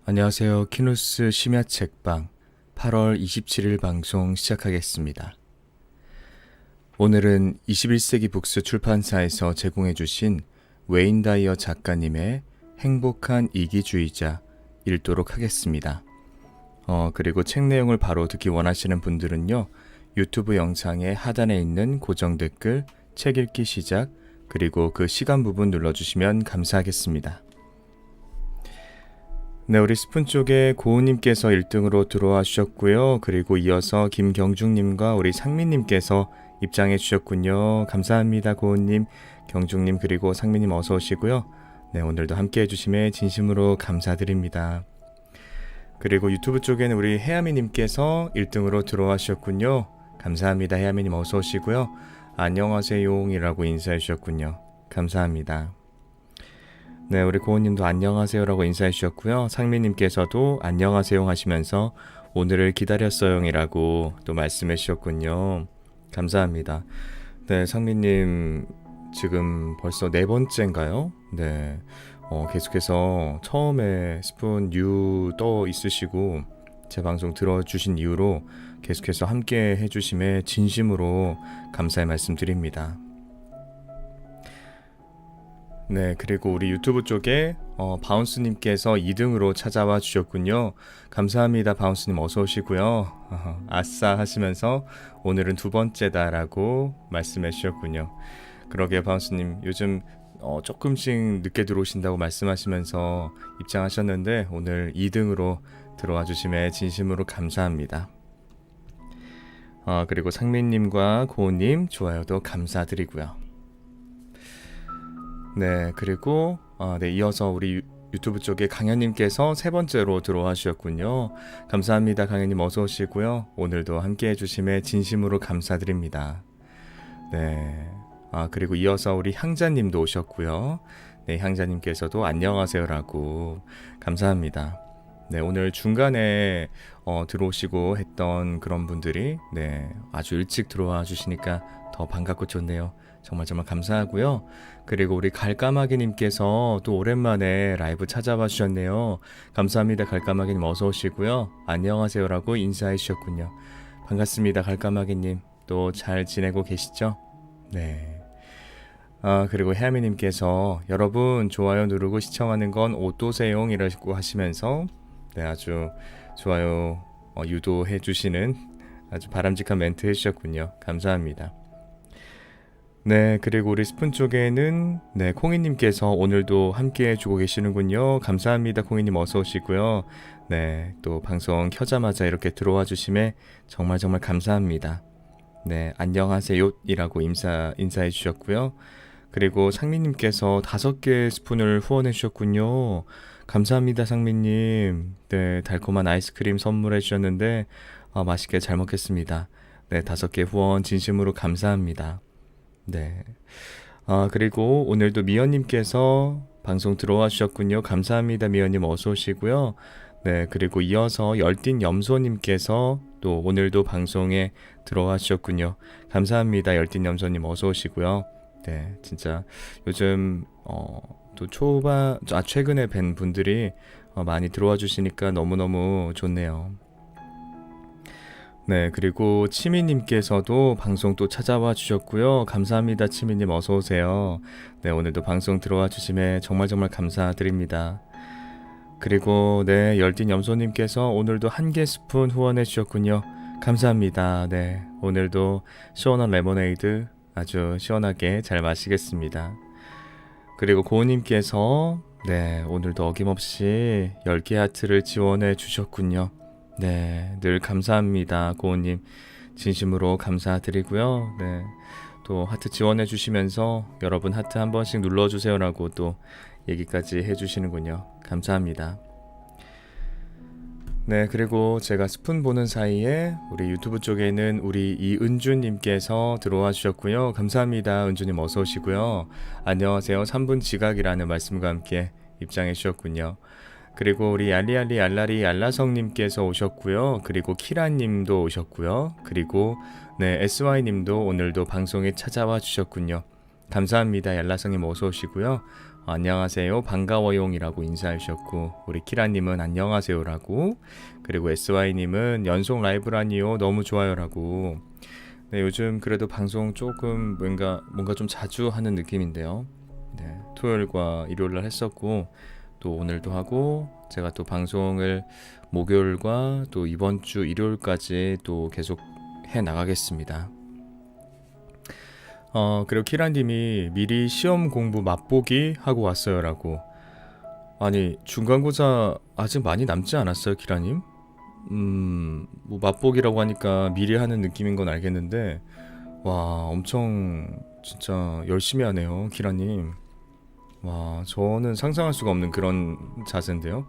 안녕하세요. 키누스 심야 책방 8월 27일 방송 시작하겠습니다. 오늘은 21세기 북스 출판사에서 제공해 주신 웨인 다이어 작가님의 행복한 이기주의자 읽도록 하겠습니다. 그리고 책 내용을 바로 듣기 원하시는 분들은요. 유튜브 영상의 하단에 있는 고정 댓글, 책 읽기 시작, 그리고 그 시간 부분 눌러주시면 감사하겠습니다. 네, 우리 스푼 쪽에 고우님께서 1등으로 들어와 주셨고요. 그리고 이어서 김경중님과 우리 상민님께서 입장해 주셨군요. 감사합니다, 고우님, 경중님, 그리고 상민님 어서 오시고요. 네, 오늘도 함께 해주심에 진심으로 감사드립니다. 그리고 유튜브 쪽에는 우리 혜아미님께서 1등으로 들어와 주셨군요. 감사합니다, 혜아미님 어서 오시고요. 안녕하세요이라고 인사해 주셨군요. 감사합니다. 네, 우리 고은님도 안녕하세요라고 인사해 주셨고요. 상민님께서도 안녕하세요 하시면서 오늘을 기다렸어요이라고 또 말씀해 주셨군요. 감사합니다. 네, 상민님 지금 벌써 4번째인가요? 네, 계속해서 처음에 스푼 뉴 떠 있으시고 제 방송 들어주신 이후로 계속해서 함께 해주심에 진심으로 감사의 말씀 드립니다. 네, 그리고 우리 유튜브 쪽에 바운스님께서 2등으로 찾아와 주셨군요. 감사합니다, 바운스님 어서 오시고요. 아싸 하시면서 오늘은 2번째다라고 말씀해 주셨군요. 그러게요, 바운스님 요즘 조금씩 늦게 들어오신다고 말씀하시면서 입장하셨는데 오늘 2등으로 들어와 주심에 진심으로 감사합니다. 그리고 상민님과 고우님 좋아요도 감사드리고요. 네, 그리고 이어서 우리 유튜브 쪽에 강현님께서 3번째로 들어와 주셨군요. 감사합니다, 강현님 어서 오시고요. 오늘도 함께 해주심에 진심으로 감사드립니다. 네, 그리고 이어서 우리 향자님도 오셨고요. 네, 향자님께서도 안녕하세요라고 감사합니다. 네, 오늘 중간에 들어오시고 했던 그런 분들이 아주 일찍 들어와 주시니까 더 반갑고 좋네요. 정말 감사하고요. 그리고 우리 갈까마귀님께서 또 오랜만에 라이브 찾아와 주셨네요. 감사합니다, 갈까마귀님 어서 오시고요. 안녕하세요라고 인사해 주셨군요. 반갑습니다, 갈까마귀님. 또 잘 지내고 계시죠? 네. 그리고 혜아미님께서 여러분 좋아요 누르고 시청하는 건 오또세용이라고 하시면서 아주 좋아요 유도해 주시는 아주 바람직한 멘트 해주셨군요. 감사합니다. 네, 그리고 우리 스푼 쪽에는 콩이님께서 오늘도 함께 해주고 계시는군요. 감사합니다, 콩이님 어서 오시고요. 네, 또 방송 켜자마자 이렇게 들어와 주심에 정말 감사합니다. 네, 안녕하세요 이라고 인사해 주셨고요. 그리고 상민님께서 5개 스푼을 후원해 주셨군요. 감사합니다, 상민님. 네, 달콤한 아이스크림 선물해 주셨는데 맛있게 잘 먹겠습니다. 네, 5개 후원 진심으로 감사합니다. 네. 그리고 오늘도 미연님께서 방송 들어와 주셨군요. 감사합니다, 미연님 어서 오시고요. 네, 그리고 이어서 열띤 염소님께서 또 오늘도 방송에 들어와 주셨군요. 감사합니다, 열띤 염소님 어서 오시고요. 네, 진짜 요즘 또 최근에 뵌 분들이 많이 들어와 주시니까 너무너무 좋네요. 네, 그리고 치미님께서도 방송 또 찾아와 주셨고요. 감사합니다, 치미님 어서 오세요. 네, 오늘도 방송 들어와 주심에 정말 감사드립니다. 그리고 열띤 염소님께서 오늘도 1개 스푼 후원해 주셨군요. 감사합니다. 네, 오늘도 시원한 레모네이드 아주 시원하게 잘 마시겠습니다. 그리고 고우님께서 오늘도 어김없이 10개 하트를 지원해 주셨군요. 네, 늘 감사합니다, 고은님. 진심으로 감사드리고요. 네, 또 하트 지원해 주시면서 여러분 하트 한 번씩 눌러주세요라고 또 얘기까지 해주시는군요. 감사합니다. 네, 그리고 제가 스푼 보는 사이에 우리 유튜브 쪽에는 우리 이은주님께서 들어와 주셨고요. 감사합니다, 은주님 어서 오시고요. 안녕하세요, 3분 지각이라는 말씀과 함께 입장해 주셨군요. 그리고 우리 알리알리 알라리 알라성님께서 오셨고요. 그리고 키라님도 오셨고요. 그리고 SY님도 오늘도 방송에 찾아와 주셨군요. 감사합니다, 알라성님 어서 오시고요. 안녕하세요 반가워용이라고 인사해 주셨고, 우리 키라님은 안녕하세요라고, 그리고 SY님은 연속 라이브라니요 너무 좋아요라고. 네, 요즘 그래도 방송 조금 뭔가 좀 자주 하는 느낌인데요. 네, 토요일과 일요일날 했었고 또 오늘도 하고, 제가 또 방송을 목요일과 또 이번 주 일요일까지 또 계속 해 나가겠습니다. 그리고 키라님이 미리 시험 공부 맛보기 하고 왔어요라고. 아니, 중간고사 아직 많이 남지 않았어요, 키라님? 뭐 맛보기라고 하니까 미리 하는 느낌인 건 알겠는데, 와, 엄청 진짜 열심히 하네요, 키라님. 와, 저는 상상할 수가 없는 그런 자세인데요.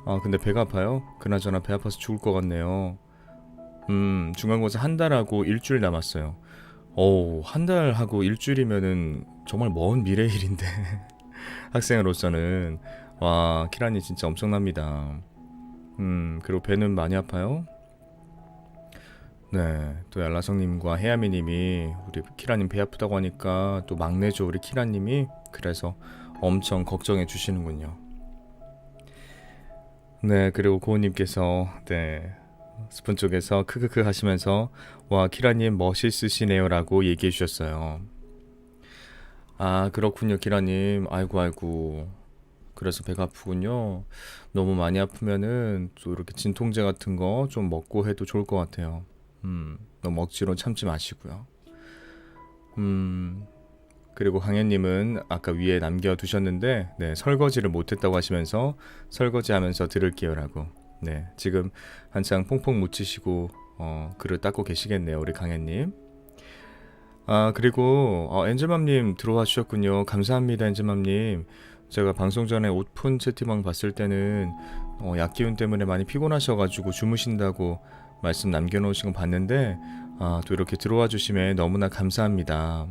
아, 근데 배가 아파요? 그나저나 배 아파서 죽을 것 같네요. 중간고사 한 달하고 일주일 남았어요. 한 달하고 일주일이면은 정말 먼 미래 일인데 학생으로서는. 와, 키라님 진짜 엄청납니다. 그리고 배는 많이 아파요? 네, 또 얄라성님과 해야미님이 우리 키라님 배 아프다고 하니까 또 막내죠, 우리 키라님이. 그래서 엄청 걱정해 주시는군요. 네, 그리고 고은님께서 네, 스푼 쪽에서 크크크 하시면서 와, 키라님 멋있으시네요라고 얘기해 주셨어요. 아, 그렇군요, 키라님. 아이고 아이고. 그래서 배가 아프군요. 너무 많이 아프면은 또 이렇게 진통제 같은 거 좀 먹고 해도 좋을 것 같아요. 너무 억지로 참지 마시고요. 음, 그리고 강현님은 아까 위에 남겨두셨는데, 네, 설거지를 못했다고 하시면서 설거지하면서 들을게요라고. 네, 지금 한창 퐁퐁 묻히시고 그릇 닦고 계시겠네요, 우리 강현님. 아, 그리고 엔젤맘님 들어와 주셨군요. 감사합니다, 엔젤맘님. 제가 방송 전에 오픈 채팅방 봤을 때는 약 기운 때문에 많이 피곤하셔가지고 주무신다고 말씀 남겨놓으신 거 봤는데, 또 이렇게 들어와 주시면 너무나 감사합니다.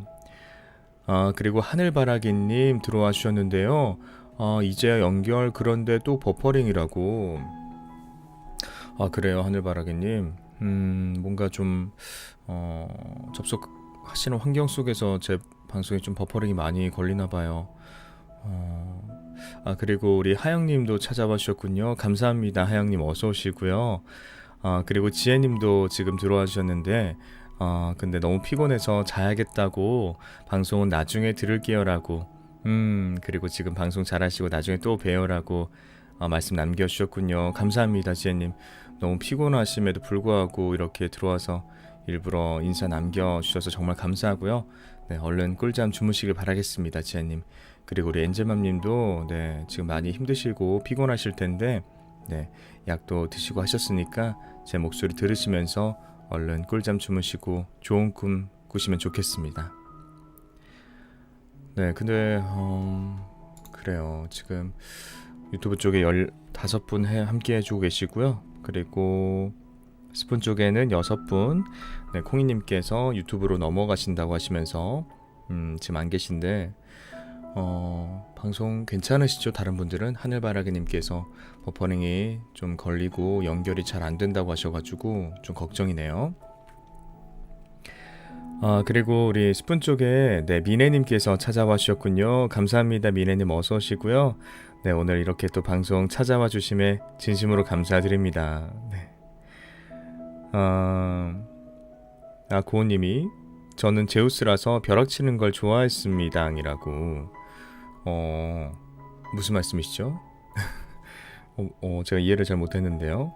그리고 하늘바라기님 들어와 주셨는데요. 이제야 연결, 그런데 또 버퍼링이라고. 그래요, 하늘바라기님. 뭔가 좀 접속하시는 환경 속에서 제 방송에 좀 버퍼링이 많이 걸리나 봐요. 그리고 우리 하영님도 찾아와 주셨군요. 감사합니다, 하영님 어서 오시고요. 그리고 지혜님도 지금 들어와 주셨는데, 근데 너무 피곤해서 자야겠다고 방송은 나중에 들을게요라고. 그리고 지금 방송 잘하시고 나중에 또 봬요라고 말씀 남겨주셨군요. 감사합니다, 지혜님. 너무 피곤하심에도 불구하고 이렇게 들어와서 일부러 인사 남겨주셔서 정말 감사하고요. 네, 얼른 꿀잠 주무시길 바라겠습니다, 지혜님. 그리고 우리 엔젤맘님도 네, 지금 많이 힘드시고 피곤하실 텐데, 네, 약도 드시고 하셨으니까 제 목소리 들으시면서 얼른 꿀잠 주무시고 좋은 꿈 꾸시면 좋겠습니다. 네, 근데 그래요. 지금 유튜브 쪽에 15분 함께 해주고 계시고요. 그리고 스푼 쪽에는 6분, 네, 콩이님께서 유튜브로 넘어가신다고 하시면서 지금 안 계신데, 방송 괜찮으시죠? 다른 분들은 하늘바라기님께서 버퍼링이 좀 걸리고 연결이 잘 안 된다고 하셔가지고 좀 걱정이네요. 그리고 우리 스푼 쪽에 네, 미네님께서 찾아와 주셨군요. 감사합니다, 미네님 어서 오시고요. 네, 오늘 이렇게 또 방송 찾아와 주심에 진심으로 감사드립니다. 네. 고은님이 저는 제우스라서 벼락 치는 걸 좋아했습니다이라고. 무슨 말씀이시죠? 제가 이해를 잘 못했는데요.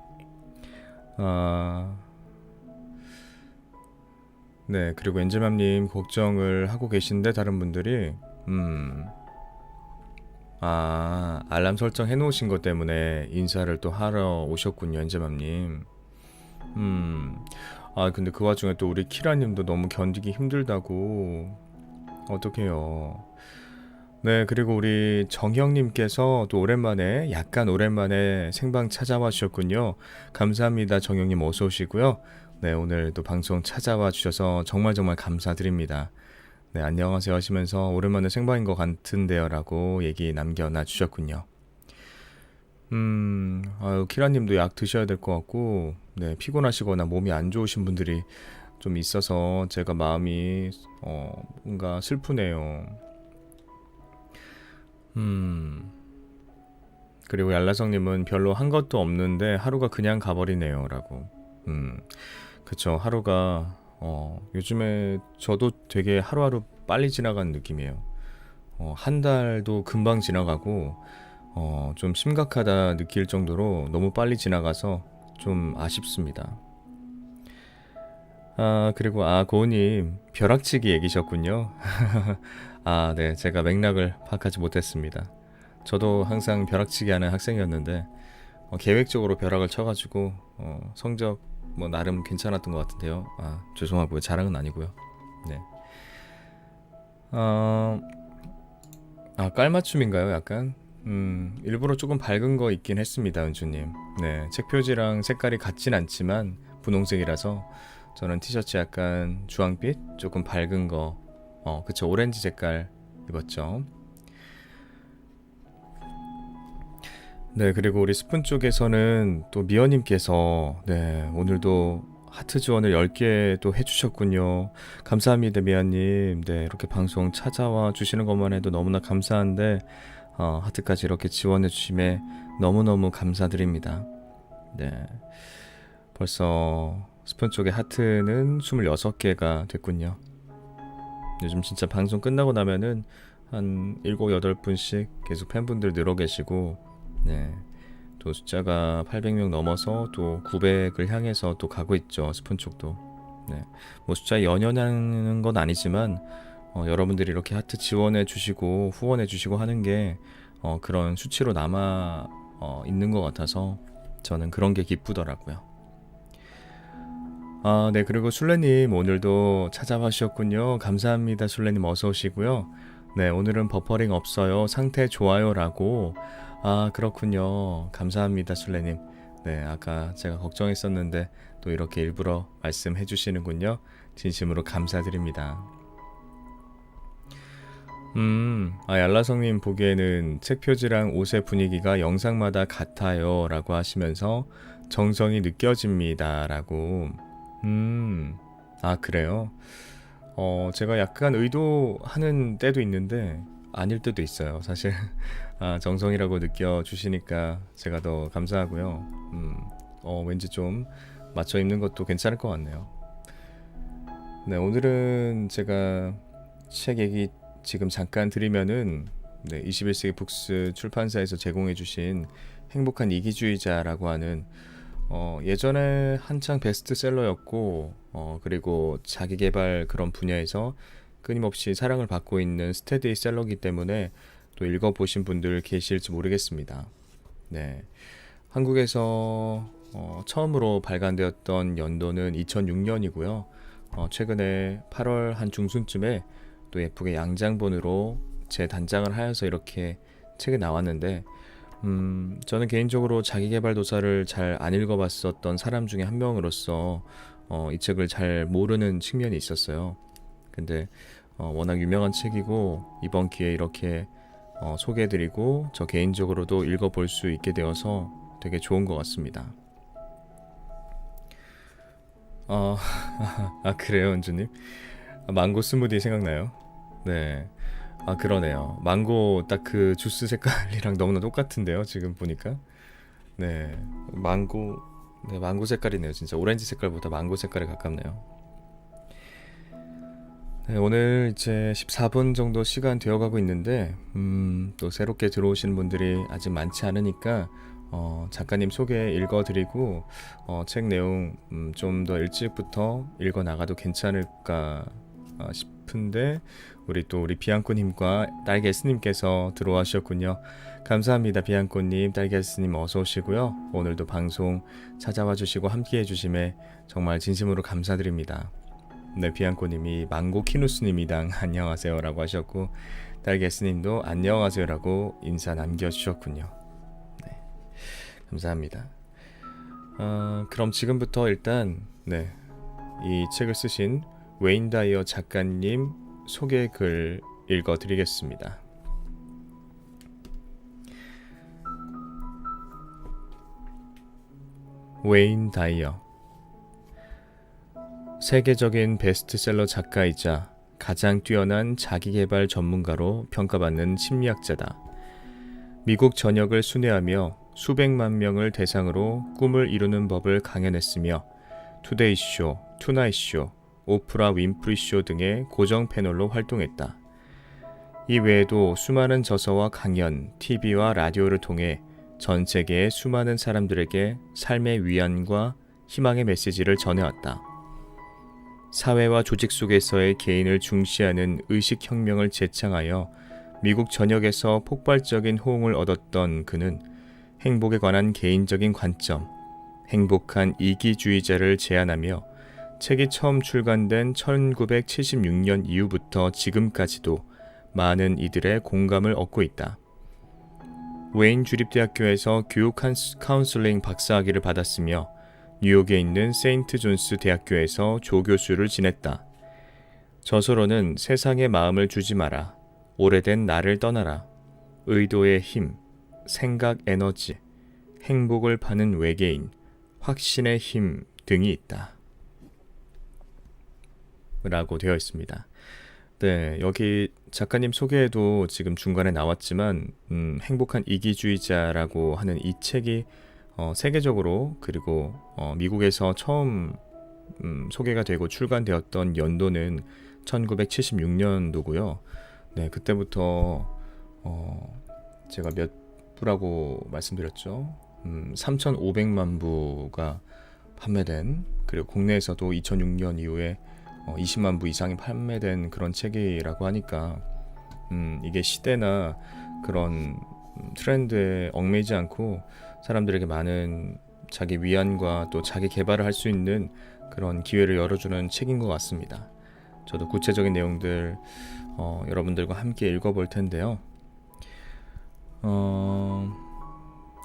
네, 그리고 엔젤맘님 걱정을 하고 계신데 다른 분들이 알람 설정 해놓으신 것 때문에 인사를 또 하러 오셨군요, 엔젤맘님. 근데 그 와중에 또 우리 키라님도 너무 견디기 힘들다고. 어떡해요. 네, 그리고 우리 정형님께서 또 약간 오랜만에 생방 찾아와 주셨군요. 감사합니다, 정형님 어서 오시고요. 네, 오늘 또 방송 찾아와 주셔서 정말 감사드립니다. 네, 안녕하세요 하시면서 오랜만에 생방인 것 같은데요 라고 얘기 남겨놔 주셨군요. 키라님도 약 드셔야 될 것 같고, 네, 피곤하시거나 몸이 안 좋으신 분들이 좀 있어서 제가 마음이 뭔가 슬프네요. 그리고 얄라성님은 별로 한 것도 없는데 하루가 그냥 가버리네요 라고. 그쵸. 하루가 요즘에 저도 되게 하루하루 빨리 지나가는 느낌이에요. 한 달도 금방 지나가고 좀 심각하다 느낄 정도로 너무 빨리 지나가서 좀 아쉽습니다. 그리고 고우님 벼락치기 얘기셨군요. 네, 제가 맥락을 파악하지 못했습니다. 저도 항상 벼락치기 하는 학생이었는데 계획적으로 벼락을 쳐가지고 성적 뭐 나름 괜찮았던 것 같은데요. 죄송하고요. 자랑은 아니고요. 네. 깔맞춤인가요? 약간 일부러 조금 밝은 거 있긴 했습니다, 은주님. 네, 책 표지랑 색깔이 같진 않지만 분홍색이라서 저는 티셔츠 약간 주황빛, 조금 밝은 거, 그쵸, 오렌지 색깔 입었죠. 네, 그리고 우리 스푼 쪽에서는 또 미연님께서 네, 오늘도 하트 지원을 10개 또 해주셨군요. 감사합니다, 미연님. 네, 이렇게 방송 찾아와 주시는 것만 해도 너무나 감사한데 하트까지 이렇게 지원해 주심에 너무너무 감사드립니다. 네, 벌써 스푼 쪽의 하트는 26개가 됐군요. 요즘 진짜 방송 끝나고 나면은 한 7, 8분씩 계속 팬분들 늘어 계시고 네, 또 숫자가 800명 넘어서 또 900을 향해서 또 가고 있죠. 스푼 쪽도. 네, 뭐 숫자에 연연하는 건 아니지만 여러분들이 이렇게 하트 지원해 주시고 후원해 주시고 하는 게 그런 수치로 남아 있는 것 같아서 저는 그런 게 기쁘더라고요. 네, 그리고 술래님 오늘도 찾아와 주셨군요. 감사합니다. 술래님 어서 오시고요. 네, 오늘은 버퍼링 없어요. 상태 좋아요라고. 그렇군요. 감사합니다, 술래님. 네, 아까 제가 걱정했었는데 또 이렇게 일부러 말씀해 주시는군요. 진심으로 감사드립니다. 얄라성님 보기에는 책 표지랑 옷의 분위기가 영상마다 같아요 라고 하시면서 정성이 느껴집니다 라고. 그래요? 제가 약간 의도하는 때도 있는데 아닐 때도 있어요. 사실 정성이라고 느껴주시니까 제가 더 감사하고요. 왠지 좀 맞춰 입는 것도 괜찮을 것 같네요. 네, 오늘은 제가 책 얘기 지금 잠깐 드리면은 21세기 북스 출판사에서 제공해주신 행복한 이기주의자라고 하는 예전에 한창 베스트셀러였고 그리고 자기계발 그런 분야에서 끊임없이 사랑을 받고 있는 스테디셀러이기 때문에 또 읽어보신 분들 계실지 모르겠습니다. 네, 한국에서 처음으로 발간되었던 연도는 2006년이고요. 최근에 8월 한 중순쯤에 또 예쁘게 양장본으로 재단장을 하여서 이렇게 책이 나왔는데 저는 개인적으로 자기계발도서를 잘 안 읽어봤었던 사람 중에 한 명으로서 이 책을 잘 모르는 측면이 있었어요. 근데 워낙 유명한 책이고 이번 기회에 이렇게 소개해드리고 저 개인적으로도 읽어볼 수 있게 되어서 되게 좋은 것 같습니다. 그래요, 은주님? 망고 스무디 생각나요? 네. 그러네요. 망고 딱 그 주스 색깔이랑 너무나 똑같은데요, 지금 보니까. 네. 망고 색깔이네요. 진짜 오렌지 색깔보다 망고 색깔에 가깝네요. 네, 오늘 이제 14분 정도 시간 되어가고 있는데, 또 새롭게 들어오신 분들이 아직 많지 않으니까, 작가님 소개 읽어드리고, 책 내용 좀 더 일찍부터 읽어 나가도 괜찮을까 싶은데, 우리 비앙코님과 딸게스님께서 들어와주셨군요. 감사합니다. 비앙코님, 딸게스님 어서 오시고요. 오늘도 방송 찾아와 주시고 함께 해주심에 정말 진심으로 감사드립니다. 네, 비앙코님이 망고 키누스님이당 안녕하세요 라고 하셨고 딸게스님도 안녕하세요 라고 인사 남겨주셨군요. 네, 감사합니다. 그럼 지금부터 일단 이 책을 쓰신 웨인 다이어 작가님 소개 글 읽어드리겠습니다. 웨인 다이어 세계적인 베스트셀러 작가이자 가장 뛰어난 자기계발 전문가로 평가받는 심리학자다. 미국 전역을 순회하며 수백만 명을 대상으로 꿈을 이루는 법을 강연했으며 투데이쇼, 투나잇쇼, 오프라 윈프리쇼 등의 고정 패널로 활동했다. 이 외에도 수많은 저서와 강연, TV와 라디오를 통해 전 세계의 수많은 사람들에게 삶의 위안과 희망의 메시지를 전해왔다. 사회와 조직 속에서의 개인을 중시하는 의식혁명을 제창하여 미국 전역에서 폭발적인 호응을 얻었던 그는 행복에 관한 개인적인 관점, 행복한 이기주의자를 제안하며 책이 처음 출간된 1976년 이후부터 지금까지도 많은 이들의 공감을 얻고 있다. 웨인 주립대학교에서 교육 카운슬링 박사학위를 받았으며 뉴욕에 있는 세인트 존스 대학교에서 조교수를 지냈다. 저서로는 세상에 마음을 주지 마라, 오래된 나를 떠나라, 의도의 힘, 생각 에너지, 행복을 파는 외계인, 확신의 힘 등이 있다. 라고 되어 있습니다. 네, 여기 작가님 소개에도 지금 중간에 나왔지만 행복한 이기주의자라고 하는 이 책이 세계적으로 그리고 미국에서 처음 소개가 되고 출간되었던 연도는 1976년도고요. 네, 그때부터 제가 몇 부라고 말씀드렸죠. 3,500만 부가 판매된, 그리고 국내에서도 2006년 이후에 20만 부 이상이 판매된 그런 책이라고 하니까 이게 시대나 그런 트렌드에 얽매이지 않고 사람들에게 많은 자기 위안과 또 자기 개발을 할 수 있는 그런 기회를 열어주는 책인 것 같습니다. 저도 구체적인 내용들 여러분들과 함께 읽어볼 텐데요.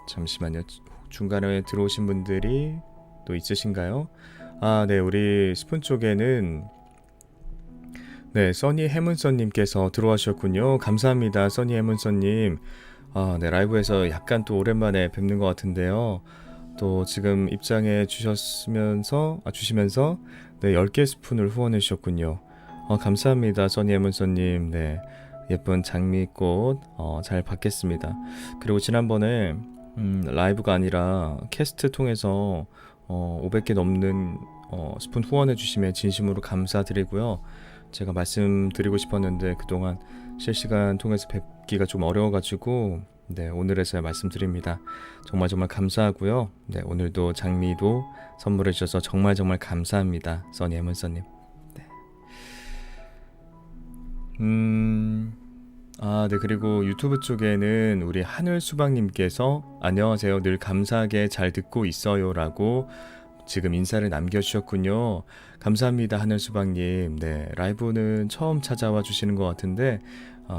잠시만요. 중간에 들어오신 분들이 또 있으신가요? 네, 우리 스푼 쪽에는 네, 써니 해문선님께서 들어와주셨군요. 감사합니다, 써니 해문선님. 네, 라이브에서 약간 또 오랜만에 뵙는 것 같은데요. 또 지금 입장해 주시면서 네, 10개 스푼을 후원해 주셨군요. 감사합니다, 써니 해문선님. 네, 예쁜 장미꽃 잘 받겠습니다. 그리고 지난번에 라이브가 아니라 캐스트 통해서 500개 넘는 스푼 후원해 주심에 진심으로 감사드리고요. 제가 말씀드리고 싶었는데 그동안 실시간 통해서 뵙기가 좀 어려워가지고 네, 오늘에서야 말씀드립니다. 정말 감사하고요. 네, 오늘도 장미도 선물해 주셔서 정말 감사합니다, 써니 해문선님. 네. 네, 그리고 유튜브 쪽에는 우리 하늘수박님께서 안녕하세요, 늘 감사하게 잘 듣고 있어요 라고 지금 인사를 남겨주셨군요. 감사합니다, 하늘수박님. 네, 라이브는 처음 찾아와 주시는 것 같은데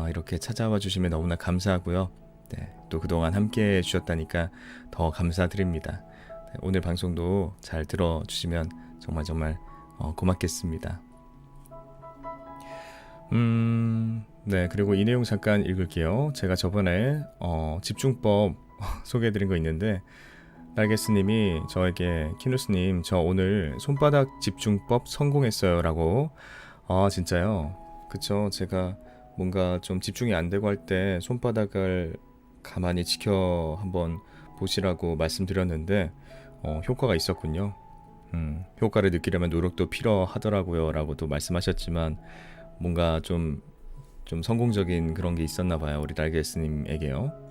이렇게 찾아와 주시면 너무나 감사하고요. 네, 또 그동안 함께 해주셨다니까 더 감사드립니다. 네, 오늘 방송도 잘 들어주시면 정말 고맙겠습니다. 네, 그리고 이 내용 잠깐 읽을게요. 제가 저번에 집중법 소개해드린 거 있는데 날개스님이 저에게 키누스님, 저 오늘 손바닥 집중법 성공했어요 라고. 진짜요? 그쵸, 제가 뭔가 좀 집중이 안 되고 할 때 손바닥을 가만히 지켜 한번 보시라고 말씀드렸는데 효과가 있었군요. 효과를 느끼려면 노력도 필요하더라고요 라고 또 말씀하셨지만 뭔가 좀 성공적인 그런 게 있었나 봐요, 우리 날개스님에게요.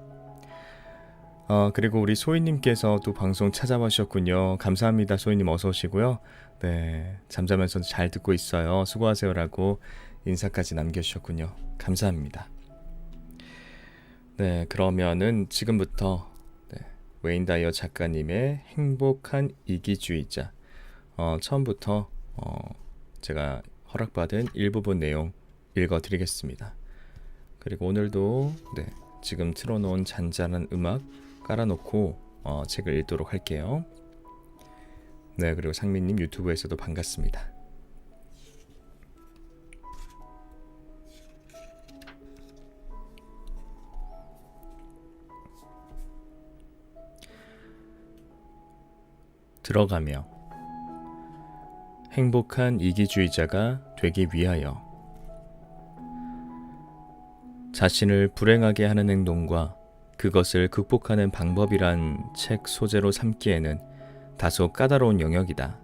그리고 우리 소희님께서 또 방송 찾아와 주셨군요. 감사합니다, 소희님. 어서 오시고요. 네, 잠자면서 잘 듣고 있어요, 수고하세요 라고 인사까지 남겨주셨군요. 감사합니다. 네, 그러면은 지금부터 웨인 다이어 작가님의 행복한 이기주의자 처음부터 제가 허락받은 일부분 내용 읽어드리겠습니다. 그리고 오늘도 지금 틀어놓은 잔잔한 음악 깔아놓고 책을 읽도록 할게요. 네, 그리고 상민님 유튜브에서도 반갑습니다. 들어가며 행복한 이기주의자가 되기 위하여 자신을 불행하게 하는 행동과 그것을 극복하는 방법이란 책 소재로 삼기에는 다소 까다로운 영역이다.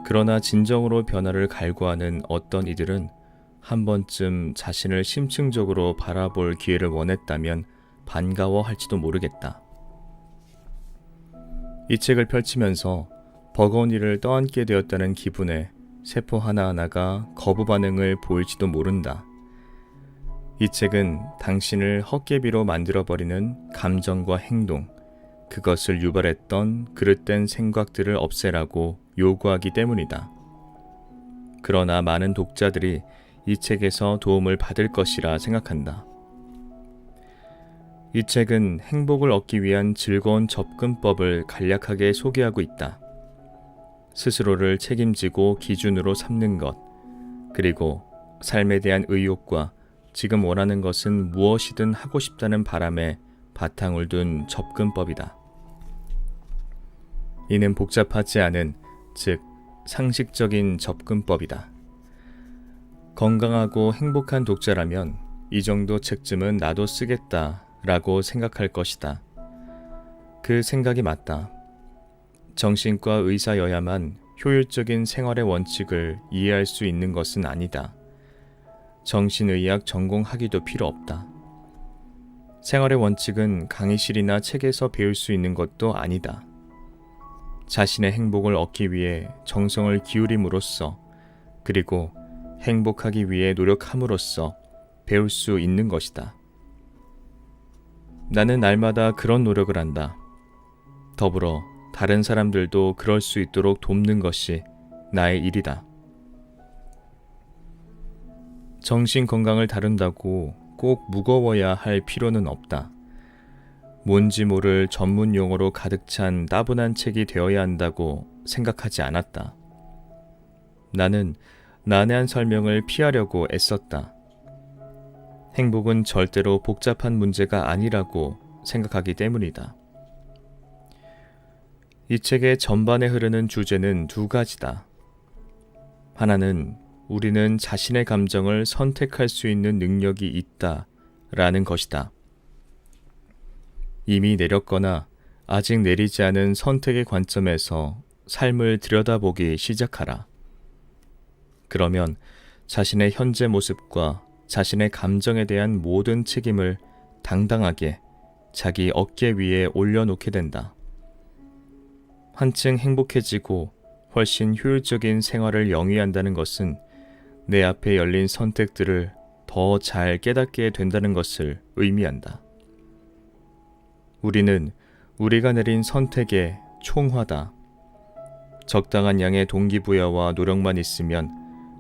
그러나 진정으로 변화를 갈구하는 어떤 이들은 한 번쯤 자신을 심층적으로 바라볼 기회를 원했다면 반가워할지도 모르겠다. 이 책을 펼치면서 버거운 일을 떠안게 되었다는 기분에 세포 하나하나가 거부 반응을 보일지도 모른다. 이 책은 당신을 헛개비로 만들어버리는 감정과 행동, 그것을 유발했던 그릇된 생각들을 없애라고 요구하기 때문이다. 그러나 많은 독자들이 이 책에서 도움을 받을 것이라 생각한다. 이 책은 행복을 얻기 위한 즐거운 접근법을 간략하게 소개하고 있다. 스스로를 책임지고 기준으로 삼는 것, 그리고 삶에 대한 의욕과 지금 원하는 것은 무엇이든 하고 싶다는 바람에 바탕을 둔 접근법이다. 이는 복잡하지 않은, 즉 상식적인 접근법이다. 건강하고 행복한 독자라면 이 정도 책쯤은 나도 쓰겠다라고 생각할 것이다. 그 생각이 맞다. 정신과 의사여야만 효율적인 생활의 원칙을 이해할 수 있는 것은 아니다. 정신의학 전공학위도 필요 없다. 생활의 원칙은 강의실이나 책에서 배울 수 있는 것도 아니다. 자신의 행복을 얻기 위해 정성을 기울임으로써, 그리고 행복하기 위해 노력함으로써 배울 수 있는 것이다. 나는 날마다 그런 노력을 한다. 더불어 다른 사람들도 그럴 수 있도록 돕는 것이 나의 일이다. 정신 건강을 다룬다고 꼭 무거워야 할 필요는 없다. 뭔지 모를 전문 용어로 가득 찬 따분한 책이 되어야 한다고 생각하지 않았다. 나는 난해한 설명을 피하려고 애썼다. 행복은 절대로 복잡한 문제가 아니라고 생각하기 때문이다. 이 책의 전반에 흐르는 주제는 두 가지다. 하나는 우리는 자신의 감정을 선택할 수 있는 능력이 있다라는 것이다. 이미 내렸거나 아직 내리지 않은 선택의 관점에서 삶을 들여다보기 시작하라. 그러면 자신의 현재 모습과 자신의 감정에 대한 모든 책임을 당당하게 자기 어깨 위에 올려놓게 된다. 한층 행복해지고 훨씬 효율적인 생활을 영위한다는 것은 내 앞에 열린 선택들을 더 잘 깨닫게 된다는 것을 의미한다. 우리는 우리가 내린 선택의 총화다. 적당한 양의 동기부여와 노력만 있으면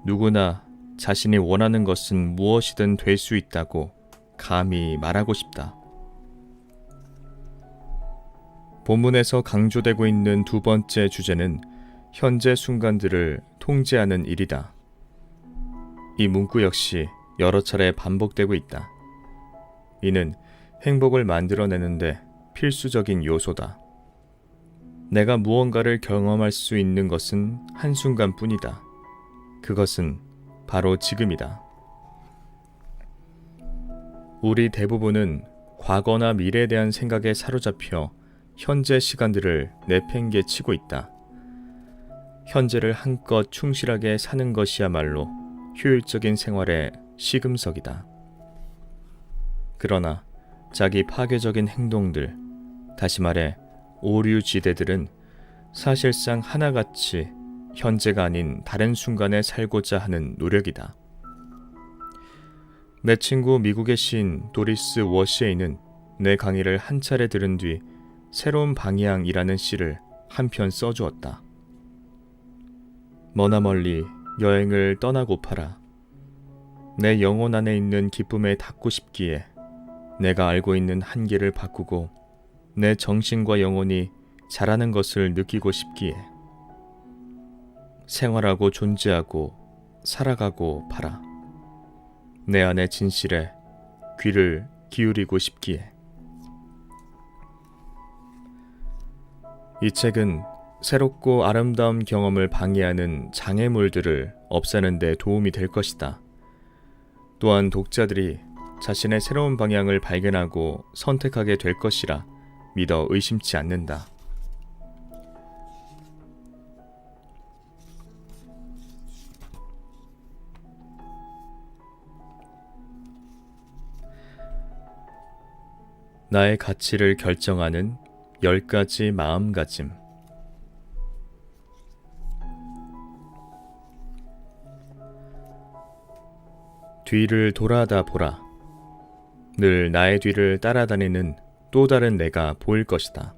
누구나 자신이 원하는 것은 무엇이든 될 수 있다고 감히 말하고 싶다. 본문에서 강조되고 있는 두 번째 주제는 현재 순간들을 통제하는 일이다. 이 문구 역시 여러 차례 반복되고 있다. 이는 행복을 만들어내는데 필수적인 요소다. 내가 무언가를 경험할 수 있는 것은 한순간뿐이다. 그것은 바로 지금이다. 우리 대부분은 과거나 미래에 대한 생각에 사로잡혀 현재 시간들을 내팽개치고 있다. 현재를 한껏 충실하게 사는 것이야말로 효율적인 생활의 시금석이다. 그러나 자기 파괴적인 행동들, 다시 말해 오류지대들은 사실상 하나같이 현재가 아닌 다른 순간에 살고자 하는 노력이다. 내 친구 미국의 시인 도리스 워시에이는 내 강의를 한 차례 들은 뒤 새로운 방향이라는 시를 한 편 써주었다. 머나멀리 여행을 떠나고파라. 내 영혼 안에 있는 기쁨에 닿고 싶기에 내가 알고 있는 한계를 바꾸고 내 정신과 영혼이 자라는 것을 느끼고 싶기에 생활하고 존재하고 살아가고 파라. 내 안의 진실에 귀를 기울이고 싶기에. 이 책은 새롭고 아름다운 경험을 방해하는 장애물들을 없애는 데 도움이 될 것이다. 또한 독자들이 자신의 새로운 방향을 발견하고 선택하게 될 것이라 믿어 의심치 않는다. 나의 가치를 결정하는 10가지 마음가짐. 뒤를 돌아다 보라. 늘 나의 뒤를 따라다니는 또 다른 내가 보일 것이다.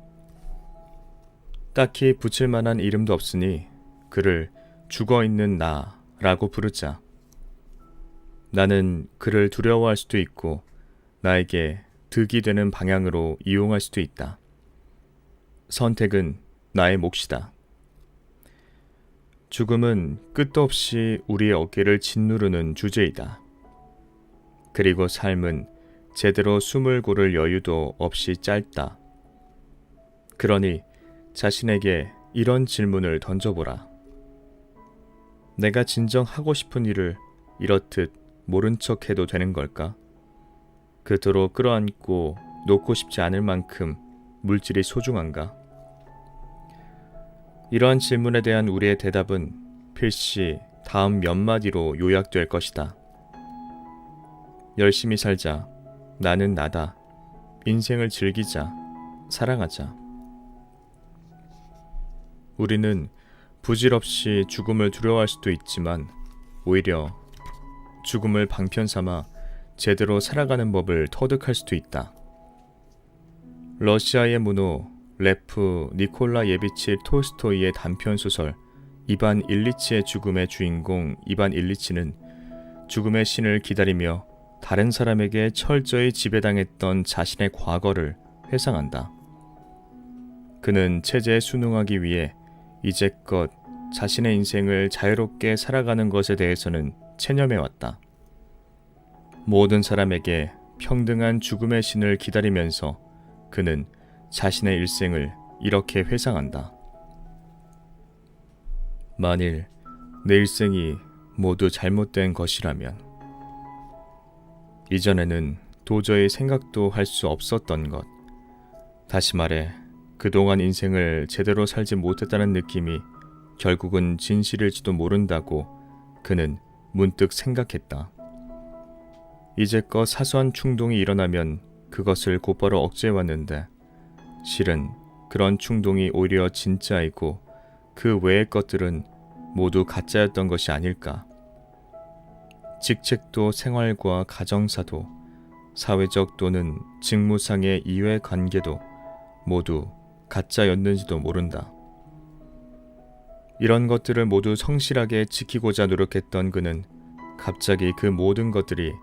딱히 붙일 만한 이름도 없으니 그를 죽어있는 나라고 부르자. 나는 그를 두려워할 수도 있고 나에게 득이 되는 방향으로 이용할 수도 있다. 선택은 나의 몫이다. 죽음은 끝도 없이 우리의 어깨를 짓누르는 주제이다. 그리고 삶은 제대로 숨을 고를 여유도 없이 짧다. 그러니 자신에게 이런 질문을 던져보라. 내가 진정 하고 싶은 일을 이렇듯 모른 척 해도 되는 걸까? 그토록 끌어안고 놓고 싶지 않을 만큼 물질이 소중한가? 이러한 질문에 대한 우리의 대답은 필시 다음 몇 마디로 요약될 것이다. 열심히 살자. 나는 나다. 인생을 즐기자. 사랑하자. 우리는 부질없이 죽음을 두려워할 수도 있지만 오히려 죽음을 방편 삼아 제대로 살아가는 법을 터득할 수도 있다. 러시아의 문호 레프 니콜라예비치 톨스토이의 단편소설 이반 일리치의 죽음의 주인공 이반 일리치는 죽음의 신을 기다리며 다른 사람에게 철저히 지배당했던 자신의 과거를 회상한다. 그는 체제에 순응하기 위해 이제껏 자신의 인생을 자유롭게 살아가는 것에 대해서는 체념해왔다. 모든 사람에게 평등한 죽음의 신을 기다리면서 그는 자신의 일생을 이렇게 회상한다. 만일 내 일생이 모두 잘못된 것이라면, 이전에는 도저히 생각도 할 수 없었던 것, 다시 말해 그동안 인생을 제대로 살지 못했다는 느낌이 결국은 진실일지도 모른다고 그는 문득 생각했다. 이제껏 사소한 충동이 일어나면 그것을 곧바로 억제해왔는데 실은 그런 충동이 오히려 진짜이고 그 외의 것들은 모두 가짜였던 것이 아닐까. 직책도 생활과 가정사도 사회적 또는 직무상의 이해관계도 모두 가짜였는지도 모른다. 이런 것들을 모두 성실하게 지키고자 노력했던 그는 갑자기 그 모든 것들이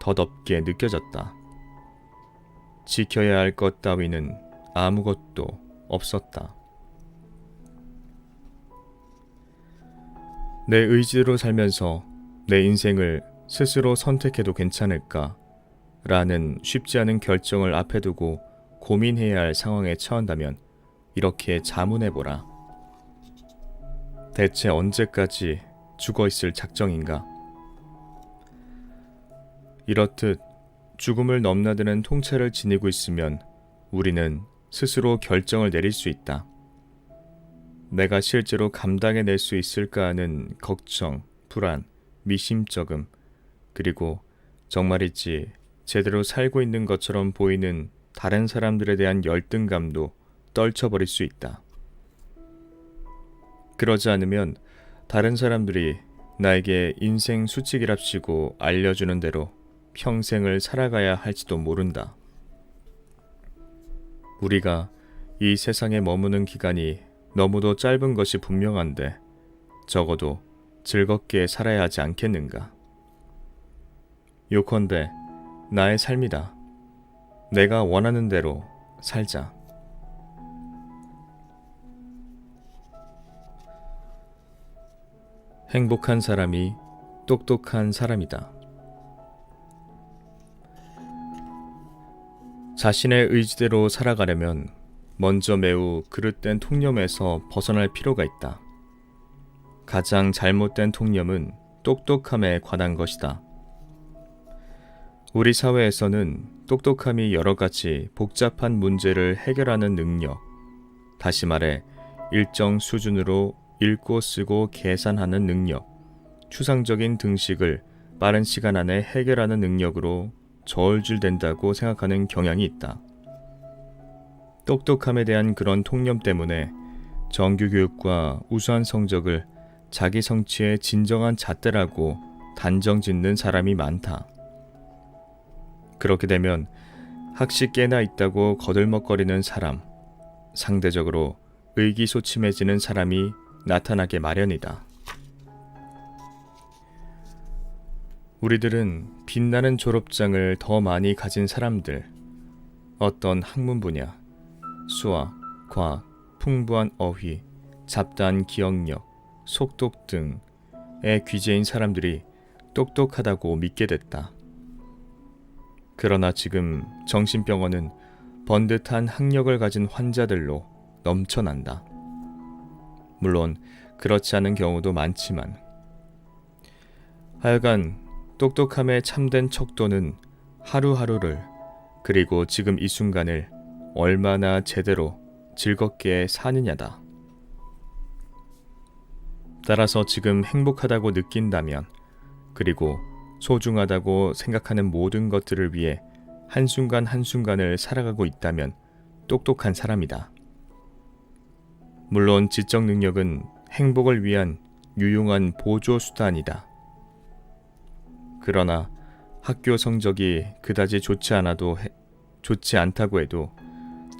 덧없게 느껴졌다. 지켜야 할 것 따위는 아무것도 없었다. 내 의지로 살면서 내 인생을 스스로 선택해도 괜찮을까? 라는 쉽지 않은 결정을 앞에 두고 고민해야 할 상황에 처한다면 이렇게 자문해보라. 대체 언제까지 죽어있을 작정인가? 이렇듯 죽음을 넘나드는 통찰을 지니고 있으면 우리는 스스로 결정을 내릴 수 있다. 내가 실제로 감당해낼 수 있을까 하는 걱정, 불안, 미심쩍음, 그리고 정말이지 제대로 살고 있는 것처럼 보이는 다른 사람들에 대한 열등감도 떨쳐버릴 수 있다. 그러지 않으면 다른 사람들이 나에게 인생 수칙이랍시고 알려주는 대로 평생을 살아가야 할지도 모른다. 우리가 이 세상에 머무는 기간이 너무도 짧은 것이 분명한데 적어도 즐겁게 살아야 하지 않겠는가? 요컨대 나의 삶이다. 내가 원하는 대로 살자. 행복한 사람이 똑똑한 사람이다. 자신의 의지대로 살아가려면 먼저 매우 그릇된 통념에서 벗어날 필요가 있다. 가장 잘못된 통념은 똑똑함에 관한 것이다. 우리 사회에서는 똑똑함이 여러 가지 복잡한 문제를 해결하는 능력, 다시 말해 일정 수준으로 읽고 쓰고 계산하는 능력, 추상적인 등식을 빠른 시간 안에 해결하는 능력으로 저울질된다고 생각하는 경향이 있다. 똑똑함에 대한 그런 통념 때문에 정규교육과 우수한 성적을 자기 성취의 진정한 잣대라고 단정짓는 사람이 많다. 그렇게 되면 학식 깨나 있다고 거들먹거리는 사람, 상대적으로 의기소침해지는 사람이 나타나게 마련이다. 우리들은 빛나는 졸업장을 더 많이 가진 사람들, 어떤 학문 분야, 수학, 과학, 풍부한 어휘, 잡다한 기억력, 속독 등의 귀재인 사람들이 똑똑하다고 믿게 됐다. 그러나 지금 정신병원은 번듯한 학력을 가진 환자들로 넘쳐난다. 물론 그렇지 않은 경우도 많지만 하여간 똑똑함의 참된 척도는 하루하루를 그리고 지금 이 순간을 얼마나 제대로 즐겁게 사느냐다. 따라서 지금 행복하다고 느낀다면 그리고 소중하다고 생각하는 모든 것들을 위해 한순간 한순간을 살아가고 있다면 똑똑한 사람이다. 물론 지적 능력은 행복을 위한 유용한 보조 수단이다. 그러나 학교 성적이 그다지 좋지 않다고 해도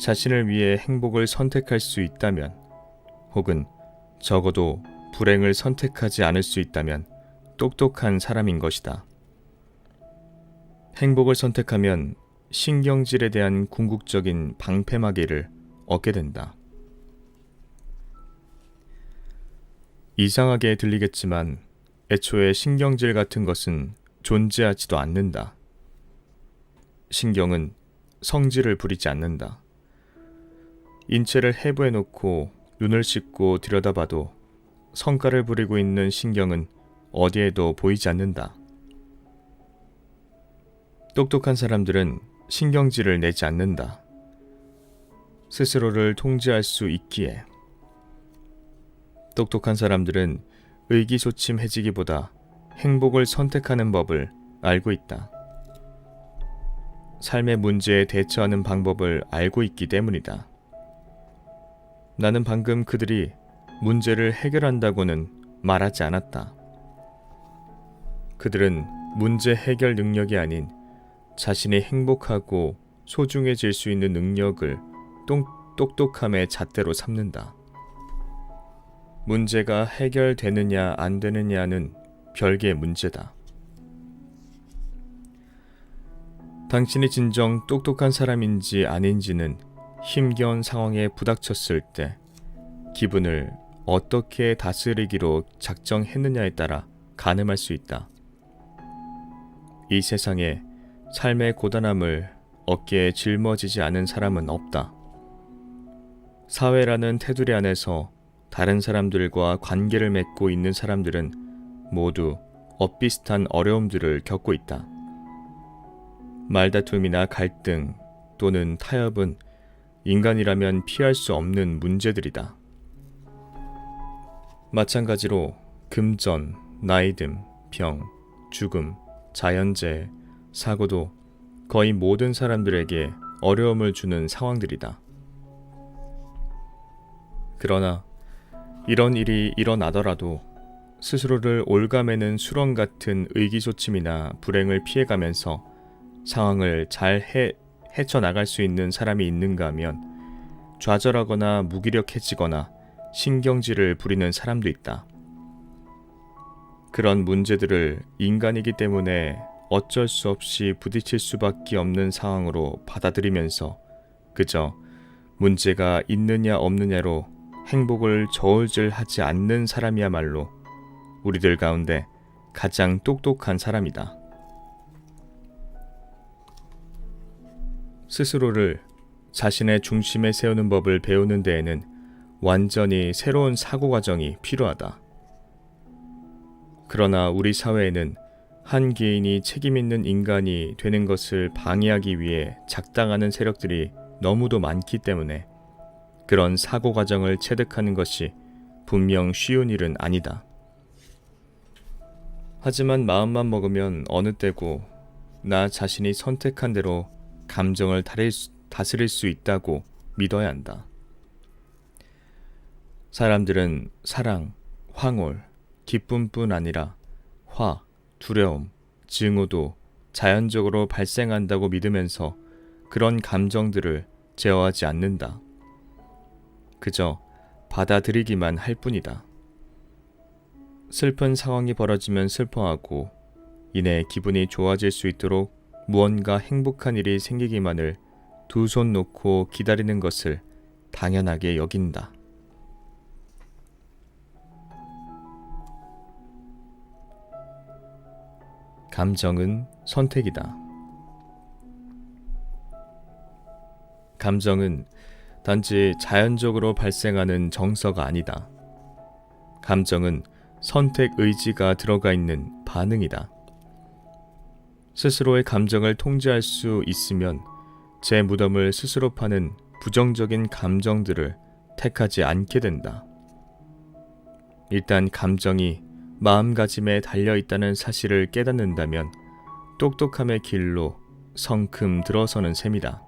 자신을 위해 행복을 선택할 수 있다면 혹은 적어도 불행을 선택하지 않을 수 있다면 똑똑한 사람인 것이다. 행복을 선택하면 신경질에 대한 궁극적인 방패막이를 얻게 된다. 이상하게 들리겠지만 애초에 신경질 같은 것은 존재하지도 않는다. 신경은 성질을 부리지 않는다. 인체를 해부해놓고 눈을 씻고 들여다봐도 성깔을 부리고 있는 신경은 어디에도 보이지 않는다. 똑똑한 사람들은 신경질을 내지 않는다. 스스로를 통제할 수 있기에. 똑똑한 사람들은 의기소침해지기보다 행복을 선택하는 법을 알고 있다. 삶의 문제에 대처하는 방법을 알고 있기 때문이다. 나는 방금 그들이 문제를 해결한다고는 말하지 않았다. 그들은 문제 해결 능력이 아닌 자신이 행복하고 소중해질 수 있는 능력을 똑똑함의 잣대로 삼는다. 문제가 해결되느냐 안 되느냐는 별개의 문제다. 당신이 진정 똑똑한 사람인지 아닌지는 힘겨운 상황에 부닥쳤을 때 기분을 어떻게 다스리기로 작정했느냐에 따라 가늠할 수 있다. 이 세상에 삶의 고단함을 어깨에 짊어지지 않은 사람은 없다. 사회라는 테두리 안에서 다른 사람들과 관계를 맺고 있는 사람들은 모두 엇비슷한 어려움들을 겪고 있다. 말다툼이나 갈등 또는 타협은 인간이라면 피할 수 없는 문제들이다. 마찬가지로 금전, 나이듦, 병, 죽음, 자연재해, 사고도 거의 모든 사람들에게 어려움을 주는 상황들이다. 그러나 이런 일이 일어나더라도 스스로를 옭아매는 수렁 같은 의기소침이나 불행을 피해가면서 상황을 잘 헤쳐나갈 수 있는 사람이 있는가 하면 좌절하거나 무기력해지거나 신경질을 부리는 사람도 있다. 그런 문제들을 인간이기 때문에 어쩔 수 없이 부딪힐 수밖에 없는 상황으로 받아들이면서 그저 문제가 있느냐 없느냐로 행복을 저울질하지 않는 사람이야말로 우리들 가운데 가장 똑똑한 사람이다. 스스로를 자신의 중심에 세우는 법을 배우는 데에는 완전히 새로운 사고 과정이 필요하다. 그러나 우리 사회에는 한 개인이 책임 있는 인간이 되는 것을 방해하기 위해 작당하는 세력들이 너무도 많기 때문에 그런 사고 과정을 체득하는 것이 분명 쉬운 일은 아니다. 하지만 마음만 먹으면 어느 때고 나 자신이 선택한 대로 감정을 다스릴 수 있다고 믿어야 한다. 사람들은 사랑, 황홀, 기쁨뿐 아니라 화, 두려움, 증오도 자연적으로 발생한다고 믿으면서 그런 감정들을 제어하지 않는다. 그저 받아들이기만 할 뿐이다. 슬픈 상황이 벌어지면 슬퍼하고 이내 기분이 좋아질 수 있도록 무언가 행복한 일이 생기기만을 두 손 놓고 기다리는 것을 당연하게 여긴다. 감정은 선택이다. 감정은 단지 자연적으로 발생하는 정서가 아니다. 감정은 선택 의지가 들어가 있는 반응이다. 스스로의 감정을 통제할 수 있으면 제 무덤을 스스로 파는 부정적인 감정들을 택하지 않게 된다. 일단 감정이 마음가짐에 달려있다는 사실을 깨닫는다면 똑똑함의 길로 성큼 들어서는 셈이다.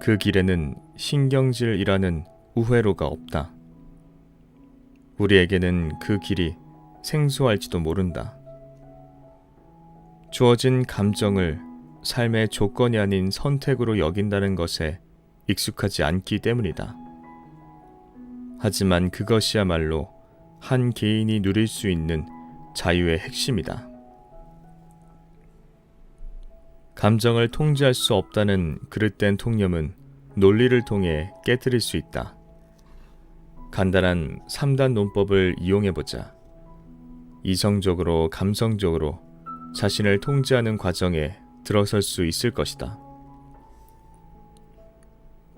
그 길에는 신경질이라는 우회로가 없다. 우리에게는 그 길이 생소할지도 모른다. 주어진 감정을 삶의 조건이 아닌 선택으로 여긴다는 것에 익숙하지 않기 때문이다. 하지만 그것이야말로 한 개인이 누릴 수 있는 자유의 핵심이다. 감정을 통제할 수 없다는 그릇된 통념은 논리를 통해 깨뜨릴 수 있다. 간단한 3단 논법을 이용해보자. 이성적으로 감성적으로 자신을 통제하는 과정에 들어설 수 있을 것이다.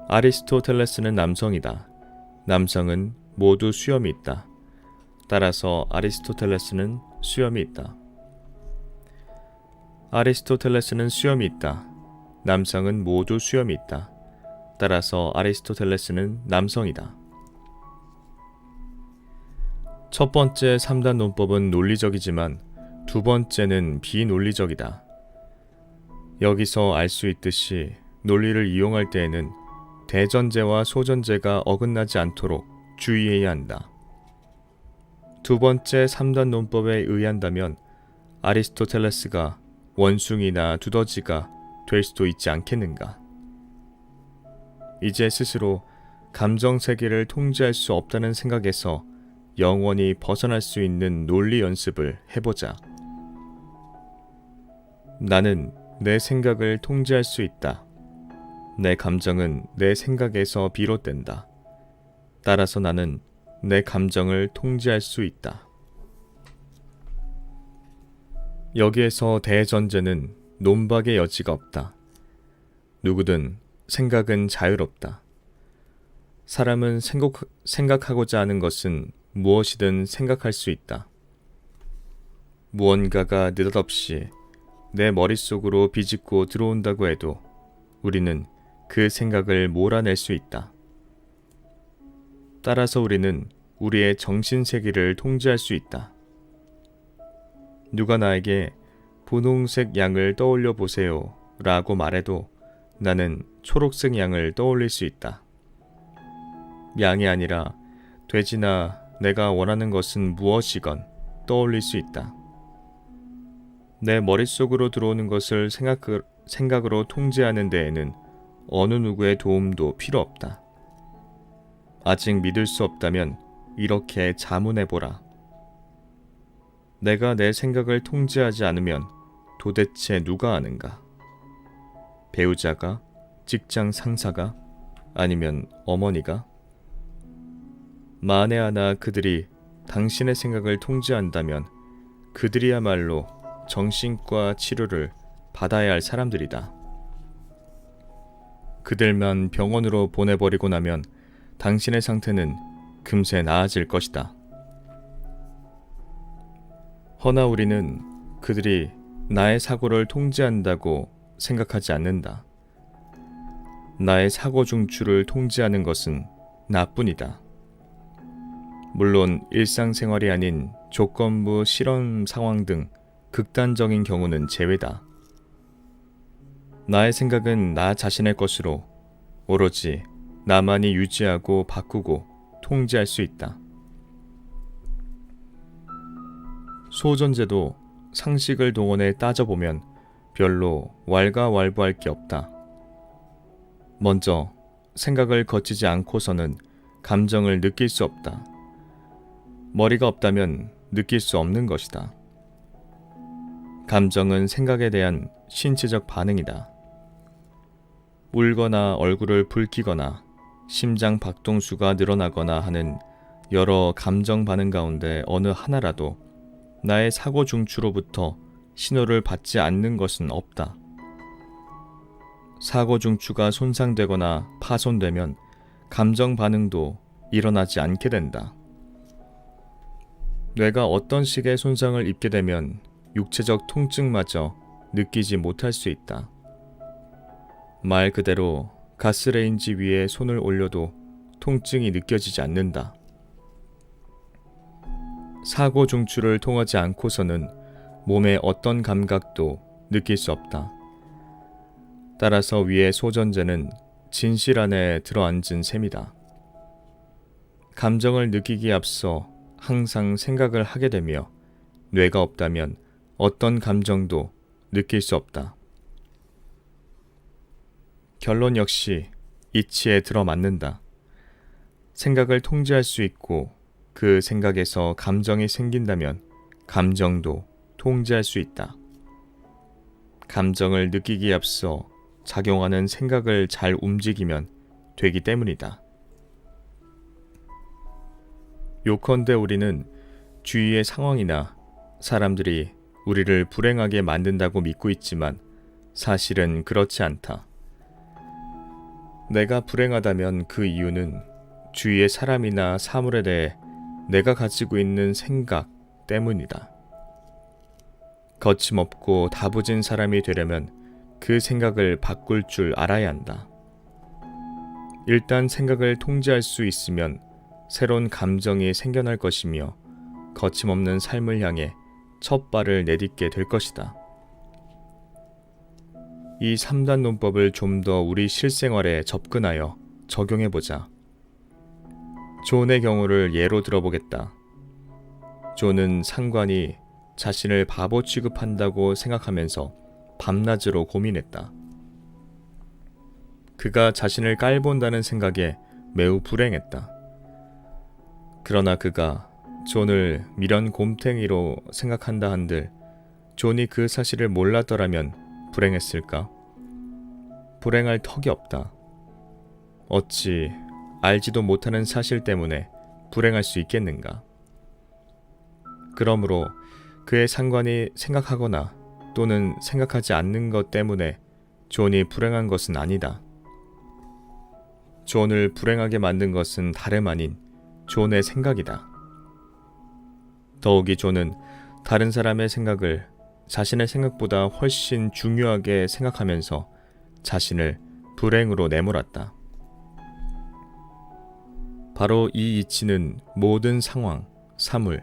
아리스토텔레스는 남성이다. 남성은 모두 수염이 있다. 따라서 아리스토텔레스는 수염이 있다. 아리스토텔레스는 수염이 있다. 남성은 모두 수염이 있다. 따라서 아리스토텔레스는 남성이다. 첫 번째 3단 논법은 논리적이지만 두 번째는 비논리적이다. 여기서 알 수 있듯이 논리를 이용할 때에는 대전제와 소전제가 어긋나지 않도록 주의해야 한다. 두 번째 3단 논법에 의한다면 아리스토텔레스가 원숭이나 두더지가 될 수도 있지 않겠는가? 이제 스스로 감정 세계를 통제할 수 없다는 생각에서 영원히 벗어날 수 있는 논리 연습을 해보자. 나는 내 생각을 통제할 수 있다. 내 감정은 내 생각에서 비롯된다. 따라서 나는 내 감정을 통제할 수 있다. 여기에서 대전제는 논박의 여지가 없다. 누구든 생각은 자유롭다. 사람은 생각하고자 하는 것은 무엇이든 생각할 수 있다. 무언가가 느닷없이 내 머릿속으로 비집고 들어온다고 해도 우리는 그 생각을 몰아낼 수 있다. 따라서 우리는 우리의 정신세계를 통제할 수 있다. 누가 나에게 분홍색 양을 떠올려 보세요 라고 말해도 나는 초록색 양을 떠올릴 수 있다. 양이 아니라 돼지나 내가 원하는 것은 무엇이건 떠올릴 수 있다. 내 머릿속으로 들어오는 것을 생각으로 통제하는 데에는 어느 누구의 도움도 필요 없다. 아직 믿을 수 없다면 이렇게 자문해보라. 내가 내 생각을 통제하지 않으면 도대체 누가 아는가? 배우자가? 직장 상사가? 아니면 어머니가? 만에 하나 그들이 당신의 생각을 통제한다면 그들이야말로 정신과 치료를 받아야 할 사람들이다. 그들만 병원으로 보내버리고 나면 당신의 상태는 금세 나아질 것이다. 허나 우리는 그들이 나의 사고를 통제한다고 생각하지 않는다. 나의 사고 중추를 통제하는 것은 나뿐이다. 물론 일상생활이 아닌 조건부 실험 상황 등 극단적인 경우는 제외다. 나의 생각은 나 자신의 것으로 오로지 나만이 유지하고 바꾸고 통제할 수 있다. 소전제도 상식을 동원해 따져보면 별로 왈가왈부할 게 없다. 먼저 생각을 거치지 않고서는 감정을 느낄 수 없다. 머리가 없다면 느낄 수 없는 것이다. 감정은 생각에 대한 신체적 반응이다. 울거나 얼굴을 붉히거나 심장 박동수가 늘어나거나 하는 여러 감정 반응 가운데 어느 하나라도 나의 사고 중추로부터 신호를 받지 않는 것은 없다. 사고 중추가 손상되거나 파손되면 감정 반응도 일어나지 않게 된다. 뇌가 어떤 식의 손상을 입게 되면 육체적 통증마저 느끼지 못할 수 있다. 말 그대로 가스레인지 위에 손을 올려도 통증이 느껴지지 않는다. 사고 중추를 통하지 않고서는 몸의 어떤 감각도 느낄 수 없다. 따라서 위의 소전제는 진실 안에 들어앉은 셈이다. 감정을 느끼기에 앞서 항상 생각을 하게 되며 뇌가 없다면 어떤 감정도 느낄 수 없다. 결론 역시 이치에 들어맞는다. 생각을 통제할 수 있고 그 생각에서 감정이 생긴다면 감정도 통제할 수 있다. 감정을 느끼기에 앞서 작용하는 생각을 잘 움직이면 되기 때문이다. 요컨대 우리는 주위의 상황이나 사람들이 우리를 불행하게 만든다고 믿고 있지만 사실은 그렇지 않다. 내가 불행하다면 그 이유는 주위의 사람이나 사물에 대해 내가 가지고 있는 생각 때문이다. 거침없고 다부진 사람이 되려면 그 생각을 바꿀 줄 알아야 한다. 일단 생각을 통제할 수 있으면 새로운 감정이 생겨날 것이며 거침없는 삶을 향해 첫 발을 내딛게 될 것이다. 이 3단 논법을 좀 더 우리 실생활에 접근하여 적용해보자. 존의 경우를 예로 들어보겠다. 존은 상관이 자신을 바보 취급한다고 생각하면서 밤낮으로 고민했다. 그가 자신을 깔본다는 생각에 매우 불행했다. 그러나 그가 존을 미련 곰탱이로 생각한다 한들 존이 그 사실을 몰랐더라면 불행했을까? 불행할 턱이 없다. 어찌 알지도 못하는 사실 때문에 불행할 수 있겠는가? 그러므로 그의 상관이 생각하거나 또는 생각하지 않는 것 때문에 존이 불행한 것은 아니다. 존을 불행하게 만든 것은 다름 아닌 존의 생각이다. 더욱이 존은 다른 사람의 생각을 자신의 생각보다 훨씬 중요하게 생각하면서 자신을 불행으로 내몰았다. 바로 이 이치는 모든 상황, 사물,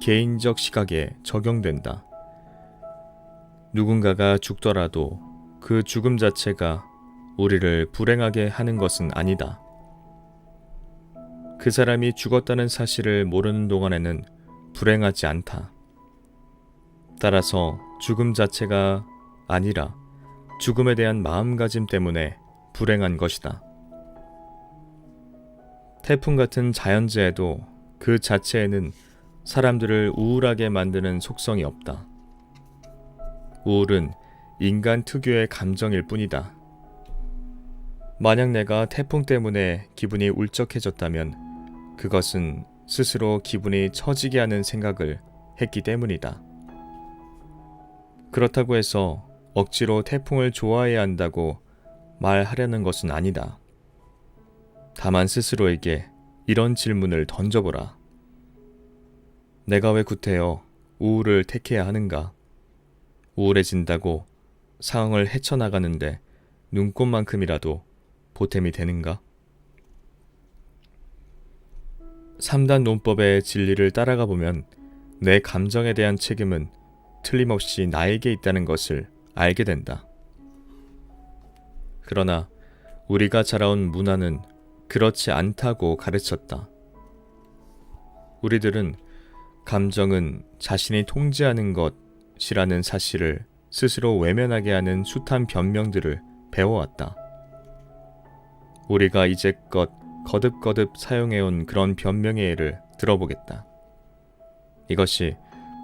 개인적 시각에 적용된다. 누군가가 죽더라도 그 죽음 자체가 우리를 불행하게 하는 것은 아니다. 그 사람이 죽었다는 사실을 모르는 동안에는 불행하지 않다. 따라서 죽음 자체가 아니라 죽음에 대한 마음가짐 때문에 불행한 것이다. 태풍 같은 자연재해도 그 자체에는 사람들을 우울하게 만드는 속성이 없다. 우울은 인간 특유의 감정일 뿐이다. 만약 내가 태풍 때문에 기분이 울적해졌다면 그것은 스스로 기분이 처지게 하는 생각을 했기 때문이다. 그렇다고 해서 억지로 태풍을 좋아해야 한다고 말하려는 것은 아니다. 다만 스스로에게 이런 질문을 던져보라. 내가 왜 구태여 우울을 택해야 하는가? 우울해진다고 상황을 헤쳐나가는데 눈꼽만큼이라도 보탬이 되는가? 3단 논법의 진리를 따라가 보면 내 감정에 대한 책임은 틀림없이 나에게 있다는 것을 알게 된다. 그러나 우리가 자라온 문화는 그렇지 않다고 가르쳤다. 우리들은 감정은 자신이 통제하는 것이라는 사실을 스스로 외면하게 하는 숱한 변명들을 배워왔다. 우리가 이제껏 거듭거듭 사용해온 그런 변명의 예를 들어보겠다. 이것이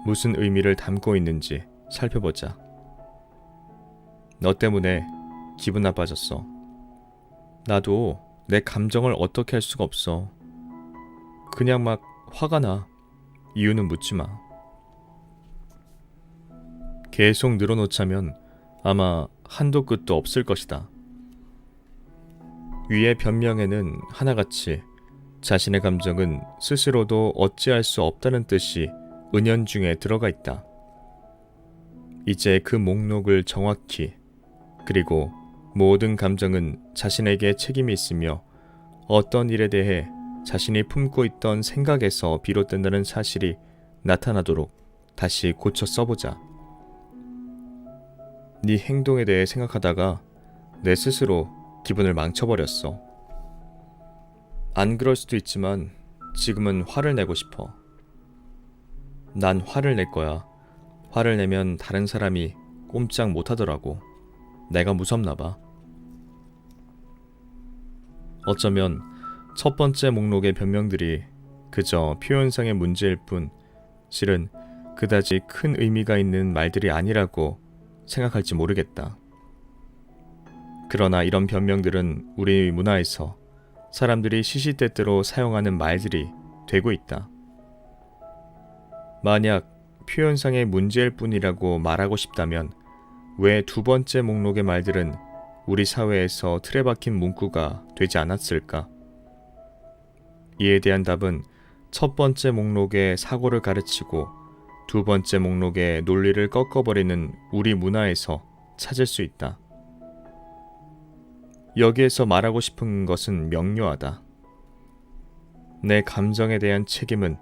무슨 의미를 담고 있는지 살펴보자. 너 때문에 기분 나빠졌어. 나도 내 감정을 어떻게 할 수가 없어. 그냥 막 화가 나. 이유는 묻지 마. 계속 늘어놓자면 아마 한도 끝도 없을 것이다. 위의 변명에는 하나같이 자신의 감정은 스스로도 어찌할 수 없다는 뜻이 은연중에 들어가 있다. 이제 그 목록을 정확히, 그리고 모든 감정은 자신에게 책임이 있으며 어떤 일에 대해 자신이 품고 있던 생각에서 비롯된다는 사실이 나타나도록 다시 고쳐 써보자. 네 행동에 대해 생각하다가 내 스스로 기분을 망쳐버렸어. 안 그럴 수도 있지만 지금은 화를 내고 싶어. 난 화를 낼 거야. 화를 내면 다른 사람이 꼼짝 못하더라고. 내가 무섭나 봐. 어쩌면 첫 번째 목록의 변명들이 그저 표현상의 문제일 뿐 실은 그다지 큰 의미가 있는 말들이 아니라고 생각할지 모르겠다. 그러나 이런 변명들은 우리 문화에서 사람들이 시시때때로 사용하는 말들이 되고 있다. 만약 표현상의 문제일 뿐이라고 말하고 싶다면 왜 두 번째 목록의 말들은 우리 사회에서 틀에 박힌 문구가 되지 않았을까? 이에 대한 답은 첫 번째 목록의 사고를 가르치고 두 번째 목록의 논리를 꺾어버리는 우리 문화에서 찾을 수 있다. 여기에서 말하고 싶은 것은 명료하다. 내 감정에 대한 책임은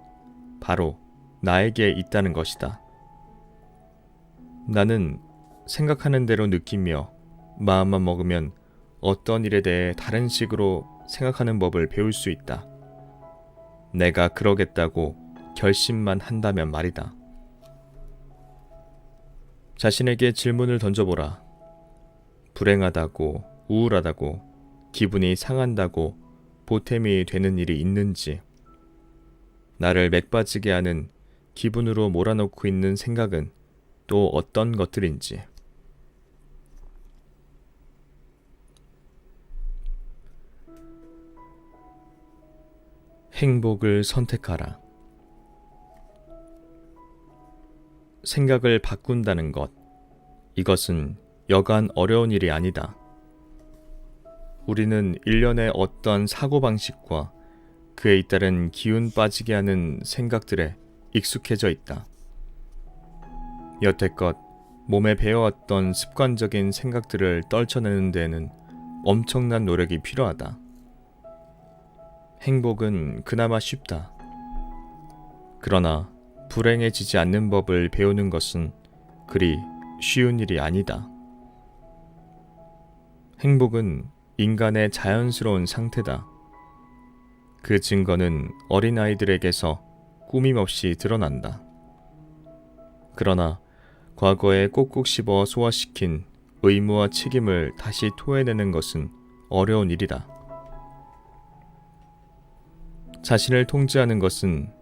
바로 나에게 있다는 것이다. 나는 생각하는 대로 느끼며 마음만 먹으면 어떤 일에 대해 다른 식으로 생각하는 법을 배울 수 있다. 내가 그러겠다고 결심만 한다면 말이다. 자신에게 질문을 던져보라. 불행하다고, 우울하다고, 기분이 상한다고 보탬이 되는 일이 있는지, 나를 맥빠지게 하는 기분으로 몰아넣고 있는 생각은 또 어떤 것들인지. 행복을 선택하라. 생각을 바꾼다는 것, 이것은 여간 어려운 일이 아니다. 우리는 일련의 어떤 사고방식과 그에 잇따른 기운 빠지게 하는 생각들에 익숙해져 있다. 여태껏 몸에 배어왔던 습관적인 생각들을 떨쳐내는 데에는 엄청난 노력이 필요하다. 행복은 그나마 쉽다. 그러나 불행해지지 않는 법을 배우는 것은 그리 쉬운 일이 아니다. 행복은 인간의 자연스러운 상태다. 그 증거는 어린아이들에게서 꾸밈없이 드러난다. 그러나 과거에 꼭꼭 씹어 소화시킨 의무와 책임을 다시 토해내는 것은 어려운 일이다. 자신을 통제하는 것은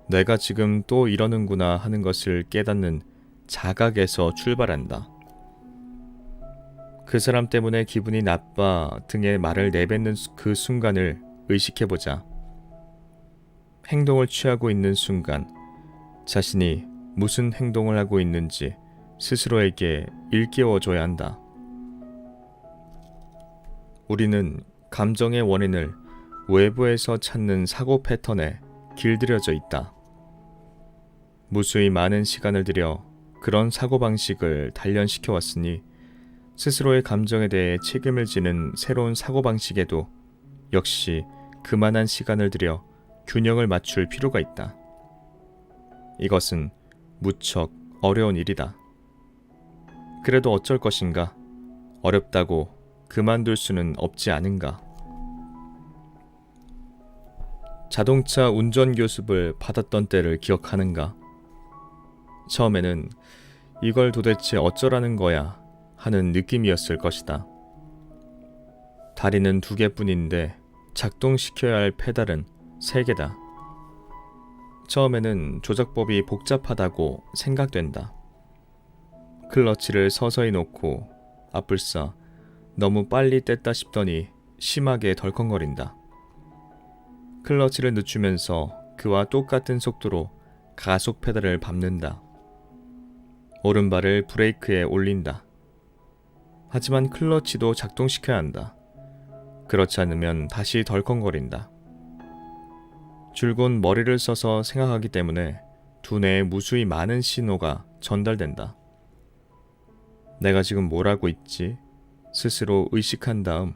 내가 지금 또 이러는구나 하는 것을 깨닫는 자각에서 출발한다. 그 사람 때문에 기분이 나빠 등의 말을 내뱉는 그 순간을 의식해보자. 행동을 취하고 있는 순간 자신이 무슨 행동을 하고 있는지 스스로에게 일깨워줘야 한다. 우리는 감정의 원인을 외부에서 찾는 사고 패턴에 길들여져 있다. 무수히 많은 시간을 들여 그런 사고방식을 단련시켜 왔으니 스스로의 감정에 대해 책임을 지는 새로운 사고방식에도 역시 그만한 시간을 들여 균형을 맞출 필요가 있다. 이것은 무척 어려운 일이다. 그래도 어쩔 것인가? 어렵다고 그만둘 수는 없지 않은가? 자동차 운전 교습을 받았던 때를 기억하는가? 처음에는 이걸 도대체 어쩌라는 거야 하는 느낌이었을 것이다. 다리는 2개뿐인데 작동시켜야 할 페달은 3개다. 처음에는 조작법이 복잡하다고 생각된다. 클러치를 서서히 놓고 앞불싸 너무 빨리 뗐다 싶더니 심하게 덜컹거린다. 클러치를 늦추면서 그와 똑같은 속도로 가속 페달을 밟는다. 오른발을 브레이크에 올린다. 하지만 클러치도 작동시켜야 한다. 그렇지 않으면 다시 덜컹거린다. 줄곧 머리를 써서 생각하기 때문에 두뇌에 무수히 많은 신호가 전달된다. 내가 지금 뭘 하고 있지? 스스로 의식한 다음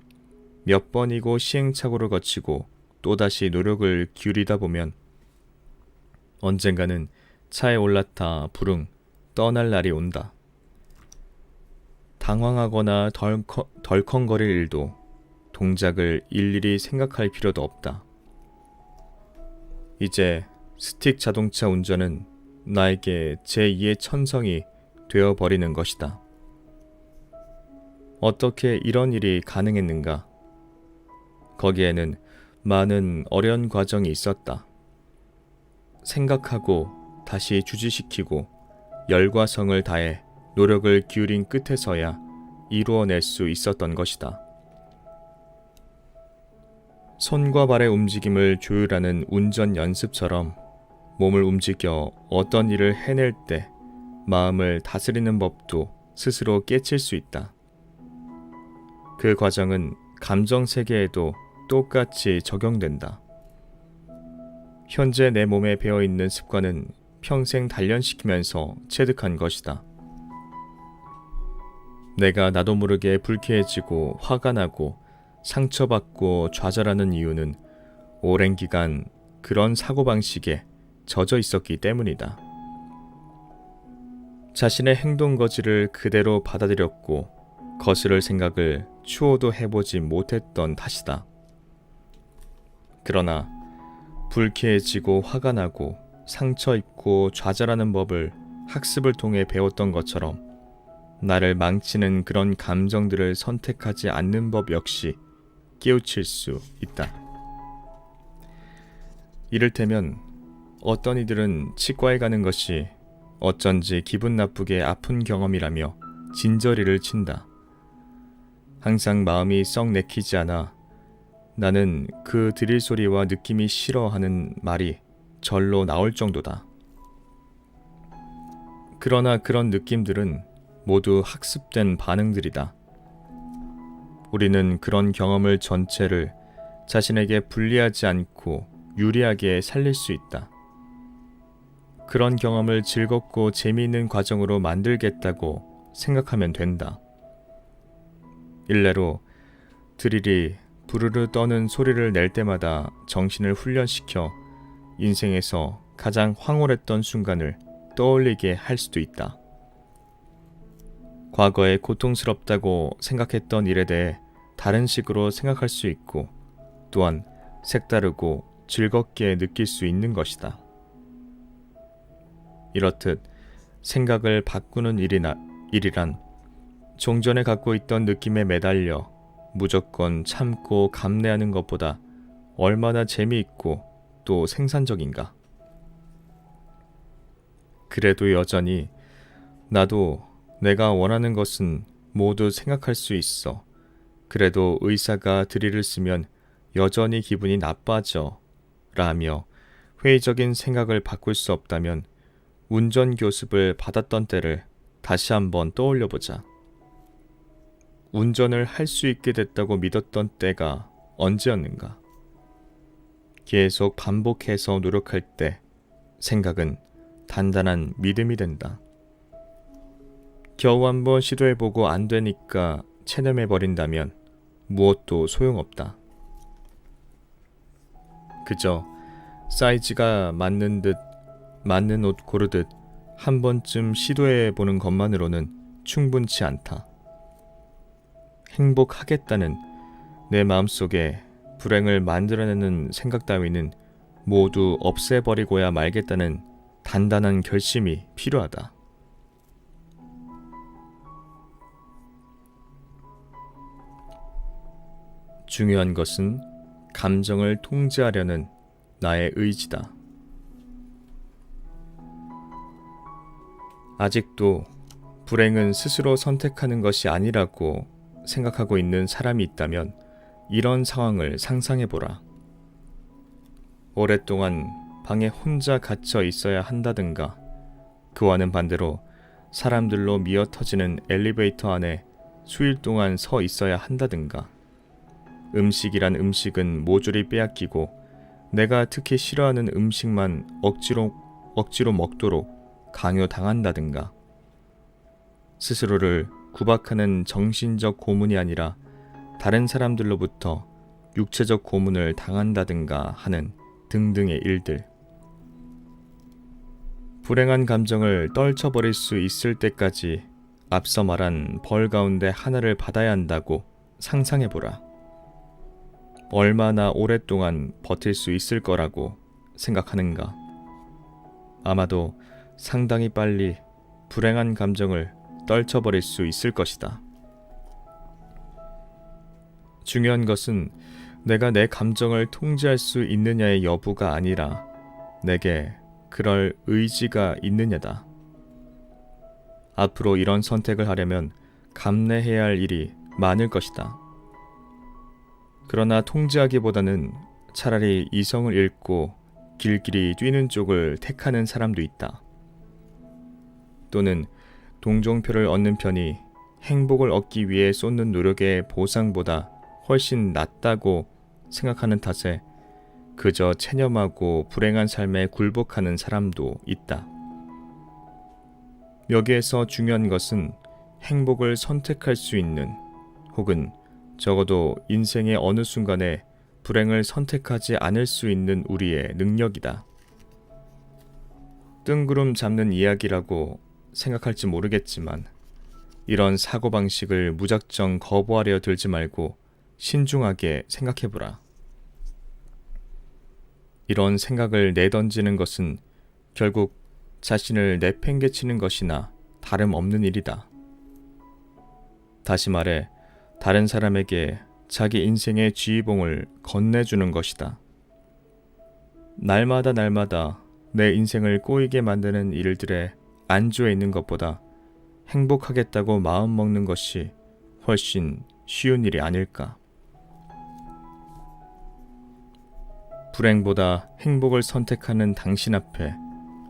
몇 번이고 시행착오를 거치고 또다시 노력을 기울이다 보면 언젠가는 차에 올라타 부릉 떠날 날이 온다. 당황하거나 덜컹거릴 일도 동작을 일일이 생각할 필요도 없다. 이제 스틱 자동차 운전은 나에게 제2의 천성이 되어버리는 것이다. 어떻게 이런 일이 가능했는가? 거기에는 많은 어려운 과정이 있었다. 생각하고 다시 주지시키고 열과 성을 다해 노력을 기울인 끝에서야 이루어낼 수 있었던 것이다. 손과 발의 움직임을 조율하는 운전 연습처럼 몸을 움직여 어떤 일을 해낼 때 마음을 다스리는 법도 스스로 깨칠 수 있다. 그 과정은 감정 세계에도 똑같이 적용된다. 현재 내 몸에 배어있는 습관은 평생 단련시키면서 체득한 것이다. 내가 나도 모르게 불쾌해지고 화가 나고 상처받고 좌절하는 이유는 오랜 기간 그런 사고방식에 젖어 있었기 때문이다. 자신의 행동 거지를 그대로 받아들였고 거스를 생각을 추호도 해보지 못했던 탓이다. 그러나 불쾌해지고 화가 나고 상처 입고 좌절하는 법을 학습을 통해 배웠던 것처럼 나를 망치는 그런 감정들을 선택하지 않는 법 역시 깨우칠 수 있다. 이를테면 어떤 이들은 치과에 가는 것이 어쩐지 기분 나쁘게 아픈 경험이라며 진저리를 친다. 항상 마음이 썩 내키지 않아 나는 그 드릴 소리와 느낌이 싫어하는 말이 절로 나올 정도다. 그러나 그런 느낌들은 모두 학습된 반응들이다. 우리는 그런 경험을 전체를 자신에게 불리하지 않고 유리하게 살릴 수 있다. 그런 경험을 즐겁고 재미있는 과정으로 만들겠다고 생각하면 된다. 일례로 드릴이 부르르 떠는 소리를 낼 때마다 정신을 훈련시켜 인생에서 가장 황홀했던 순간을 떠올리게 할 수도 있다. 과거에 고통스럽다고 생각했던 일에 대해 다른 식으로 생각할 수 있고 또한 색다르고 즐겁게 느낄 수 있는 것이다. 이렇듯 생각을 바꾸는 일이란 종전에 갖고 있던 느낌에 매달려 무조건 참고 감내하는 것보다 얼마나 재미있고 또 생산적인가. 그래도 여전히 나도 내가 원하는 것은 모두 생각할 수 있어. 그래도 의사가 드릴을 쓰면 여전히 기분이 나빠져 라며 회의적인 생각을 바꿀 수 없다면 운전 교습을 받았던 때를 다시 한번 떠올려보자. 운전을 할 수 있게 됐다고 믿었던 때가 언제였는가? 계속 반복해서 노력할 때 생각은 단단한 믿음이 된다. 겨우 한번 시도해보고 안 되니까 체념해버린다면 무엇도 소용없다. 그저 사이즈가 맞는 옷 고르듯 한 번쯤 시도해보는 것만으로는 충분치 않다. 행복하겠다는 내 마음속에 불행을 만들어내는 생각 따위는 모두 없애버리고야 말겠다는 단단한 결심이 필요하다. 중요한 것은 감정을 통제하려는 나의 의지다. 아직도 불행은 스스로 선택하는 것이 아니라고 생각하고 있는 사람이 있다면 이런 상황을 상상해보라. 오랫동안 방에 혼자 갇혀 있어야 한다든가, 그와는 반대로 사람들로 미어터지는 엘리베이터 안에 수일 동안 서 있어야 한다든가, 음식이란 음식은 모조리 빼앗기고 내가 특히 싫어하는 음식만 억지로 먹도록 강요당한다든가, 스스로를 구박하는 정신적 고문이 아니라 다른 사람들로부터 육체적 고문을 당한다든가 하는 등등의 일들. 불행한 감정을 떨쳐버릴 수 있을 때까지 앞서 말한 벌 가운데 하나를 받아야 한다고 상상해보라. 얼마나 오랫동안 버틸 수 있을 거라고 생각하는가? 아마도 상당히 빨리 불행한 감정을 떨쳐버릴 수 있을 것이다. 중요한 것은 내가 내 감정을 통제할 수 있느냐의 여부가 아니라 내게 그럴 의지가 있느냐다. 앞으로 이런 선택을 하려면 감내해야 할 일이 많을 것이다. 그러나 통제하기보다는 차라리 이성을 잃고 길길이 뛰는 쪽을 택하는 사람도 있다. 또는 동종표를 얻는 편이 행복을 얻기 위해 쏟는 노력의 보상보다 훨씬 낫다고 생각하는 탓에 그저 체념하고 불행한 삶에 굴복하는 사람도 있다. 여기에서 중요한 것은 행복을 선택할 수 있는, 혹은 적어도 인생의 어느 순간에 불행을 선택하지 않을 수 있는 우리의 능력이다. 뜬구름 잡는 이야기라고 생각할지 모르겠지만 이런 사고방식을 무작정 거부하려 들지 말고 신중하게 생각해보라. 이런 생각을 내던지는 것은 결국 자신을 내팽개치는 것이나 다름없는 일이다. 다시 말해 다른 사람에게 자기 인생의 지휘봉을 건네주는 것이다. 날마다 내 인생을 꼬이게 만드는 일들에 안주해 있는 것보다 행복하겠다고 마음먹는 것이 훨씬 쉬운 일이 아닐까. 불행보다 행복을 선택하는 당신 앞에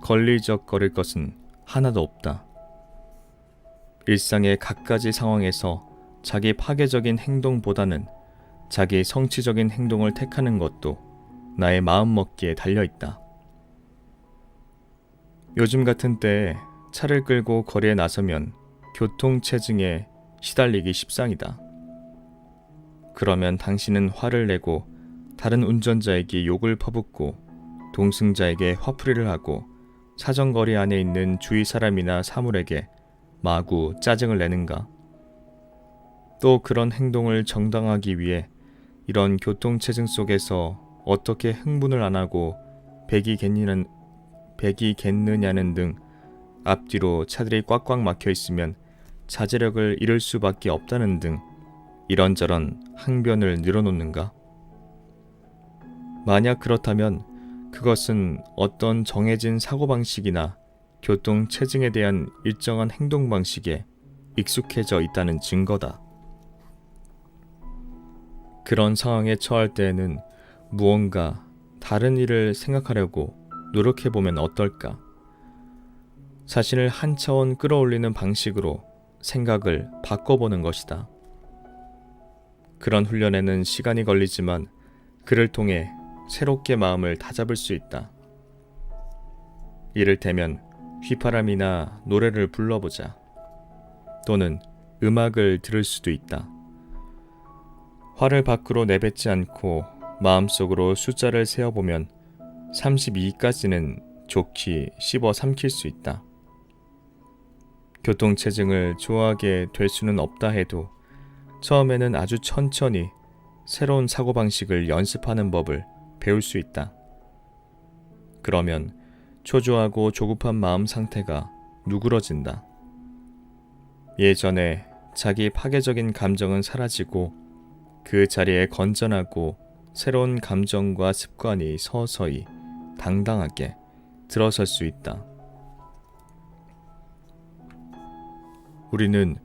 걸리적거릴 것은 하나도 없다. 일상의 갖가지 상황에서 자기 파괴적인 행동보다는 자기 성취적인 행동을 택하는 것도 나의 마음먹기에 달려있다. 요즘 같은 때에 차를 끌고 거리에 나서면 교통체증에 시달리기 십상이다. 그러면 당신은 화를 내고 다른 운전자에게 욕을 퍼붓고 동승자에게 화풀이를 하고 사정거리 안에 있는 주위 사람이나 사물에게 마구 짜증을 내는가? 또 그런 행동을 정당화하기 위해 이런 교통체증 속에서 어떻게 흥분을 안 하고 백이 겠느냐는 등 앞뒤로 차들이 꽉꽉 막혀 있으면 자제력을 잃을 수밖에 없다는 등 이런저런 항변을 늘어놓는가? 만약 그렇다면 그것은 어떤 정해진 사고방식이나 교통체증에 대한 일정한 행동방식에 익숙해져 있다는 증거다. 그런 상황에 처할 때에는 무언가 다른 일을 생각하려고 노력해보면 어떨까? 자신을 한 차원 끌어올리는 방식으로 생각을 바꿔보는 것이다. 그런 훈련에는 시간이 걸리지만 그를 통해 새롭게 마음을 다잡을 수 있다. 이를테면 휘파람이나 노래를 불러보자. 또는 음악을 들을 수도 있다. 화를 밖으로 내뱉지 않고 마음속으로 숫자를 세어보면 32까지는 좋게 씹어 삼킬 수 있다. 교통체증을 좋아하게 될 수는 없다 해도 처음에는 아주 천천히 새로운 사고방식을 연습하는 법을 배울 수 있다. 그러면 초조하고 조급한 마음 상태가 누그러진다. 예전에 자기 파괴적인 감정은 사라지고 그 자리에 건전하고 새로운 감정과 습관이 서서히 당당하게 들어설 수 있다. 우리는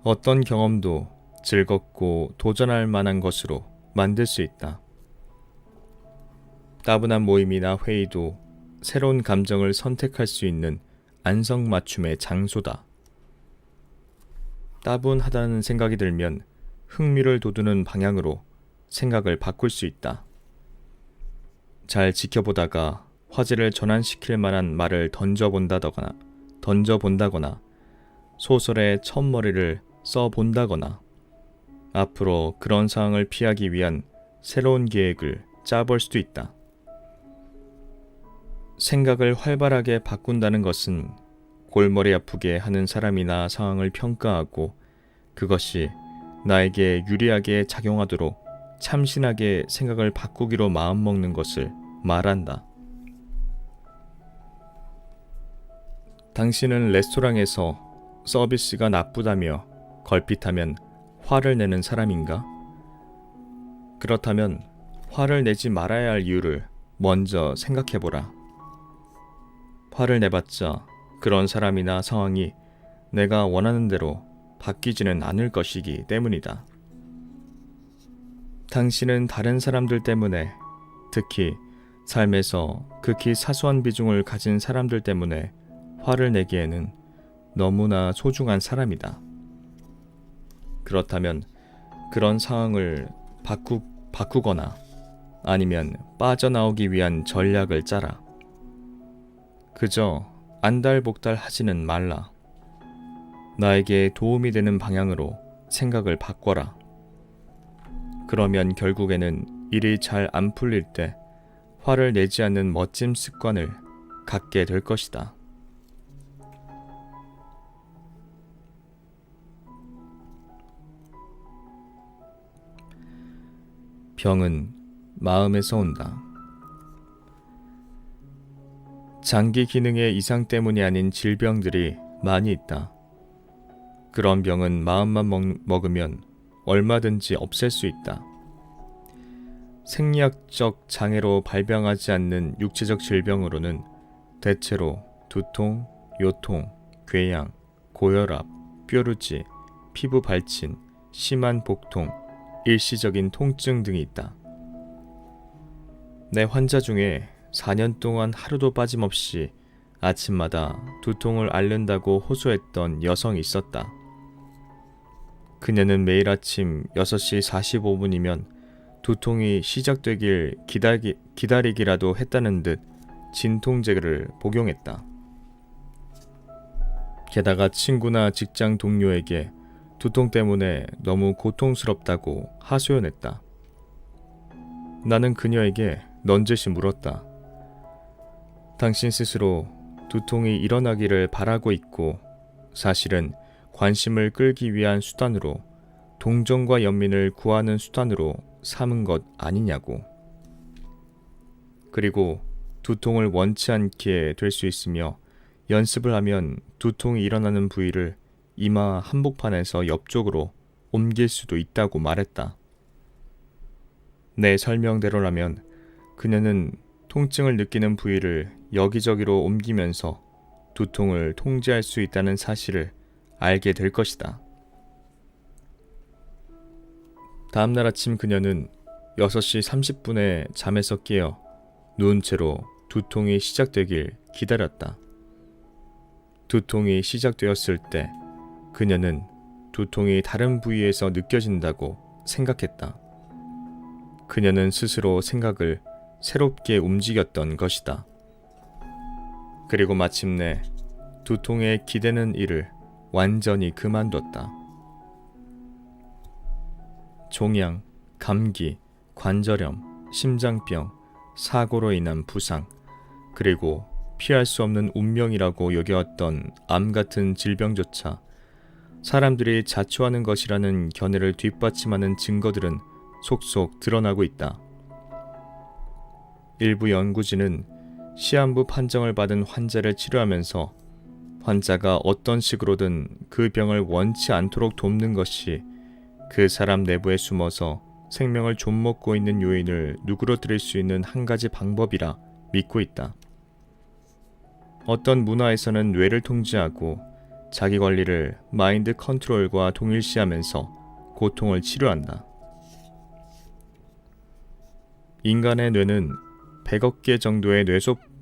어떤 경험도 즐겁고 도전할 만한 것으로 만들 수 있다. 따분한 모임이나 회의도 새로운 감정을 선택할 수 있는 안성맞춤의 장소다. 따분하다는 생각이 들면 흥미를 돋우는 방향으로 생각을 바꿀 수 있다. 잘 지켜보다가 화제를 전환시킬 만한 말을 던져본다거나 소설의 첫머리를 써본다거나 앞으로 그런 상황을 피하기 위한 새로운 계획을 짜볼 수도 있다. 생각을 활발하게 바꾼다는 것은 골머리 아프게 하는 사람이나 상황을 평가하고 그것이 나에게 유리하게 작용하도록 참신하게 생각을 바꾸기로 마음먹는 것을 말한다. 당신은 레스토랑에서 서비스가 나쁘다며 걸핏하면 화를 내는 사람인가? 그렇다면 화를 내지 말아야 할 이유를 먼저 생각해보라. 화를 내봤자 그런 사람이나 상황이 내가 원하는 대로 바뀌지는 않을 것이기 때문이다. 당신은 다른 사람들 때문에, 특히 삶에서 극히 사소한 비중을 가진 사람들 때문에 화를 내기에는 너무나 소중한 사람이다. 그렇다면 그런 상황을 바꾸거나 아니면 빠져나오기 위한 전략을 짜라. 그저 안달복달 하지는 말라. 나에게 도움이 되는 방향으로 생각을 바꿔라. 그러면 결국에는 일이 잘 안 풀릴 때 화를 내지 않는 멋진 습관을 갖게 될 것이다. 병은 마음에서 온다. 장기 기능의 이상 때문이 아닌 질병들이 많이 있다. 그런 병은 마음만 먹으면 얼마든지 없앨 수 있다. 생리학적 장애로 발병하지 않는 육체적 질병으로는 대체로 두통, 요통, 궤양, 고혈압, 뾰루지, 피부 발진, 심한 복통, 일시적인 통증 등이 있다. 내 환자 중에 4년 동안 하루도 빠짐없이 아침마다 두통을 앓는다고 호소했던 여성이 있었다. 그녀는 매일 아침 6시 45분이면 두통이 시작되길 기다리기라도 했다는 듯 진통제를 복용했다. 게다가 친구나 직장 동료에게 두통 때문에 너무 고통스럽다고 하소연했다. 나는 그녀에게 넌지시 물었다. 당신 스스로 두통이 일어나기를 바라고 있고 사실은 관심을 끌기 위한 수단으로 동정과 연민을 구하는 수단으로 삼은 것 아니냐고. 그리고 두통을 원치 않게 될 수 있으며 연습을 하면 두통이 일어나는 부위를 이마 한복판에서 옆쪽으로 옮길 수도 있다고 말했다. 내 설명대로라면 그녀는 통증을 느끼는 부위를 여기저기로 옮기면서 두통을 통제할 수 있다는 사실을 알게 될 것이다. 다음날 아침 그녀는 6시 30분에 잠에서 깨어 누운 채로 두통이 시작되길 기다렸다. 두통이 시작되었을 때 그녀는 두통이 다른 부위에서 느껴진다고 생각했다. 그녀는 스스로 생각을 새롭게 움직였던 것이다. 그리고 마침내 두통에 기대는 일을 완전히 그만뒀다. 종양, 감기, 관절염, 심장병, 사고로 인한 부상, 그리고 피할 수 없는 운명이라고 여겨왔던 암 같은 질병조차 사람들이 자초하는 것이라는 견해를 뒷받침하는 증거들은 속속 드러나고 있다. 일부 연구진은 시한부 판정을 받은 환자를 치료하면서 환자가 어떤 식으로든 그 병을 원치 않도록 돕는 것이 그 사람 내부에 숨어서 생명을 좀먹고 있는 요인을 누그러뜨릴 수 있는 한 가지 방법이라 믿고 있다. 어떤 문화에서는 뇌를 통제하고 자기 관리를 마인드 컨트롤과 동일시하면서 고통을 치료한다. 인간의 뇌는 100억 개 정도의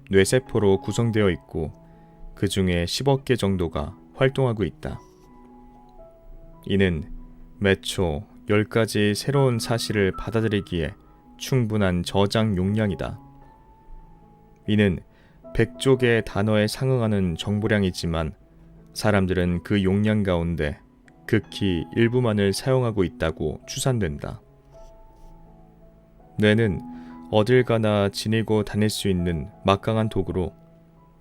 뇌세포로 구성되어 있고 그 중에 10억 개 정도가 활동하고 있다. 이는 매초 10가지 새로운 사실을 받아들이기에 충분한 저장 용량이다. 이는 100조 개의 단어에 상응하는 정보량이지만 사람들은 그 용량 가운데 극히 일부만을 사용하고 있다고 추산된다. 뇌는 어딜 가나 지니고 다닐 수 있는 막강한 도구로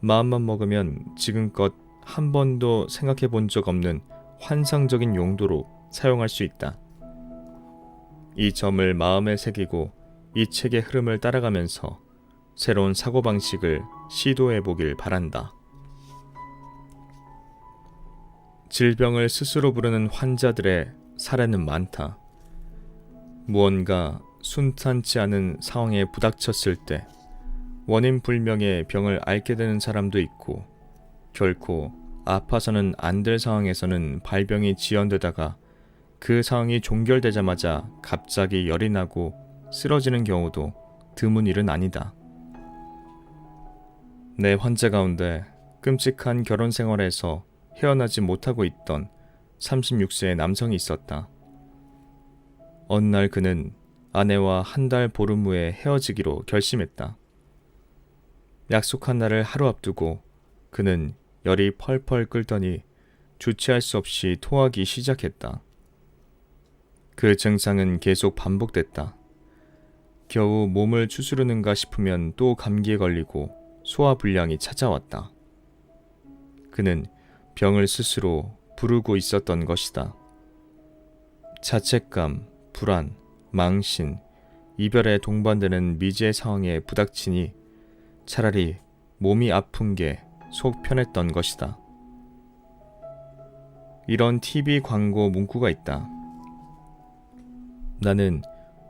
마음만 먹으면 지금껏 한 번도 생각해 본 적 없는 환상적인 용도로 사용할 수 있다. 이 점을 마음에 새기고 이 책의 흐름을 따라가면서 새로운 사고방식을 시도해 보길 바란다. 질병을 스스로 부르는 환자들의 사례는 많다. 무언가 순탄치 않은 상황에 부닥쳤을 때 원인 불명의 병을 앓게 되는 사람도 있고, 결코 아파서는 안 될 상황에서는 발병이 지연되다가 그 상황이 종결되자마자 갑자기 열이 나고 쓰러지는 경우도 드문 일은 아니다. 내 환자 가운데 끔찍한 결혼 생활에서 헤어나지 못하고 있던 36세의 남성이 있었다. 어느 날 그는 아내와 한 달 보름 후에 헤어지기로 결심했다. 약속한 날을 하루 앞두고 그는 열이 펄펄 끓더니 주체할 수 없이 토하기 시작했다. 그 증상은 계속 반복됐다. 겨우 몸을 추스르는가 싶으면 또 감기에 걸리고 소화불량이 찾아왔다. 그는 병을 스스로 부르고 있었던 것이다. 자책감, 불안, 망신, 이별에 동반되는 미지의 상황에 부닥치니 차라리 몸이 아픈 게 속 편했던 것이다. 이런 TV 광고 문구가 있다. 나는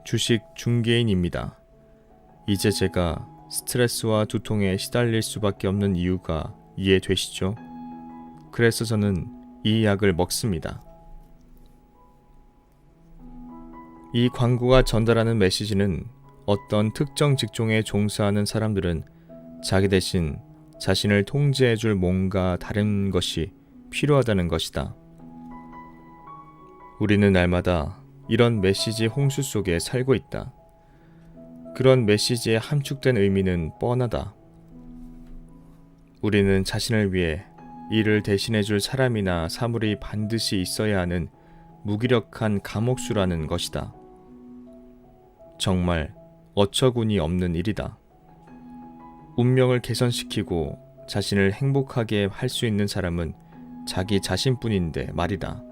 주식 중개인입니다. 이제 제가 스트레스와 두통에 시달릴 수밖에 없는 이유가 이해되시죠? 그래서 저는 이 약을 먹습니다. 이 광고가 전달하는 메시지는 어떤 특정 직종에 종사하는 사람들은 자기 대신 자신을 통제해줄 뭔가 다른 것이 필요하다는 것이다. 우리는 날마다 이런 메시지 홍수 속에 살고 있다. 그런 메시지의 함축된 의미는 뻔하다. 우리는 자신을 위해 이를 대신해줄 사람이나 사물이 반드시 있어야 하는 무기력한 감옥수라는 것이다. 정말 어처구니 없는 일이다. 운명을 개선시키고 자신을 행복하게 할 수 있는 사람은 자기 자신뿐인데 말이다.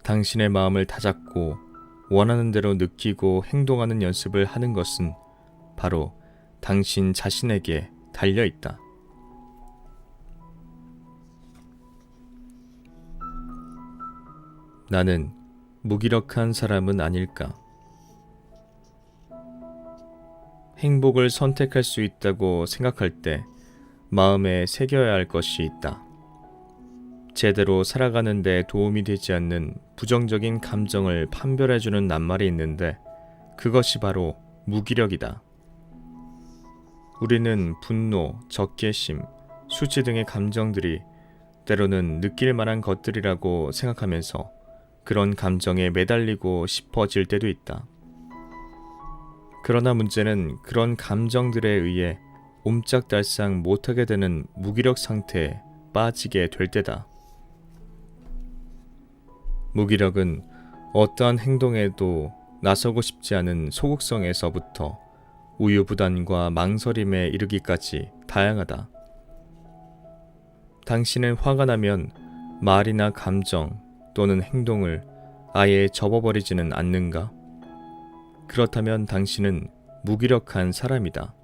당신의 마음을 다잡고 원하는 대로 느끼고 행동하는 연습을 하는 것은 바로 당신 자신에게 달려 있다. 나는 무기력한 사람은 아닐까? 행복을 선택할 수 있다고 생각할 때 마음에 새겨야 할 것이 있다. 제대로 살아가는 데 도움이 되지 않는 부정적인 감정을 판별해주는 낱말이 있는데 그것이 바로 무기력이다. 우리는 분노, 적개심, 수치 등의 감정들이 때로는 느낄 만한 것들이라고 생각하면서 그런 감정에 매달리고 싶어질 때도 있다. 그러나 문제는 그런 감정들에 의해 옴짝달싹 못하게 되는 무기력 상태에 빠지게 될 때다. 무기력은 어떠한 행동에도 나서고 싶지 않은 소극성에서부터 우유부단과 망설임에 이르기까지 다양하다. 당신은 화가 나면 말이나 감정 또는 행동을 아예 접어버리지는 않는가? 그렇다면 당신은 무기력한 사람이다.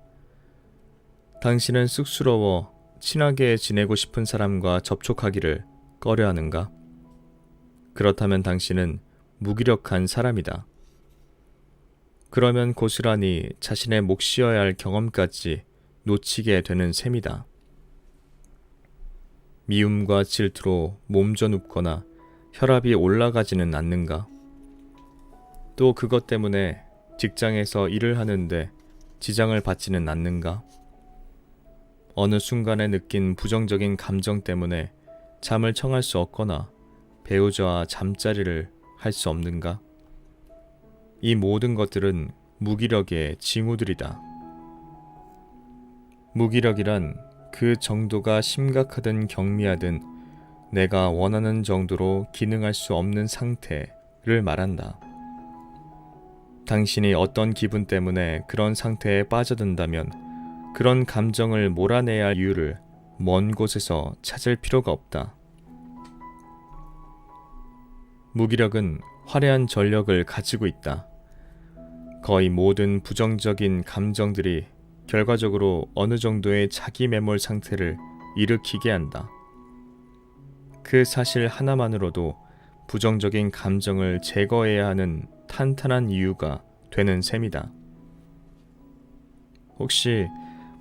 당신은 쑥스러워 친하게 지내고 싶은 사람과 접촉하기를 꺼려하는가? 그렇다면 당신은 무기력한 사람이다. 그러면 고스란히 자신의 몫이어야 할 경험까지 놓치게 되는 셈이다. 미움과 질투로 몸져 눕거나 혈압이 올라가지는 않는가? 또 그것 때문에 직장에서 일을 하는데 지장을 받지는 않는가? 어느 순간에 느낀 부정적인 감정 때문에 잠을 청할 수 없거나 배우자와 잠자리를 할 수 없는가? 이 모든 것들은 무기력의 징후들이다. 무기력이란 그 정도가 심각하든 경미하든 내가 원하는 정도로 기능할 수 없는 상태를 말한다. 당신이 어떤 기분 때문에 그런 상태에 빠져든다면 그런 감정을 몰아내야 할 이유를 먼 곳에서 찾을 필요가 없다. 무기력은 화려한 전력을 가지고 있다. 거의 모든 부정적인 감정들이 결과적으로 어느 정도의 자기 매몰 상태를 일으키게 한다. 그 사실 하나만으로도 부정적인 감정을 제거해야 하는 탄탄한 이유가 되는 셈이다. 혹시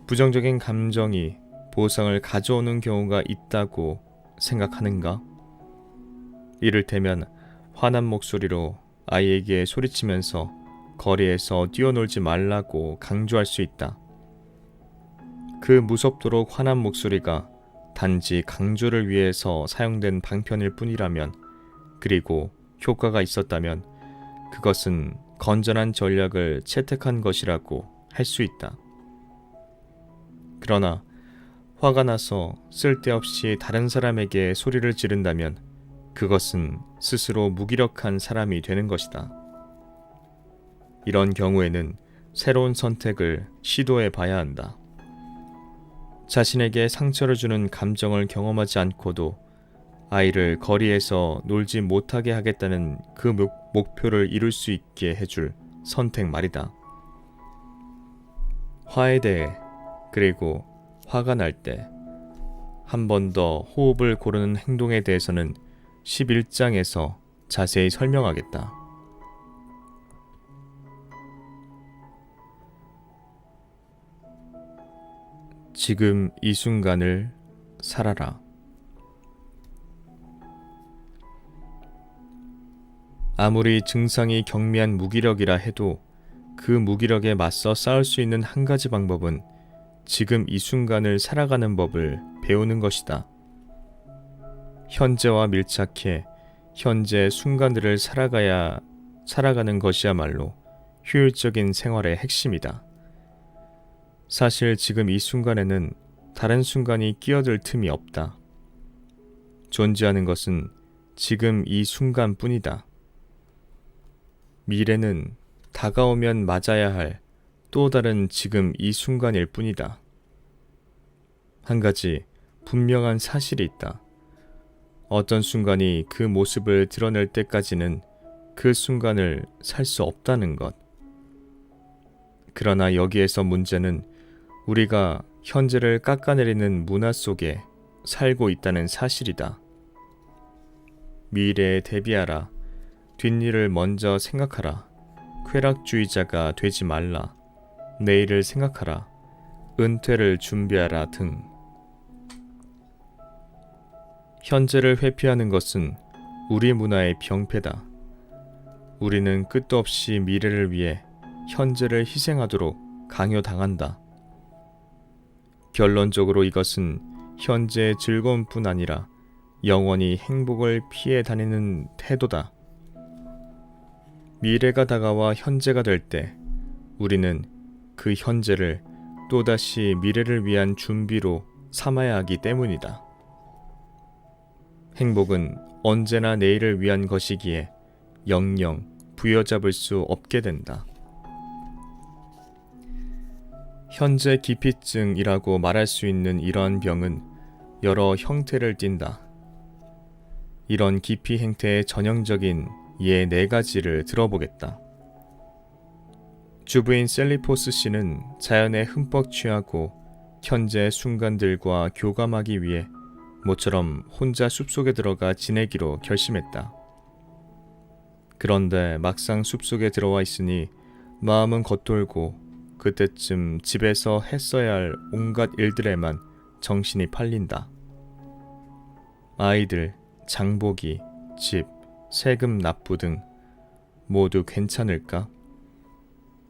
부정적인 감정이 보상을 가져오는 경우가 있다고 생각하는가? 이를테면 화난 목소리로 아이에게 소리치면서 거리에서 뛰어놀지 말라고 강조할 수 있다. 그 무섭도록 화난 목소리가 단지 강조를 위해서 사용된 방편일 뿐이라면, 그리고 효과가 있었다면 그것은 건전한 전략을 채택한 것이라고 할 수 있다. 그러나 화가 나서 쓸데없이 다른 사람에게 소리를 지른다면 그것은 스스로 무기력한 사람이 되는 것이다. 이런 경우에는 새로운 선택을 시도해 봐야 한다. 자신에게 상처를 주는 감정을 경험하지 않고도 아이를 거리에서 놀지 못하게 하겠다는 그 목표를 이룰 수 있게 해줄 선택 말이다. 화에 대해, 그리고 화가 날 때 한 번 더 호흡을 고르는 행동에 대해서는 11장에서 자세히 설명하겠다. 지금 이 순간을 살아라. 아무리 증상이 경미한 무기력이라 해도 그 무기력에 맞서 싸울 수 있는 한 가지 방법은 지금 이 순간을 살아가는 법을 배우는 것이다. 현재와 밀착해 현재 순간들을 살아가는 것이야말로 효율적인 생활의 핵심이다. 사실 지금 이 순간에는 다른 순간이 끼어들 틈이 없다. 존재하는 것은 지금 이 순간뿐이다. 미래는 다가오면 맞아야 할 또 다른 지금 이 순간일 뿐이다. 한 가지 분명한 사실이 있다. 어떤 순간이 그 모습을 드러낼 때까지는 그 순간을 살 수 없다는 것. 그러나 여기에서 문제는 우리가 현재를 깎아내리는 문화 속에 살고 있다는 사실이다. 미래에 대비하라. 뒷일을 먼저 생각하라. 쾌락주의자가 되지 말라. 내일을 생각하라. 은퇴를 준비하라 등. 현재를 회피하는 것은 우리 문화의 병폐다. 우리는 끝도 없이 미래를 위해 현재를 희생하도록 강요당한다. 결론적으로 이것은 현재의 즐거움뿐 아니라 영원히 행복을 피해 다니는 태도다. 미래가 다가와 현재가 될 때 우리는 그 현재를 또다시 미래를 위한 준비로 삼아야 하기 때문이다. 행복은 언제나 내일을 위한 것이기에 영영 부여잡을 수 없게 된다. 현재 기피증이라고 말할 수 있는 이러한 병은 여러 형태를 띈다. 이런 기피 행태의 전형적인 예 4가지를 들어보겠다. 주부인 셀리포스 씨는 자연에 흠뻑 취하고 현재 순간들과 교감하기 위해 모처럼 혼자 숲속에 들어가 지내기로 결심했다. 그런데 막상 숲속에 들어와 있으니 마음은 겉돌고 그때쯤 집에서 했어야 할 온갖 일들에만 정신이 팔린다. 아이들, 장보기, 집, 세금 납부 등 모두 괜찮을까?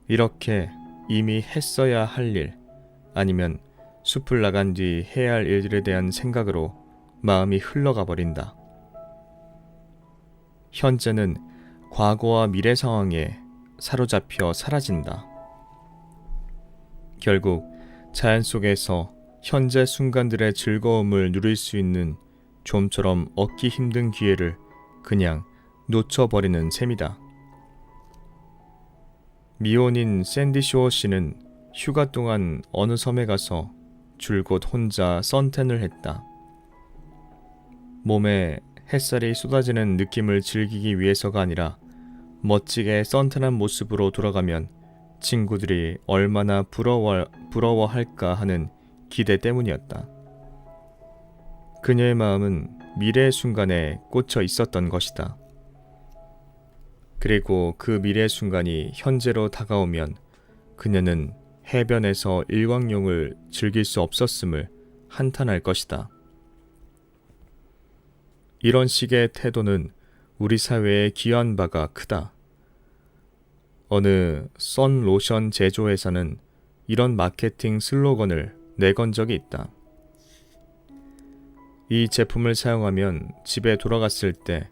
이렇게 이미 했어야 할 일, 아니면 숲을 나간 뒤 해야 할 일들에 대한 생각으로 마음이 흘러가 버린다. 현재는 과거와 미래 상황에 사로잡혀 사라진다. 결국 자연 속에서 현재 순간들의 즐거움을 누릴 수 있는 좀처럼 얻기 힘든 기회를 그냥 놓쳐버리는 셈이다. 미혼인 샌디 쇼어 씨는 휴가 동안 어느 섬에 가서 줄곧 혼자 선탠을 했다. 몸에 햇살이 쏟아지는 느낌을 즐기기 위해서가 아니라 멋지게 선탠한 모습으로 돌아가면 친구들이 얼마나 부러워할까 하는 기대 때문이었다. 그녀의 마음은 미래의 순간에 꽂혀 있었던 것이다. 그리고 그 미래의 순간이 현재로 다가오면 그녀는 해변에서 일광욕을 즐길 수 없었음을 한탄할 것이다. 이런 식의 태도는 우리 사회에 기여한 바가 크다. 어느 선 로션 제조회사는 이런 마케팅 슬로건을 내건 적이 있다. 이 제품을 사용하면 집에 돌아갔을 때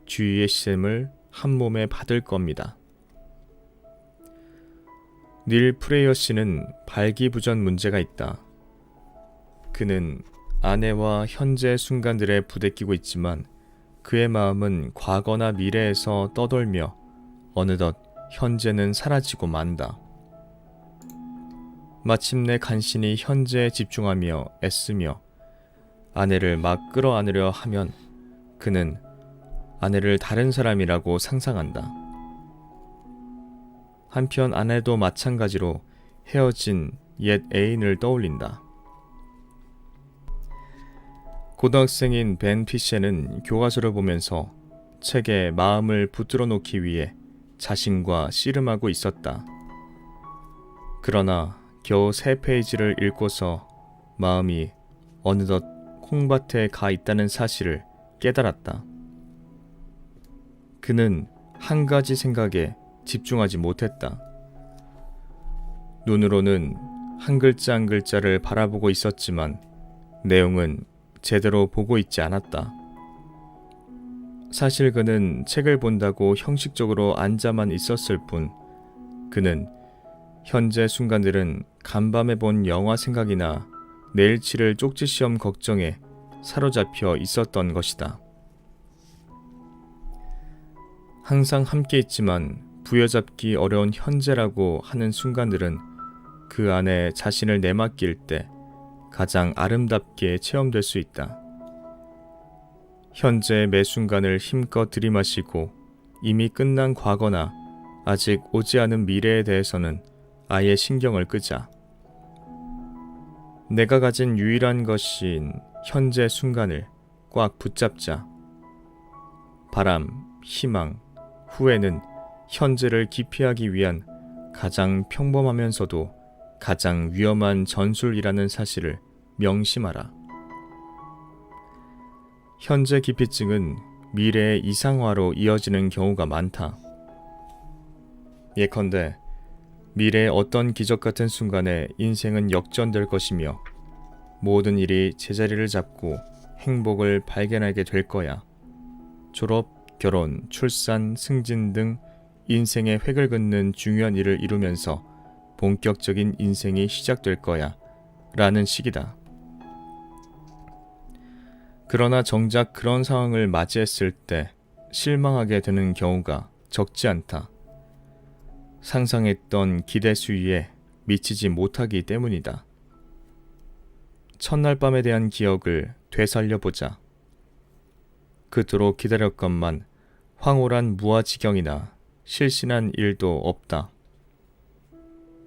주위의 시샘을 한 몸에 받을 겁니다. 닐 프레이어 씨는 발기부전 문제가 있다. 그는 아내와 현재 순간들에 부대끼고 있지만 그의 마음은 과거나 미래에서 떠돌며 어느덧 현재는 사라지고 만다. 마침내 간신히 현재에 집중하며 애쓰며 아내를 막 끌어안으려 하면 그는 아내를 다른 사람이라고 상상한다. 한편 아내도 마찬가지로 헤어진 옛 애인을 떠올린다. 고등학생인 벤 피셰는 교과서를 보면서 책에 마음을 붙들어 놓기 위해 자신과 씨름하고 있었다. 그러나 겨우 3페이지를 읽고서 마음이 어느덧 콩밭에 가 있다는 사실을 깨달았다. 그는 한 가지 생각에 집중하지 못했다. 눈으로는 한 글자 한 글자를 바라보고 있었지만 내용은 제대로 보고 있지 않았다. 사실 그는 책을 본다고 형식적으로 앉아만 있었을 뿐 그는 현재 순간들은 간밤에 본 영화 생각이나 내일 치를 쪽지 시험 걱정에 사로잡혀 있었던 것이다. 항상 함께 있지만 부여잡기 어려운 현재라고 하는 순간들은 그 안에 자신을 내맡길 때 가장 아름답게 체험될 수 있다. 현재의 매 순간을 힘껏 들이마시고 이미 끝난 과거나 아직 오지 않은 미래에 대해서는 아예 신경을 끄자. 내가 가진 유일한 것인 현재 순간을 꽉 붙잡자. 바람, 희망, 후회는 현재를 기피하기 위한 가장 평범하면서도 가장 위험한 전술이라는 사실을 명심하라. 현재 기피증은 미래의 이상화로 이어지는 경우가 많다. 예컨대 미래의 어떤 기적 같은 순간에 인생은 역전될 것이며 모든 일이 제자리를 잡고 행복을 발견하게 될 거야. 졸업, 결혼, 출산, 승진 등 인생의 획을 긋는 중요한 일을 이루면서 본격적인 인생이 시작될 거야 라는 식이다. 그러나 정작 그런 상황을 맞이했을 때 실망하게 되는 경우가 적지 않다. 상상했던 기대 수위에 미치지 못하기 때문이다. 첫날 밤에 대한 기억을 되살려보자. 그토록 기다렸건만 황홀한 무아지경이나 실신한 일도 없다.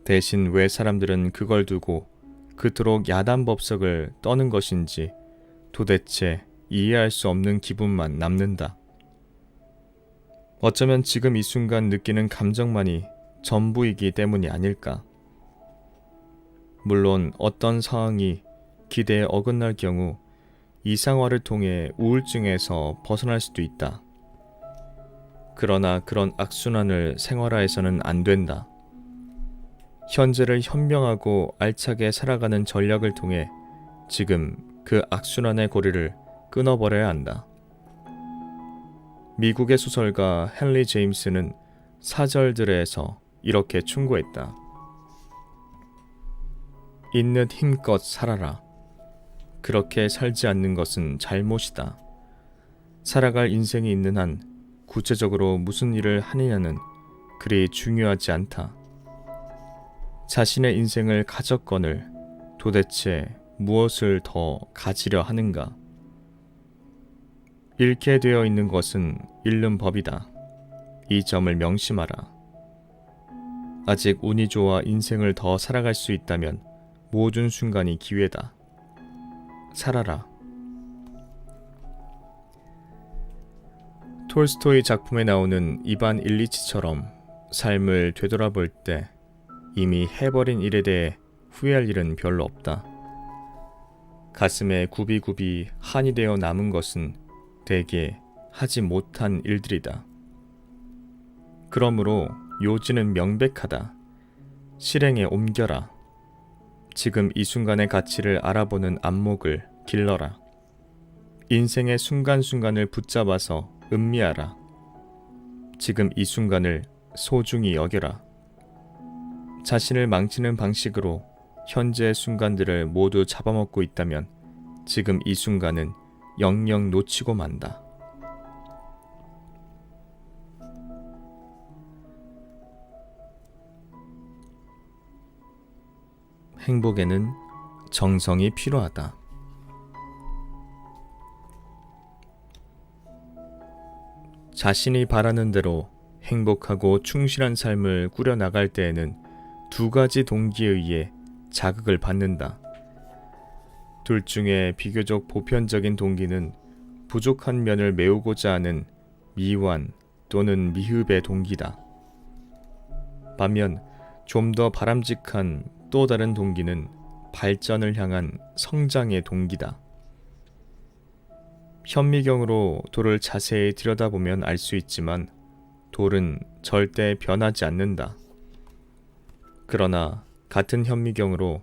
대신 왜 사람들은 그걸 두고 그토록 야단법석을 떠는 것인지 도대체 이해할 수 없는 기분만 남는다. 어쩌면 지금 이 순간 느끼는 감정만이 전부이기 때문이 아닐까. 물론 어떤 상황이 기대에 어긋날 경우 이상화를 통해 우울증에서 벗어날 수도 있다. 그러나 그런 악순환을 생활화해서는 안 된다. 현재를 현명하고 알차게 살아가는 전략을 통해 지금 그 악순환의 고리를 끊어버려야 한다. 미국의 소설가 헨리 제임스는 사절들에서 이렇게 충고했다. 있는 힘껏 살아라. 그렇게 살지 않는 것은 잘못이다. 살아갈 인생이 있는 한 구체적으로 무슨 일을 하느냐는 그리 중요하지 않다. 자신의 인생을 가졌거늘 도대체 무엇을 더 가지려 하는가? 잃게 되어 있는 것은 잃는 법이다. 이 점을 명심하라. 아직 운이 좋아 인생을 더 살아갈 수 있다면 모든 순간이 기회다. 살아라. 톨스토이 작품에 나오는 이반 일리치처럼 삶을 되돌아볼 때 이미 해버린 일에 대해 후회할 일은 별로 없다. 가슴에 굽이굽이 한이 되어 남은 것은 대개 하지 못한 일들이다. 그러므로 요지는 명백하다. 실행에 옮겨라. 지금 이 순간의 가치를 알아보는 안목을 길러라. 인생의 순간순간을 붙잡아서 음미하라. 지금 이 순간을 소중히 여겨라. 자신을 망치는 방식으로 현재의 순간들을 모두 잡아먹고 있다면 지금 이 순간은 영영 놓치고 만다. 행복에는 정성이 필요하다. 자신이 바라는 대로 행복하고 충실한 삶을 꾸려나갈 때에는 두 가지 동기에 의해 자극을 받는다. 둘 중에 비교적 보편적인 동기는 부족한 면을 메우고자 하는 미완 또는 미흡의 동기다. 반면 좀 더 바람직한 또 다른 동기는 발전을 향한 성장의 동기다. 현미경으로 돌을 자세히 들여다보면 알 수 있지만 돌은 절대 변하지 않는다. 그러나 같은 현미경으로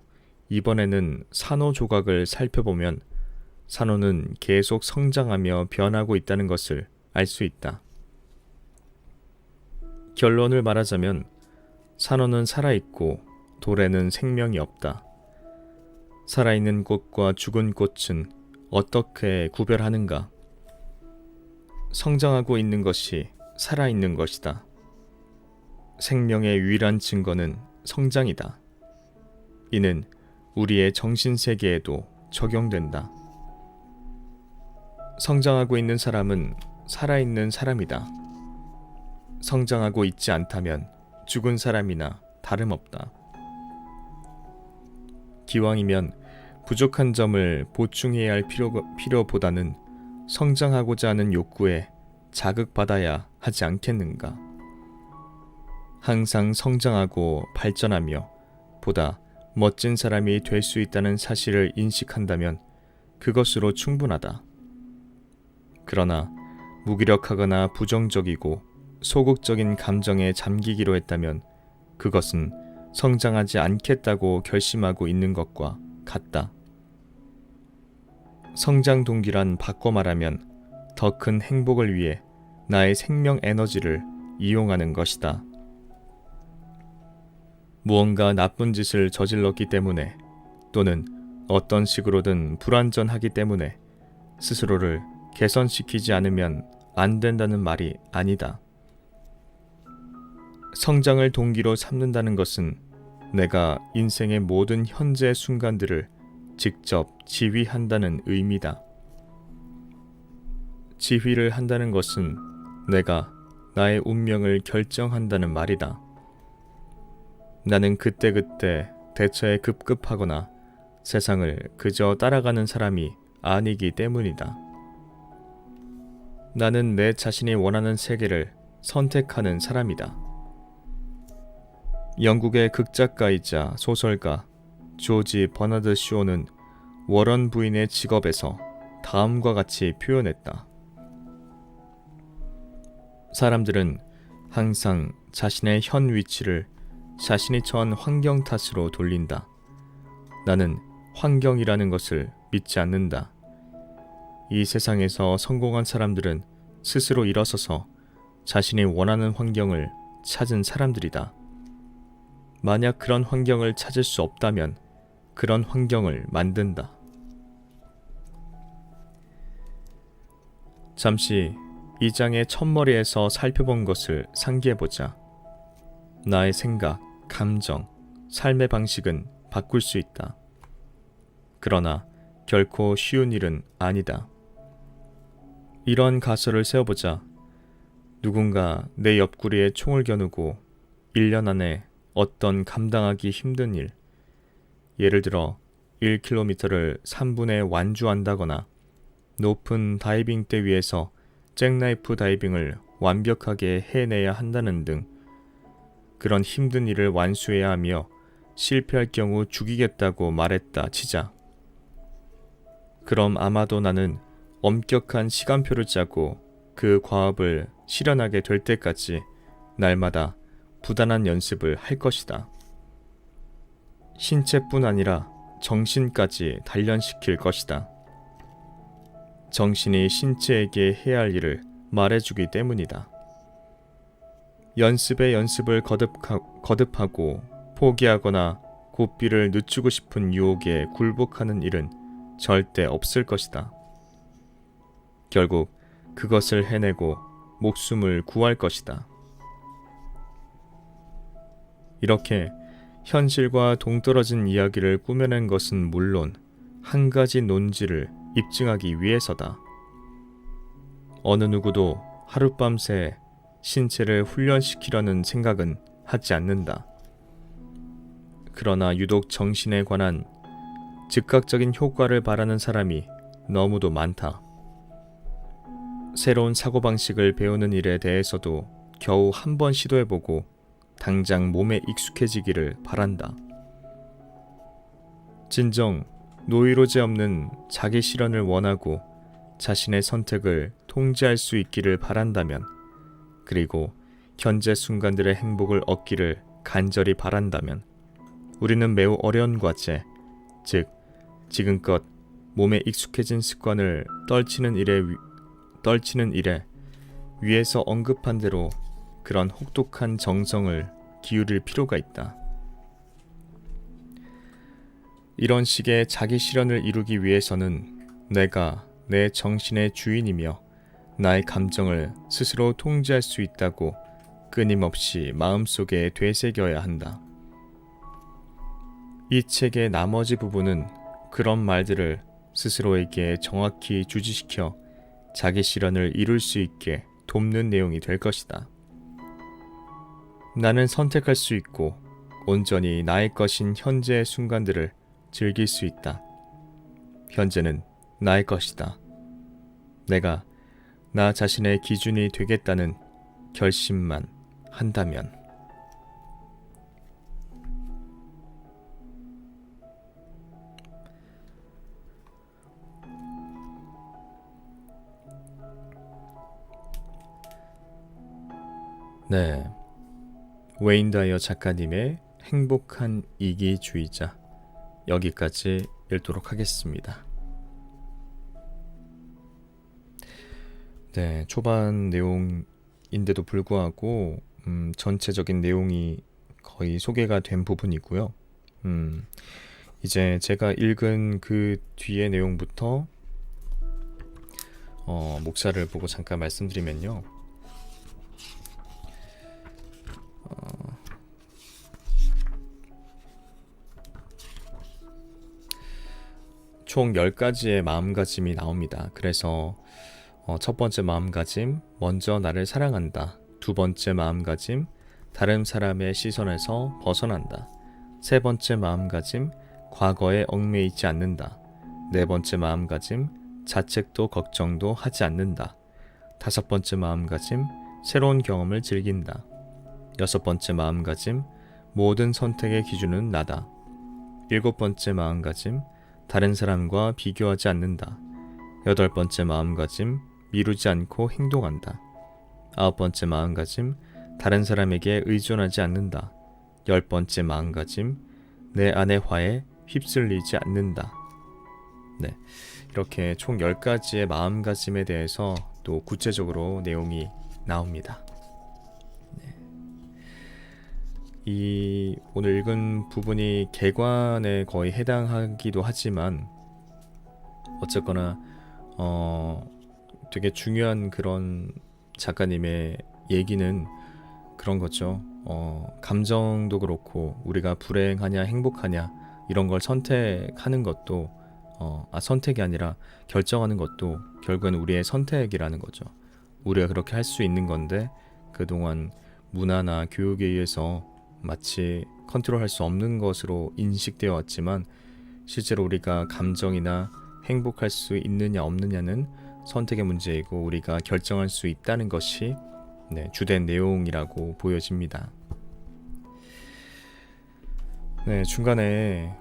이번에는 산호 조각을 살펴보면 산호는 계속 성장하며 변하고 있다는 것을 알 수 있다. 결론을 말하자면 산호는 살아있고 돌에는 생명이 없다. 살아있는 꽃과 죽은 꽃은 어떻게 구별하는가? 성장하고 있는 것이 살아있는 것이다. 생명의 유일한 증거는 성장이다. 이는 우리의 정신세계에도 적용된다. 성장하고 있는 사람은 살아있는 사람이다. 성장하고 있지 않다면 죽은 사람이나 다름없다. 기왕이면 부족한 점을 보충해야 할 필요보다는 성장하고자 하는 욕구에 자극받아야 하지 않겠는가? 항상 성장하고 발전하며 보다 멋진 사람이 될 수 있다는 사실을 인식한다면 그것으로 충분하다. 그러나 무기력하거나 부정적이고 소극적인 감정에 잠기기로 했다면 그것은 성장하지 않겠다고 결심하고 있는 것과 같다. 성장 동기란 바꿔 말하면 더 큰 행복을 위해 나의 생명 에너지를 이용하는 것이다. 무언가 나쁜 짓을 저질렀기 때문에 또는 어떤 식으로든 불완전하기 때문에 스스로를 개선시키지 않으면 안 된다는 말이 아니다. 성장을 동기로 삼는다는 것은 내가 인생의 모든 현재 순간들을 직접 지휘한다는 의미다. 지휘를 한다는 것은 내가 나의 운명을 결정한다는 말이다. 나는 그때그때 대처에 급급하거나 세상을 그저 따라가는 사람이 아니기 때문이다. 나는 내 자신이 원하는 세계를 선택하는 사람이다. 영국의 극작가이자 소설가 조지 버나드 쇼는 워런 부인의 직업에서 다음과 같이 표현했다. 사람들은 항상 자신의 현 위치를 자신이 처한 환경 탓으로 돌린다. 나는 환경이라는 것을 믿지 않는다. 이 세상에서 성공한 사람들은 스스로 일어서서 자신이 원하는 환경을 찾은 사람들이다. 만약 그런 환경을 찾을 수 없다면 그런 환경을 만든다. 잠시 이 장의 첫머리에서 살펴본 것을 상기해보자. 나의 생각, 감정, 삶의 방식은 바꿀 수 있다. 그러나 결코 쉬운 일은 아니다. 이런 가설을 세워보자. 누군가 내 옆구리에 총을 겨누고 1년 안에 어떤 감당하기 힘든 일, 예를 들어 1km를 3분에 완주한다거나 높은 다이빙대 위에서 잭나이프 다이빙을 완벽하게 해내야 한다는 등 그런 힘든 일을 완수해야 하며 실패할 경우 죽이겠다고 말했다 치자. 그럼 아마도 나는 엄격한 시간표를 짜고 그 과업을 실현하게 될 때까지 날마다 부단한 연습을 할 것이다. 신체뿐 아니라 정신까지 단련시킬 것이다. 정신이 신체에게 해야 할 일을 말해주기 때문이다. 연습에 연습을 거듭하고 포기하거나 고삐를 늦추고 싶은 유혹에 굴복하는 일은 절대 없을 것이다. 결국 그것을 해내고 목숨을 구할 것이다. 이렇게 현실과 동떨어진 이야기를 꾸며낸 것은 물론 한 가지 논지를 입증하기 위해서다. 어느 누구도 하룻밤새 신체를 훈련시키려는 생각은 하지 않는다. 그러나 유독 정신에 관한 즉각적인 효과를 바라는 사람이 너무도 많다. 새로운 사고방식을 배우는 일에 대해서도 겨우 한 번 시도해보고 당장 몸에 익숙해지기를 바란다. 진정 노이로제 없는 자기 실현을 원하고 자신의 선택을 통제할 수 있기를 바란다면, 그리고 현재 순간들의 행복을 얻기를 간절히 바란다면 우리는 매우 어려운 과제, 즉 지금껏 몸에 익숙해진 습관을 떨치는 일에 위에서 언급한 대로 그런 혹독한 정성을 기울일 필요가 있다. 이런 식의 자기 실현을 이루기 위해서는 내가 내 정신의 주인이며 나의 감정을 스스로 통제할 수 있다고 끊임없이 마음속에 되새겨야 한다. 이 책의 나머지 부분은 그런 말들을 스스로에게 정확히 주지시켜 자기 실현을 이룰 수 있게 돕는 내용이 될 것이다. 나는 선택할 수 있고 온전히 나의 것인 현재의 순간들을 즐길 수 있다. 현재는 나의 것이다. 내가 나 자신의 기준이 되겠다는 결심만 한다면. 네, 웨인 다이어 작가님의 행복한 이기주의자, 여기까지 읽도록 하겠습니다. 초반 내용인데도 불구하고 전체적인 내용이 거의 소개가 된 부분이고요. 이제 제가 읽은 그 뒤의 내용부터 목차를 보고 잠깐 말씀드리면요. 총 10가지의 마음가짐이 나옵니다. 그래서 첫 번째 마음가짐, 먼저 나를 사랑한다. 두 번째 마음가짐, 다른 사람의 시선에서 벗어난다. 세 번째 마음가짐, 과거에 얽매이지 않는다. 네 번째 마음가짐, 자책도 걱정도 하지 않는다. 다섯 번째 마음가짐, 새로운 경험을 즐긴다. 여섯 번째 마음가짐, 모든 선택의 기준은 나다. 일곱 번째 마음가짐, 다른 사람과 비교하지 않는다. 여덟 번째 마음가짐, 미루지 않고 행동한다. 아홉 번째 마음가짐, 다른 사람에게 의존하지 않는다. 열 번째 마음가짐, 내 안의 화에 휩쓸리지 않는다. 네, 이렇게 총 10가지의 마음가짐에 대해서 또 구체적으로 내용이 나옵니다. 네. 이 오늘 읽은 부분이 개관에 거의 해당하기도 하지만 어쨌거나 되게 중요한 그런 작가님의 얘기는 그런 거죠. 감정도 그렇고 우리가 불행하냐 행복하냐 이런 걸 선택하는 것도 선택이 아니라 결정하는 것도 결국은 우리의 선택이라는 거죠. 우리가 그렇게 할 수 있는 건데 그동안 문화나 교육에 의해서 마치 컨트롤할 수 없는 것으로 인식되어 왔지만 실제로 우리가 감정이나 행복할 수 있느냐 없느냐는 선택의 문제이고 우리가 결정할 수 있다는 것이 주된 내용이라고 보여집니다. 네, 중간에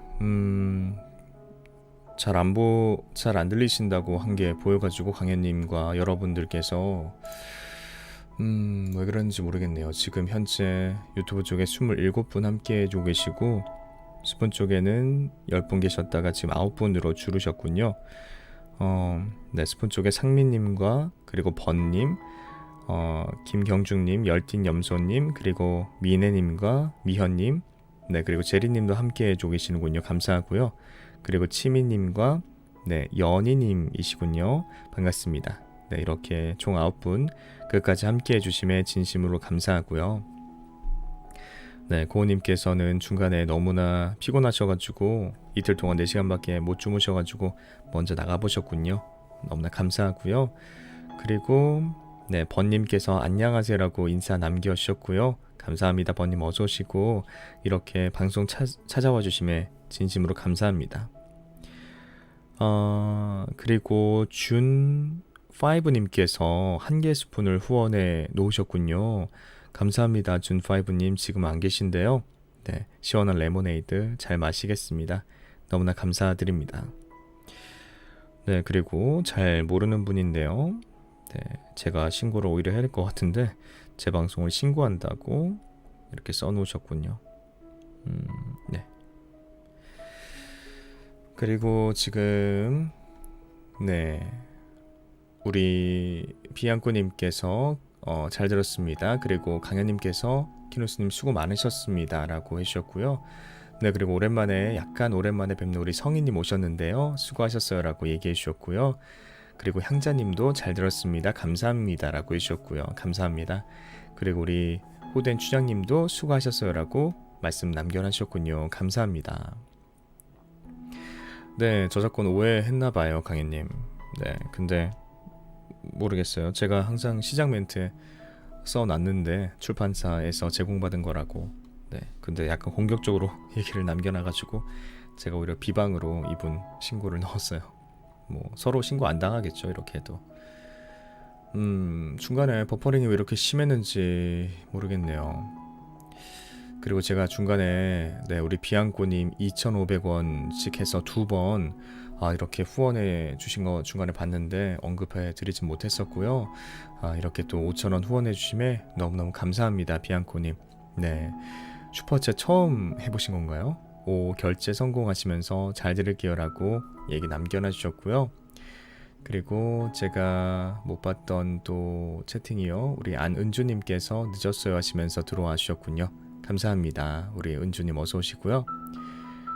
잘 안 들리신다고 한 게 보여가지고 강현님과 여러분들께서 왜 그런지 모르겠네요. 지금 현재 유튜브 쪽에 27분 함께 해주고 계시고 스푼 쪽에는 10분 계셨다가 지금 9분으로 줄으셨군요. 네, 스푼 쪽에 상민님과 그리고 번님, 김경중님, 열띤염소님, 그리고 미네님과 미현님, 네, 그리고 제리님도 함께 해주고 계시는군요. 감사하고요. 그리고 치미님과 연희님이시군요. 반갑습니다. 네, 이렇게 총 9분 끝까지 함께 해주심에 진심으로 감사하고요. 네, 고우님께서는 중간에 너무나 피곤하셔가지고 이틀 동안 4시간밖에 못 주무셔가지고 먼저 나가보셨군요. 너무나 감사하고요. 그리고 번님께서 안녕하세요라고 인사 남겨주셨고요. 감사합니다. 번님 어서 오시고 이렇게 방송 찾아와 주심에 진심으로 감사합니다. 그리고 준5님께서 1개 스푼을 후원해 놓으셨군요. 감사합니다. 준5님 지금 안 계신데요. 네, 시원한 레모네이드 잘 마시겠습니다. 너무나 감사드립니다. 네, 그리고 잘 모르는 분인데요. 네, 제가 신고를 오히려 해야 될 것 같은데 제 방송을 신고한다고 이렇게 써놓으셨군요. 네. 그리고 지금 우리 비앙코님께서 잘 들었습니다. 그리고 강현님께서 키노스님 수고 많으셨습니다 라고 해주셨고요. 네, 그리고 약간 오랜만에 뵙는 우리 성희님 오셨는데요. 수고하셨어요 라고 얘기해 주셨고요. 그리고 향자님도 잘 들었습니다. 감사합니다 라고 해주셨고요. 감사합니다. 그리고 우리 호된 추장님도 수고하셨어요 라고 말씀 남겨주셨군요. 감사합니다. 네, 저작권 오해했나봐요 강현님. 네, 근데 모르겠어요. 제가 항상 시작 멘트 써놨는데 출판사에서 제공받은 거라고. 네, 근데 약간 공격적으로 얘기를 남겨놔가지고 제가 오히려 비방으로 이분 신고를 넣었어요. 뭐 서로 신고 안 당하겠죠 이렇게 해도. 중간에 버퍼링이 왜 이렇게 심했는지 모르겠네요. 그리고 제가 중간에 우리 비앙코님 2,500원씩 해서 2번 이렇게 후원해 주신 거 중간에 봤는데 언급해 드리진 못했었고요. 이렇게 또 5,000원 후원해 주심에 너무너무 감사합니다. 비앙코님. 네, 슈퍼챗 처음 해보신 건가요? 결제 성공하시면서 잘 들을게요 라고 얘기 남겨놔 주셨고요. 그리고 제가 못 봤던 또 채팅이요. 우리 안은주님께서 늦었어요 하시면서 들어와 주셨군요. 감사합니다. 우리 은주님 어서 오시고요.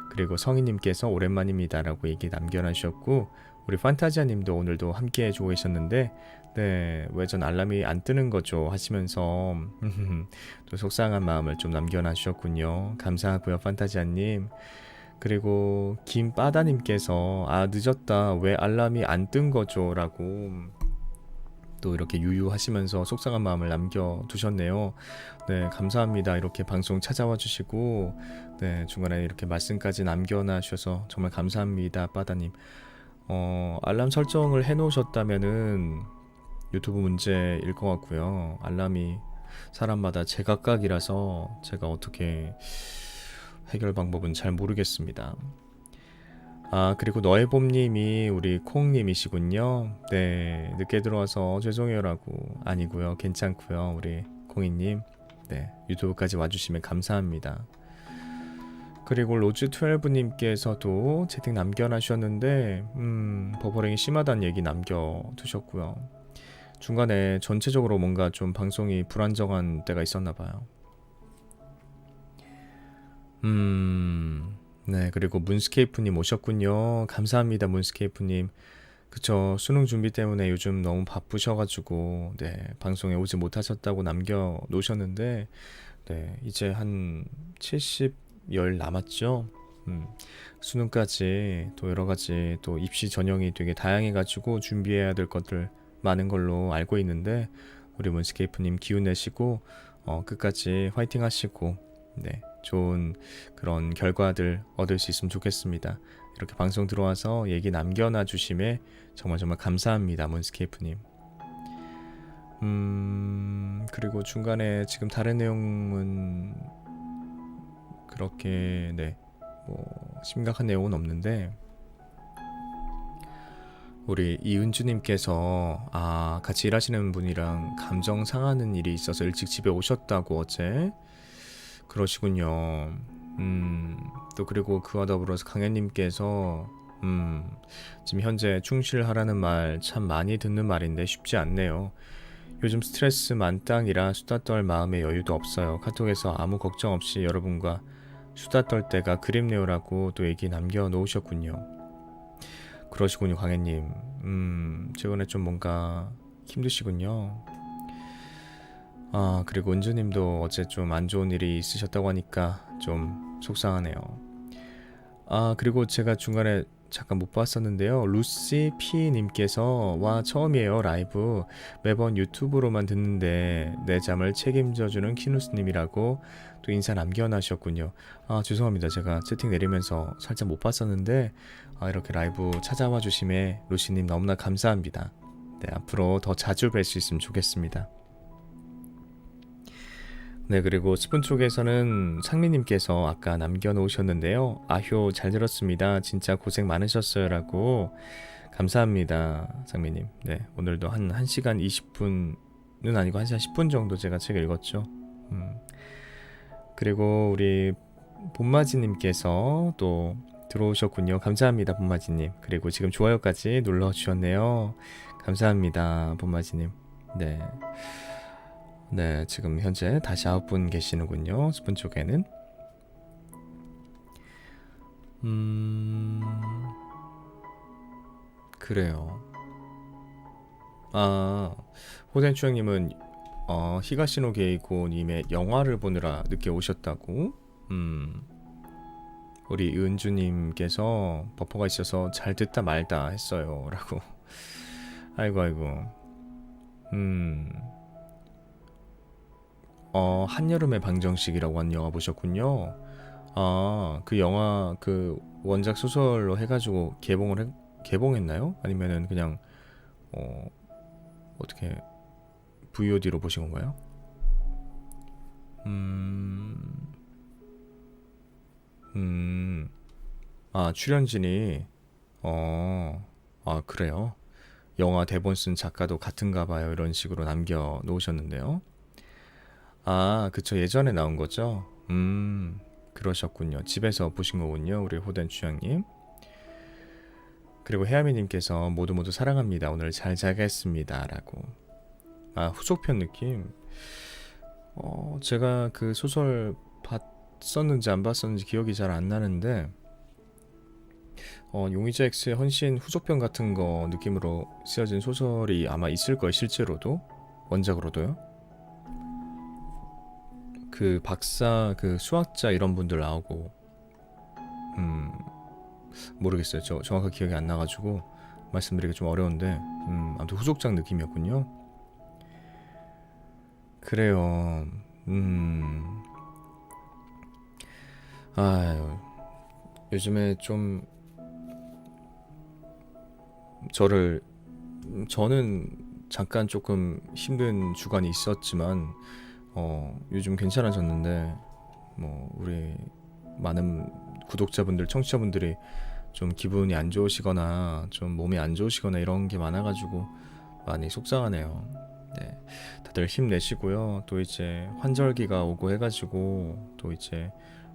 그리고 성희님께서 오랜만입니다라고 얘기 남겨주셨고, 우리 판타지아님도 오늘도 함께 해주고 계셨는데, 네, 왜 전 알람이 안 뜨는 거죠 하시면서 또 속상한 마음을 좀 남겨주셨군요. 감사하고요, 판타지아님. 그리고 김바다님께서 늦었다, 왜 알람이 안 뜬 거죠 라고 또 이렇게 유유하시면서 속상한 마음을 남겨두셨네요. 네, 감사합니다. 이렇게 방송 찾아와 주시고, 네, 중간에 이렇게 말씀까지 남겨놔 주셔서 정말 감사합니다, 빠다님. 알람 설정을 해놓으셨다면은 유튜브 문제일 것 같고요. 알람이 사람마다 제각각이라서 제가 어떻게 해결 방법은 잘 모르겠습니다. 그리고 너의봄님이 우리 콩님이시군요. 네, 늦게 들어와서 죄송해요라고. 아니고요, 괜찮고요, 우리 콩이님. 네, 유튜브까지 와주시면 감사합니다. 그리고 로즈12님께서도 채팅 남겨놔주셨는데 버퍼링이 심하다는 얘기 남겨두셨고요. 중간에 전체적으로 뭔가 좀 방송이 불안정한 때가 있었나봐요. 네, 그리고 문스케이프님 오셨군요. 감사합니다, 문스케이프님. 그쵸, 수능 준비 때문에 요즘 너무 바쁘셔가지고 네, 방송에 오지 못하셨다고 남겨놓으셨는데, 네, 이제 한 70열 남았죠. 수능까지 또 여러가지 또 입시 전형이 되게 다양해가지고 준비해야 될 것들 많은 걸로 알고 있는데, 우리 문스케이프님 기운 내시고 끝까지 화이팅 하시고, 네, 좋은 그런 결과들 얻을 수 있으면 좋겠습니다. 이렇게 방송 들어와서 얘기 남겨놔 주심에 정말 감사합니다, 문스케이프님. 그리고 중간에 지금 다른 내용은 그렇게 뭐 심각한 내용은 없는데, 우리 이은주님께서 같이 일하시는 분이랑 감정 상하는 일이 있어서 일찍 집에 오셨다고 어제. 그러시군요. 또 그리고 그와 더불어서 강현님께서 지금 현재 충실하라는 말 참 많이 듣는 말인데 쉽지 않네요. 요즘 스트레스 만땅이라 수다 떨 마음의 여유도 없어요. 카톡에서 아무 걱정 없이 여러분과 수다 떨 때가 그립네요라고 또 얘기 남겨놓으셨군요. 그러시군요, 강현님. 최근에 좀 뭔가 힘드시군요. 그리고 은주님도 어제 좀 안 좋은 일이 있으셨다고 하니까 좀 속상하네요. 그리고 제가 중간에 잠깐 못 봤었는데요. 루시 P님께서 와, 처음이에요 라이브. 매번 유튜브로만 듣는데 내 잠을 책임져주는 키누스님이라고 또 인사 남겨놔주셨군요. 죄송합니다. 제가 채팅 내리면서 살짝 못 봤었는데 이렇게 라이브 찾아와 주심에 루시님 너무나 감사합니다. 네, 앞으로 더 자주 뵐 수 있으면 좋겠습니다. 네, 그리고 스푼 쪽에서는 상민님께서 아까 남겨놓으셨는데요. 아효 잘 들었습니다. 진짜 고생 많으셨어요 라고. 감사합니다, 상민님. 네, 오늘도 한 1시간 20분은 아니고 1시간 10분 정도 제가 책을 읽었죠. 그리고 우리 봄마지님께서 또 들어오셨군요. 감사합니다, 봄마지님. 그리고 지금 좋아요까지 눌러주셨네요. 감사합니다, 봄마지님. 네, 지금 현재 다시 9분 계시는군요. 스푼 쪽에는. 그래요. 호덴추형님은 히가시노 게이고님의 영화를 보느라 늦게 오셨다고. 우리 은주님께서 버퍼가 있어서 잘 듣다 말다 했어요 라고. 아이고. 한여름의 방정식이라고 하는 영화 보셨군요. 그 영화 그 원작 소설로 해가지고 개봉했나요? 아니면은 그냥 어떻게 VOD로 보신 건가요? 출연진이 그래요. 영화 대본 쓴 작가도 같은가 봐요. 이런 식으로 남겨 놓으셨는데요. 그쵸. 예전에 나온 거죠? 그러셨군요. 집에서 보신 거군요. 우리 호덴 추장님. 그리고 혜아미님께서 모두 사랑합니다. 오늘 잘 자겠습니다. 라고. 후속편 느낌? 제가 그 소설 봤었는지 안 봤었는지 기억이 잘 안 나는데 용의자 X의 헌신 후속편 같은 거 느낌으로 쓰여진 소설이 아마 있을 거예요. 실제로도 원작으로도요. 그 박사 그 수학자 이런 분들 나오고 모르겠어요. 저 정확하게 기억이 안 나가지고 말씀드리기 좀 어려운데 아무튼 후속작 느낌이었군요. 그래요. 아유, 요즘에 좀 저는 잠깐 조금 힘든 주간이 있었지만 요즘 괜찮아졌는데 뭐 우리 많은 구독자분들, 청취자분들이 좀 기분이 안 좋으시거나 좀 몸이 안 좋으시거나 이런 게 많아가지고 많이 속상하네요. 네, 다들 힘내시고요. 또 이제 환절기가 오고 해가지고 또 이제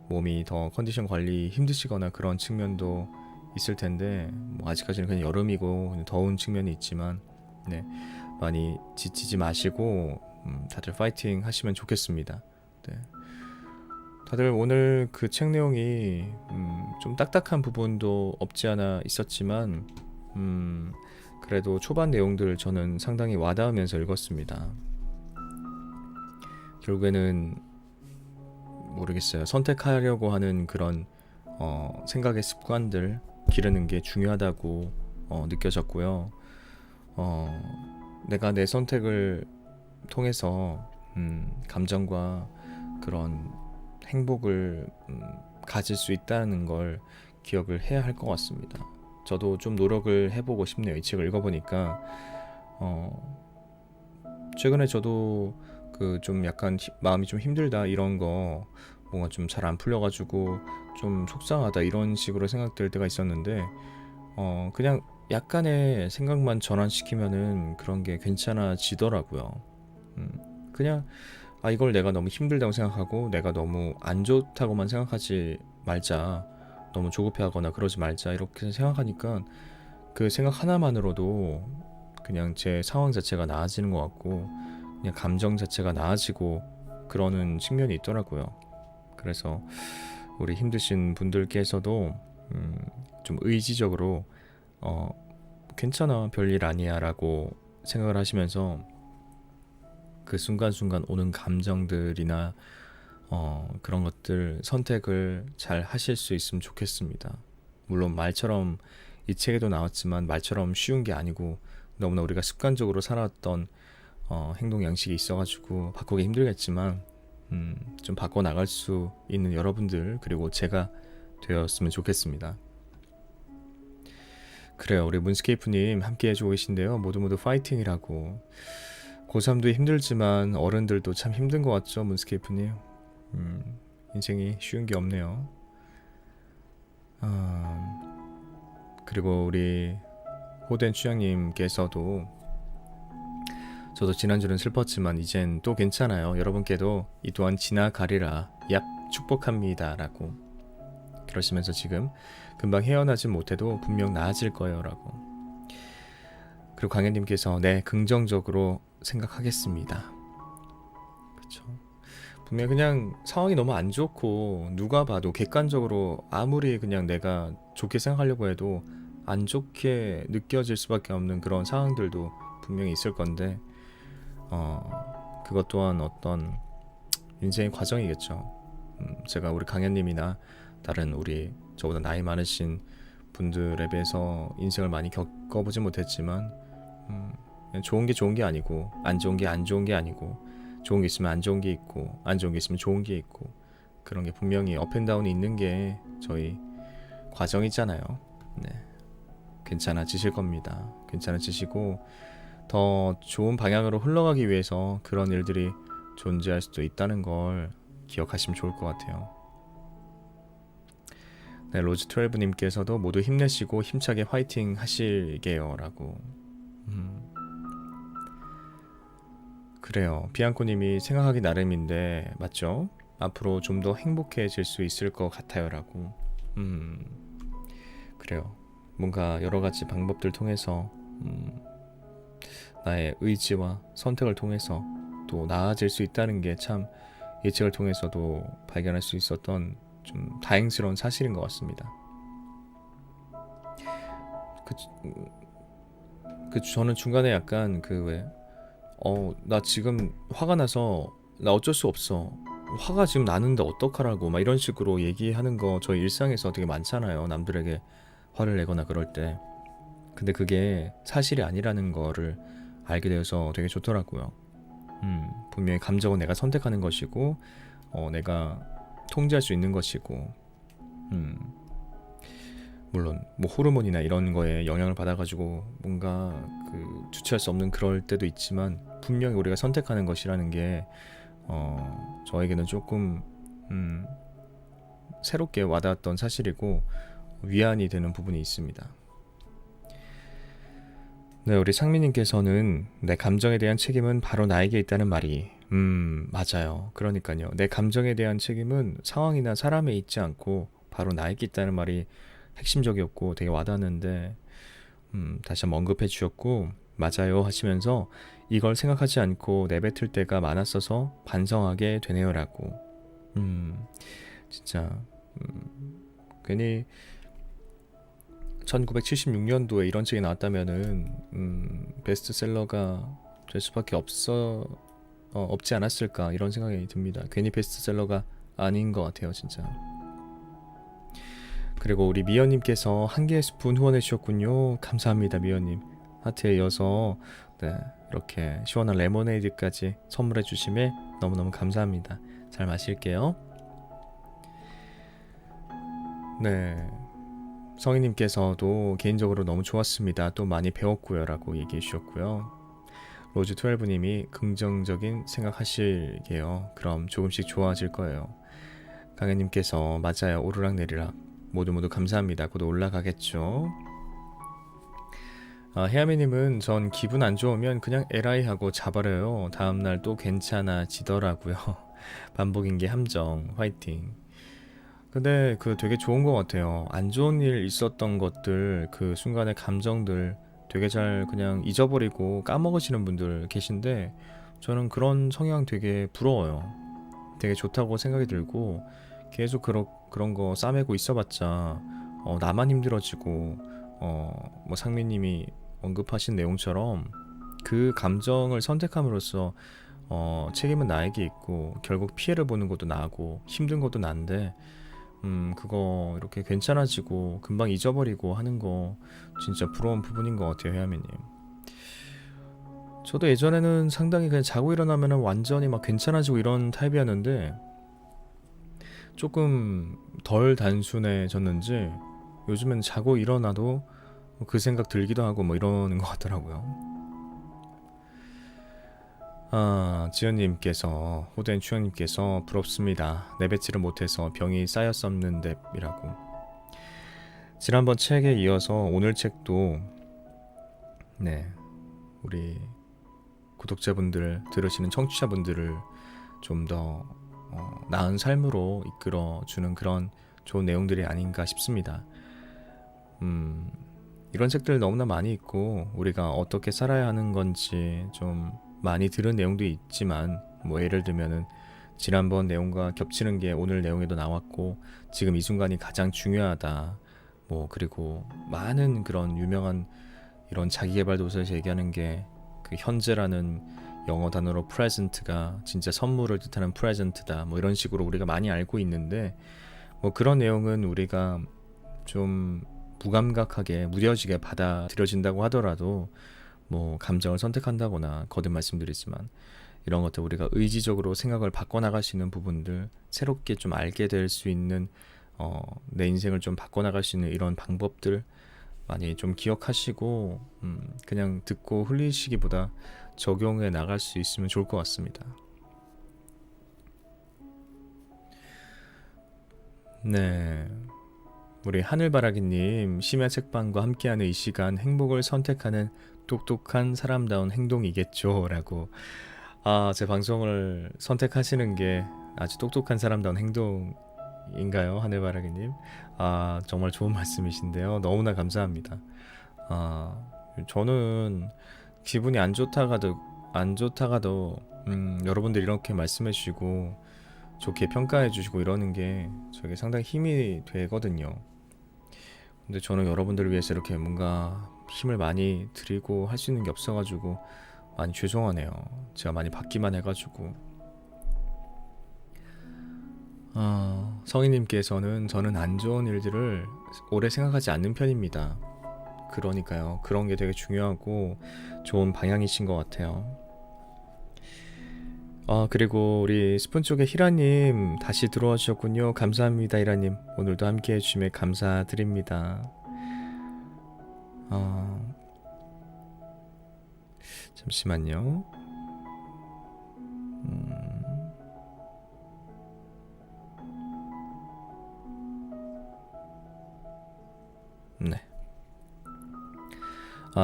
몸이 더 컨디션 관리 힘드시거나 그런 측면도 있을 텐데 뭐 아직까지는 그냥 여름이고 그냥 더운 측면이 있지만 네, 많이 지치지 마시고 다들 파이팅 하시면 좋겠습니다. 네. 다들 오늘 그 책 내용이 좀 딱딱한 부분도 없지 않아 있었지만 그래도 초반 내용들 저는 상당히 와닿으면서 읽었습니다. 결국에는 모르겠어요. 선택하려고 하는 그런 생각의 습관들 기르는 게 중요하다고 느껴졌고요. 내가 내 선택을 통해서 감정과 그런 행복을 가질 수 있다는 걸 기억을 해야 할 것 같습니다. 저도 좀 노력을 해보고 싶네요. 이 책을 읽어보니까 최근에 저도 그 좀 약간 마음이 좀 힘들다 이런 거 뭔가 좀 잘 안 풀려가지고 좀 속상하다 이런 식으로 생각될 때가 있었는데 그냥 약간의 생각만 전환시키면은 그런 게 괜찮아지더라고요. 그냥 이걸 내가 너무 힘들다고 생각하고 내가 너무 안 좋다고만 생각하지 말자, 너무 조급해하거나 그러지 말자 이렇게 생각하니까 그 생각 하나만으로도 그냥 제 상황 자체가 나아지는 것 같고 그냥 감정 자체가 나아지고 그러는 측면이 있더라고요. 그래서 우리 힘드신 분들께서도 좀 의지적으로 괜찮아, 별일 아니야 라고 생각을 하시면서 그 순간순간 오는 감정들이나 그런 것들 선택을 잘 하실 수 있으면 좋겠습니다. 물론 말처럼 이 책에도 나왔지만 말처럼 쉬운 게 아니고 너무나 우리가 습관적으로 살아왔던 행동 양식이 있어가지고 바꾸기 힘들겠지만 좀 바꿔나갈 수 있는 여러분들 그리고 제가 되었으면 좋겠습니다. 그래요. 우리 문스케이프님 함께 해주고 계신데요. 모두 파이팅이라고. 고3도 힘들지만 어른들도 참 힘든 것 같죠, 문스케이프님. 인생이 쉬운 게 없네요. 그리고 우리 호된 취향님께서도 저도 지난주는 슬펐지만 이젠 또 괜찮아요. 여러분께도 이 또한 지나가리라. 얍, 축복합니다. 라고 그러시면서 지금 금방 헤어나진 못해도 분명 나아질 거예요. 라고. 그리고 강현님께서 네, 긍정적으로 생각하겠습니다. 그쵸. 분명 그냥 상황이 너무 안 좋고 누가 봐도 객관적으로 아무리 그냥 내가 좋게 생각하려고 해도 안 좋게 느껴질 수밖에 없는 그런 상황들도 분명히 있을 건데 그것 또한 어떤 인생의 과정이겠죠. 제가 우리 강현님이나 다른 우리 저보다 나이 많으신 분들에 비해서 인생을 많이 겪어보지 못했지만 좋은 게 좋은 게 아니고 안 좋은 게 안 좋은 게 아니고 좋은 게 있으면 안 좋은 게 있고 안 좋은 게 있으면 좋은 게 있고 그런 게 분명히 업앤다운이 있는 게 저희 과정이잖아요. 네, 괜찮아지실 겁니다. 괜찮아지시고 더 좋은 방향으로 흘러가기 위해서 그런 일들이 존재할 수도 있다는 걸 기억하시면 좋을 것 같아요. 네, 로즈12님께서도 모두 힘내시고 힘차게 화이팅 하시게요 라고. 그래요. 비앙코님이 생각하기 나름인데 맞죠? 앞으로 좀 더 행복해질 수 있을 것 같아요 라고. 그래요. 뭔가 여러 가지 방법들 통해서 나의 의지와 선택을 통해서 또 나아질 수 있다는 게 참 이 책을 통해서도 발견할 수 있었던 좀 다행스러운 사실인 것 같습니다. 저는 중간에 약간 나 지금 화가 나서 나 어쩔 수 없어. 화가 지금 나는데 어떡하라고 막 이런 식으로 얘기하는 거 저희 일상에서 되게 많잖아요. 남들에게 화를 내거나 그럴 때. 근데 그게 사실이 아니라는 거를 알게 되어서 되게 좋더라고요. 분명히 감정은 내가 선택하는 것이고, 내가 통제할 수 있는 것이고, 음, 물론 뭐 호르몬이나 이런 거에 영향을 받아가지고 뭔가 주체할 수 없는 그럴 때도 있지만 분명히 우리가 선택하는 것이라는 게 저에게는 조금 새롭게 와닿았던 사실이고 위안이 되는 부분이 있습니다. 네, 우리 상민님께서는 내 감정에 대한 책임은 바로 나에게 있다는 말이 맞아요. 그러니까요. 내 감정에 대한 책임은 상황이나 사람에 있지 않고 바로 나에게 있다는 말이 핵심적이었고 되게 와닿았는데 다시 한번 언급해 주셨고 맞아요 하시면서 이걸 생각하지 않고 내뱉을 때가 많았어서 반성하게 되네요라고. 진짜 괜히 1976년도에 이런 책이 나왔다면은 베스트셀러가 될 수밖에 없지 않았을까 이런 생각이 듭니다. 괜히 베스트셀러가 아닌 것 같아요, 진짜. 그리고 우리 미연님께서 한 개의 스푼 후원해 주셨군요. 감사합니다, 미연님. 하트에 이어서 네, 이렇게 시원한 레모네이드까지 선물해 주심에 너무너무 감사합니다. 잘 마실게요. 네, 성희님께서도 개인적으로 너무 좋았습니다. 또 많이 배웠고요 라고 얘기해 주셨고요. 로즈12님이 긍정적인 생각하실게요. 그럼 조금씩 좋아질 거예요. 강현님께서 맞아요. 오르락내리락 모두 감사합니다. 곧 올라가겠죠. 혜아미님은 전 기분 안 좋으면 그냥 에라이 하고 자버려요. 다음날 또 괜찮아지더라고요. 반복인 게 함정. 화이팅. 근데 되게 좋은 것 같아요. 안 좋은 일 있었던 것들, 그 순간의 감정들 되게 잘 그냥 잊어버리고 까먹으시는 분들 계신데 저는 그런 성향 되게 부러워요. 되게 좋다고 생각이 들고 계속 그런 거 싸매고 있어봤자 나만 힘들어지고 뭐 상민님이 언급하신 내용처럼 그 감정을 선택함으로써 책임은 나에게 있고 결국 피해를 보는 것도 나고 힘든 것도 난데 그거 이렇게 괜찮아지고 금방 잊어버리고 하는 거 진짜 부러운 부분인 것 같아요, 혜아미님. 저도 예전에는 상당히 그냥 자고 일어나면 완전히 막 괜찮아지고 이런 타입이었는데 조금 덜 단순해졌는지 요즘엔 자고 일어나도 그 생각 들기도 하고 뭐 이러는 것 같더라고요. 지연님께서 호된 추영님께서 부럽습니다. 내뱉지를 못해서 병이 쌓였었는데 이라고. 지난번 책에 이어서 오늘 책도 네 우리 구독자분들 들으시는 청취자분들을 좀 더 나은 삶으로 이끌어주는 그런 좋은 내용들이 아닌가 싶습니다. 이런 책들 너무나 많이 있고 우리가 어떻게 살아야 하는 건지 좀 많이 들은 내용도 있지만 뭐 예를 들면은 지난번 내용과 겹치는 게 오늘 내용에도 나왔고 지금 이 순간이 가장 중요하다 뭐 그리고 많은 그런 유명한 이런 자기계발 도서에서 얘기하는 게 그 현재라는 영어 단어로 present가 진짜 선물을 뜻하는 present다 뭐 이런 식으로 우리가 많이 알고 있는데 뭐 그런 내용은 우리가 좀 무감각하게 무뎌지게 받아들여진다고 하더라도 뭐 감정을 선택한다거나 거듭 말씀드리지만 이런 것들 우리가 의지적으로 생각을 바꿔나갈 수 있는 부분들 새롭게 좀 알게 될 수 있는 내 인생을 좀 바꿔나갈 수 있는 이런 방법들 많이 좀 기억하시고 그냥 듣고 흘리시기보다 적용해 나갈 수 있으면 좋을 것 같습니다. 네, 우리 하늘바라기님 심야 책방과 함께하는 이 시간 행복을 선택하는 똑똑한 사람다운 행동이겠죠 라고. 제 방송을 선택하시는 게 아주 똑똑한 사람다운 행동인가요, 하늘바라기님? 정말 좋은 말씀이신데요. 너무나 감사합니다. 저는 기분이 안 좋다가도 여러분들이 이렇게 말씀해 주시고 좋게 평가해 주시고 이러는 게 저에게 상당히 힘이 되거든요. 근데 저는 여러분들을 위해서 이렇게 뭔가 힘을 많이 드리고 할 수 있는 게 없어가지고 많이 죄송하네요. 제가 많이 받기만 해가지고. 성희님께서는 저는 안 좋은 일들을 오래 생각하지 않는 편입니다. 그러니까요. 그런 게 되게 중요하고 좋은 방향이신 것 같아요. 그리고 우리 스푼 쪽에 히라님 다시 들어와 주셨군요. 감사합니다, 히라님. 오늘도 함께 해주심에 감사드립니다. 잠시만요. 네.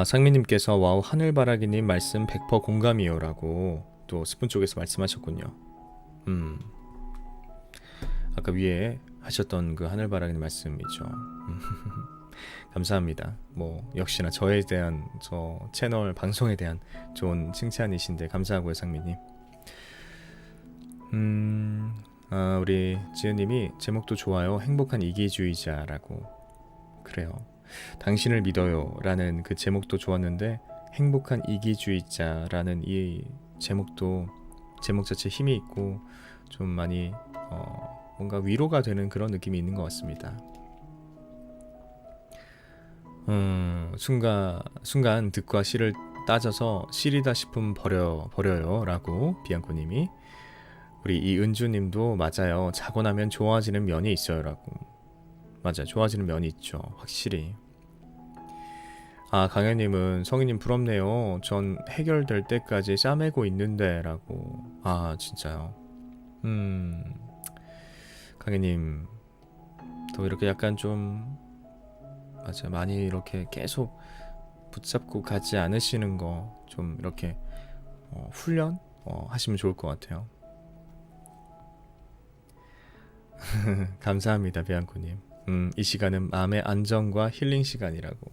상민님께서 와우 하늘바라기님 말씀 100% 공감이요라고 또 스푼 쪽에서 말씀하셨군요. 아까 위에 하셨던 그 하늘바라기님 말씀이죠. 감사합니다. 뭐 역시나 저에 대한 저 채널 방송에 대한 좋은 칭찬이신데 감사하고요, 상민님. 우리 지은님이 제목도 좋아요. 행복한 이기주의자라고. 그래요. 당신을 믿어요 라는 그 제목도 좋았는데 행복한 이기주의자라는 이 제목도 제목 자체 힘이 있고 좀 많이 뭔가 위로가 되는 그런 느낌이 있는 것 같습니다. 순간 득과 실을 따져서 실이다 싶으면 버려요 라고 비앙코님이, 우리 이은주님도 맞아요. 자고 나면 좋아지는 면이 있어요 라고. 맞아요. 좋아지는 면이 있죠. 확실히. 강현님은 성희님 부럽네요. 전 해결될 때까지 싸매고 있는데 라고. 진짜요. 강현님 또 이렇게 약간 좀 맞아요. 많이 이렇게 계속 붙잡고 가지 않으시는 거 좀 이렇게 훈련 하시면 좋을 것 같아요. 감사합니다, 비앙코님. 이 시간은 마음의 안정과 힐링 시간이라고.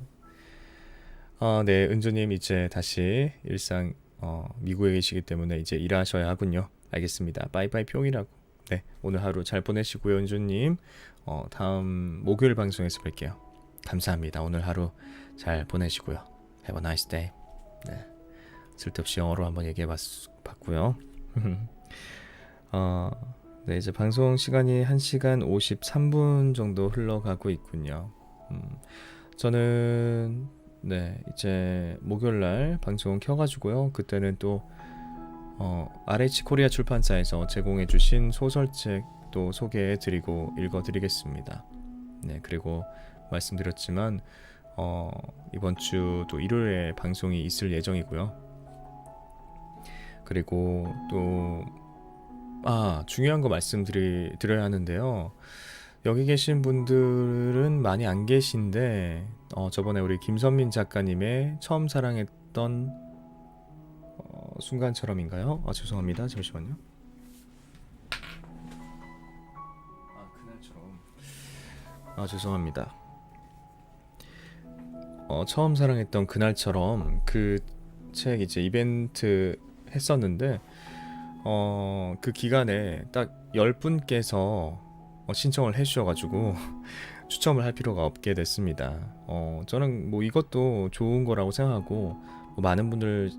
네, 은주님 이제 다시 일상 미국에 계시기 때문에 이제 일하셔야 하군요. 알겠습니다. 빠이빠이 뿅이라고. 네, 오늘 하루 잘 보내시고요, 은주님. 다음 목요일 방송에서 뵐게요. 감사합니다. 오늘 하루 잘 보내시고요. Have a nice day. 네, 쓸데없이 영어로 한번 얘기해 봤고요. 네, 이제 방송 시간이 1시간 53분 정도 흘러가고 있군요. 저는 네, 이제 목요일날 방송 켜가지고요. 그때는 또 RH 코리아 출판사에서 제공해주신 소설책도 소개해드리고 읽어드리겠습니다. 네, 그리고 말씀드렸지만 이번 주 또 일요일에 방송이 있을 예정이고요. 그리고 또 중요한 거 말씀드려야 하는데요. 여기 계신 분들은 많이 안 계신데 저번에 우리 김선민 작가님의 처음 사랑했던 순간처럼인가요? 죄송합니다. 잠시만요. 그날처럼. 죄송합니다. 처음 사랑했던 그날처럼 그 책 이제 이벤트 했었는데 그 기간에 딱 10분께서 신청을 해주셔가지고 추첨을 할 필요가 없게 됐습니다. 저는 뭐 이것도 좋은 거라고 생각하고 뭐 많은 분들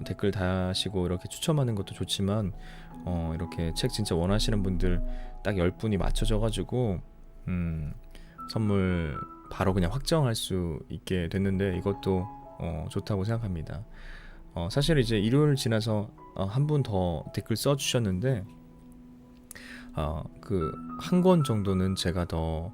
댓글 다시고 이렇게 추첨하는 것도 좋지만 이렇게 책 진짜 원하시는 분들 딱 10분이 맞춰져가지고 선물 바로 그냥 확정할 수 있게 됐는데 이것도 좋다고 생각합니다. 사실 이제 일요일 지나서 한 분 더 댓글 써주셨는데 그 한 권 정도는 제가 더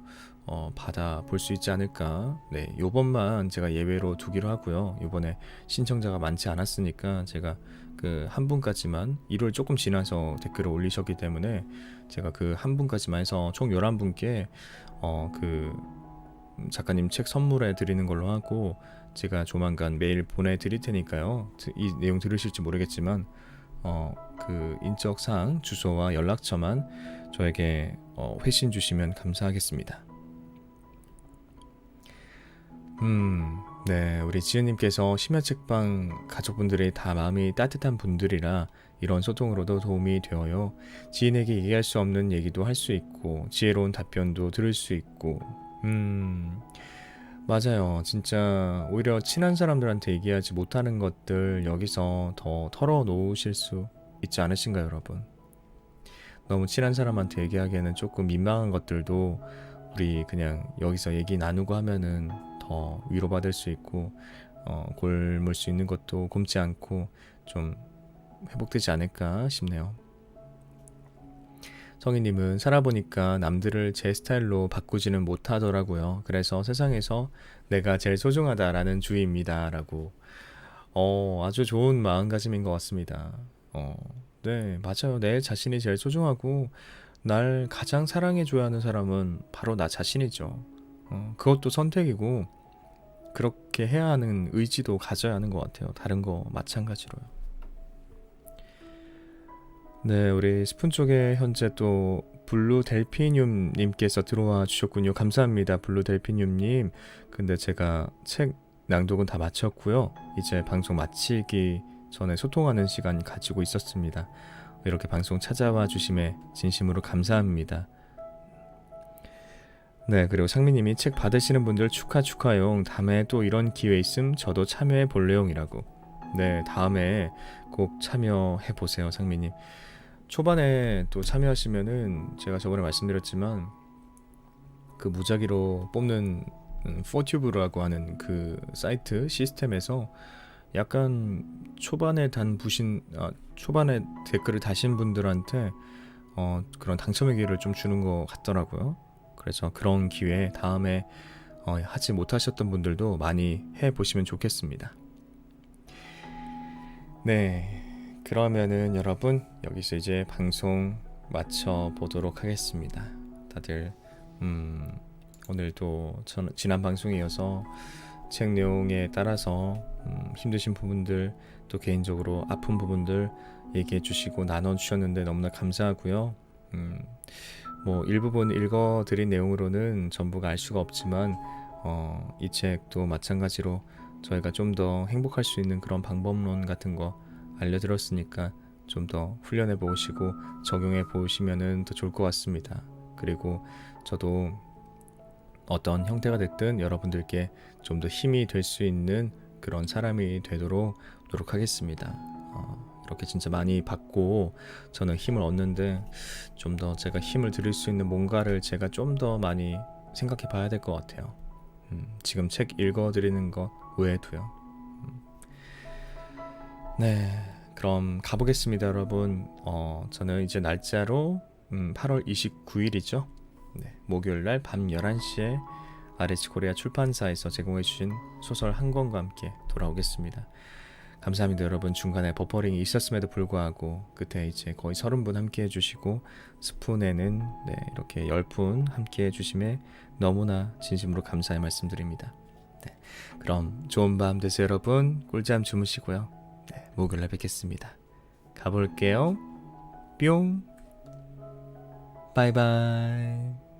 받아 볼 수 있지 않을까. 네, 요번만 제가 예외로 두기로 하고요. 요번에 신청자가 많지 않았으니까 제가 그 한 분까지만, 일요일 조금 지나서 댓글을 올리셨기 때문에 제가 그 한 분까지만 해서 총 11분께 그 작가님 책 선물해 드리는 걸로 하고, 제가 조만간 메일 보내드릴 테니까요. 이 내용 들으실지 모르겠지만 그 인적사항 주소와 연락처만 저에게 회신 주시면 감사하겠습니다. 네, 우리 지은님께서 심야책방 가족분들이 다 마음이 따뜻한 분들이라 이런 소통으로도 도움이 되어요. 지인에게 얘기할 수 없는 얘기도 할 수 있고 지혜로운 답변도 들을 수 있고 맞아요. 진짜 오히려 친한 사람들한테 얘기하지 못하는 것들 여기서 더 털어놓으실 수 있지 않으신가요, 여러분? 너무 친한 사람한테 얘기하기에는 조금 민망한 것들도 우리 그냥 여기서 얘기 나누고 하면은 더 위로받을 수 있고 곪을 수 있는 것도 곪지 않고 좀 회복되지 않을까 싶네요. 성희님은 살아보니까 남들을 제 스타일로 바꾸지는 못하더라고요. 그래서 세상에서 내가 제일 소중하다라는 주의입니다. 라고. 아주 좋은 마음가짐인 것 같습니다. 네, 맞아요. 내 자신이 제일 소중하고, 날 가장 사랑해줘야 하는 사람은 바로 나 자신이죠. 그것도 선택이고, 그렇게 해야 하는 의지도 가져야 하는 것 같아요. 다른 거 마찬가지로요. 네, 우리 스푼 쪽에 현재 또 블루 델피늄 님께서 들어와 주셨군요. 감사합니다. 블루 델피늄 님. 근데 제가 책 낭독은 다 마쳤고요. 이제 방송 마치기 전에 소통하는 시간 가지고 있었습니다. 이렇게 방송 찾아와 주심에 진심으로 감사합니다. 네, 그리고 상민님이 책 받으시는 분들 축하용. 다음에 또 이런 기회 있음 저도 참여해 볼래용이라고. 네, 다음에 꼭 참여해 보세요, 상민님. 초반에 또 참여하시면은 제가 저번에 말씀드렸지만 그 무작위로 뽑는 포튜브라고 하는 그 사이트 시스템에서 약간 초반에 초반에 댓글을 다신 분들한테 그런 당첨의 기회를 좀 주는 것 같더라고요. 그래서 그런 기회 다음에 하지 못하셨던 분들도 많이 해보시면 좋겠습니다. 네, 그러면은 여러분 여기서 이제 방송 마쳐 보도록 하겠습니다. 다들 오늘도 지난 방송에 이어서 책 내용에 따라서 힘드신 부분들 또 개인적으로 아픈 부분들 얘기해 주시고 나눠 주셨는데 너무나 감사하고요. 뭐 일부분 읽어드린 내용으로는 전부가 알 수가 없지만 이 책도 마찬가지로 저희가 좀 더 행복할 수 있는 그런 방법론 같은 거 알려드렸으니까 좀 더 훈련해 보시고 적용해 보시면은 더 좋을 것 같습니다. 그리고 저도 어떤 형태가 됐든 여러분들께 좀 더 힘이 될 수 있는 그런 사람이 되도록 노력하겠습니다. 이렇게 진짜 많이 받고 저는 힘을 얻는데 좀 더 제가 힘을 드릴 수 있는 뭔가를 제가 좀 더 많이 생각해 봐야 될 것 같아요. 지금 책 읽어드리는 것 외에도요. 네, 그럼 가보겠습니다, 여러분. 저는 이제 날짜로 8월 29일이죠. 네, 목요일날 밤 11시에 RH코리아 출판사에서 제공해주신 소설 한 권과 함께 돌아오겠습니다. 감사합니다, 여러분. 중간에 버퍼링이 있었음에도 불구하고 그때 이제 거의 30분 함께 해주시고 스푼에는 네, 이렇게 10분 함께 해주심에 너무나 진심으로 감사의 말씀드립니다. 네, 그럼 좋은 밤 되세요, 여러분. 꿀잠 주무시고요. 네, 목요일날 뵙겠습니다. 가볼게요. 뿅. 바이바이.